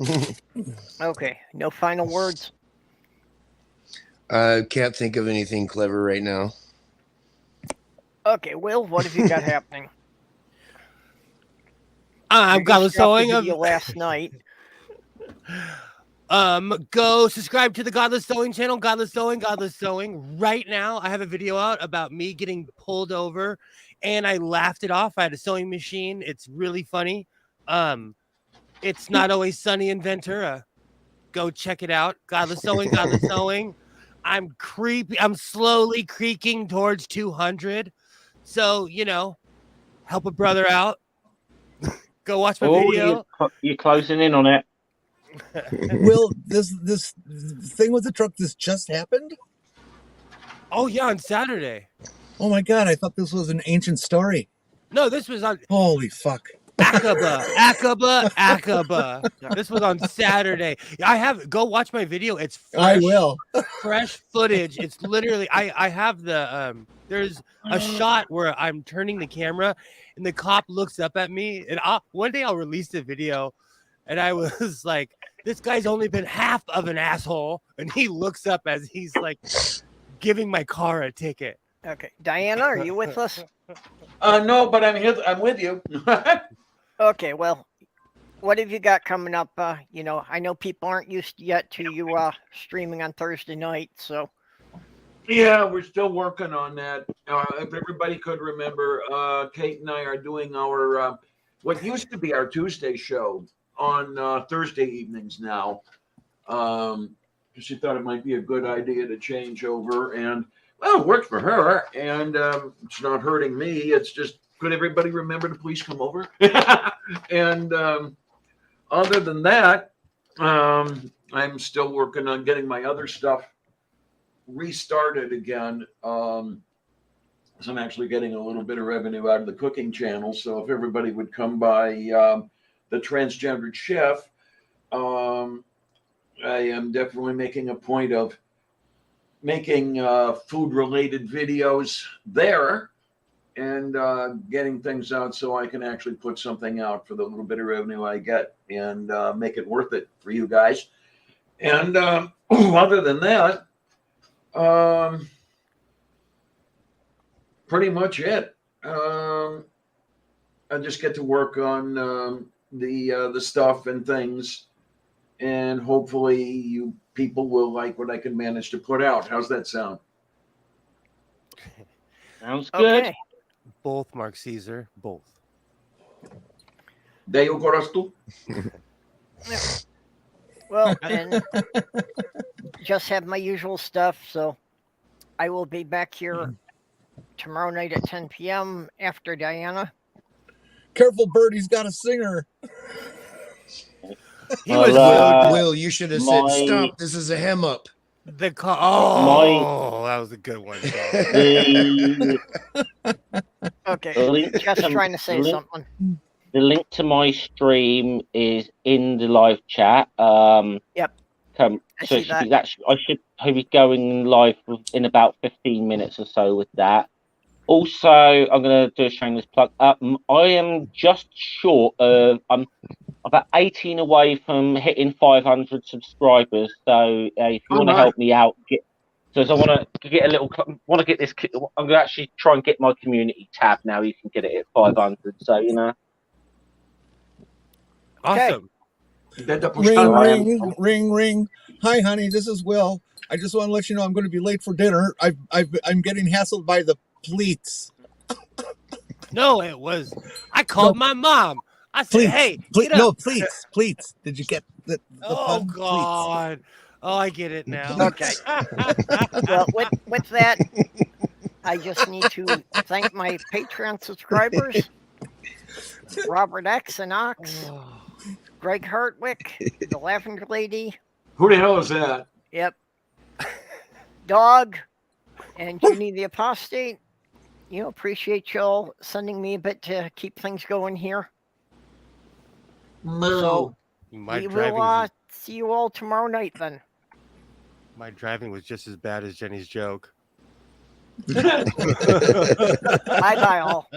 Okay, no final words. I can't think of anything clever right now. Okay, Will, what have you got happening? I'm You Godless just dropped Sewing. the video last night. Go subscribe to the Godless Sewing channel, Godless Sewing. Right now, I have a video out about me getting pulled over, and I laughed it off. I had a sewing machine. It's really funny. It's not always sunny in Ventura. Go check it out. Godless Sewing. I'm slowly creaking towards 200. So, help a brother out. Go watch my video. You're closing in on it. Will, this thing with the truck, this just happened? Oh, yeah, on Saturday. Oh my God, I thought this was an ancient story. No, this was on Holy fuck. Aqaba. This was on Saturday. Go watch my video. It's fresh, I will. fresh footage. It's literally I have the there's a shot where I'm turning the camera and the cop looks up at me, and one day I'll release the video, and I was like, this guy's only been half of an asshole, and he looks up as he's like giving my car a ticket. Okay, Diana, are you with us? No, but I'm here. I'm with you. Okay, well, what have you got coming up? I know people aren't used yet to you streaming on Thursday night, so. Yeah, we're still working on that. If everybody could remember, Kate and I are doing our what used to be our Tuesday show on Thursday evenings now. She thought it might be a good idea to change over, and well, it worked for her, and it's not hurting me. It's just, could everybody remember to please come over? And other than that, I'm still working on getting my other stuff restarted again. So I'm actually getting a little bit of revenue out of the cooking channel. So if everybody would come by the Transgendered Chef, I am definitely making a point of making food-related videos there and getting things out so I can actually put something out for the little bit of revenue I get and make it worth it for you guys. And other than that, pretty much it. I just get to work on the stuff and things, and hopefully you people will like what I can manage to put out. How's that sound? Sounds good. Okay. Both, Mark Caesar. Both. Deo coras tú? Well, and just have my usual stuff. So I will be back here tomorrow night at 10 p.m. after Diana. Careful, Bert. He's got a singer. He was Will, you should have said, "Stop! This is a hem up." the car. Oh, that was a good one. The Okay. link Just to- trying to say link- something. The link to my stream is in the live chat. Yep. So I see it should that. be I should be going live in about 15 minutes or so with that. Also, I'm going to do a shameless plug. I am just short of. I'm about 18 away from hitting 500 subscribers. So if you want to help me out, I want to get a little. Want to get this. I'm going to actually try and get my community tab now. You can get it at 500. So Awesome. Ring, ring, ring. Hi, honey. This is Will. I just want to let you know I'm going to be late for dinner. I'm getting hassled by the pleats. No, it was. I called my mom. I said, Pleats. "Hey, get up." No, pleats. Did you get the Oh pun? God. Oh, I get it now. Okay. Well, with that, I just need to thank my Patreon subscribers, Robert X and Ox, Greg Hartwick, the Lavender Lady. Who the hell is that? Yep. Dog and Jyuni the Apostate. Appreciate y'all sending me a bit to keep things going here. So My we driving, will see you all tomorrow night then. my driving was just as bad as Jenny's joke. Bye bye all.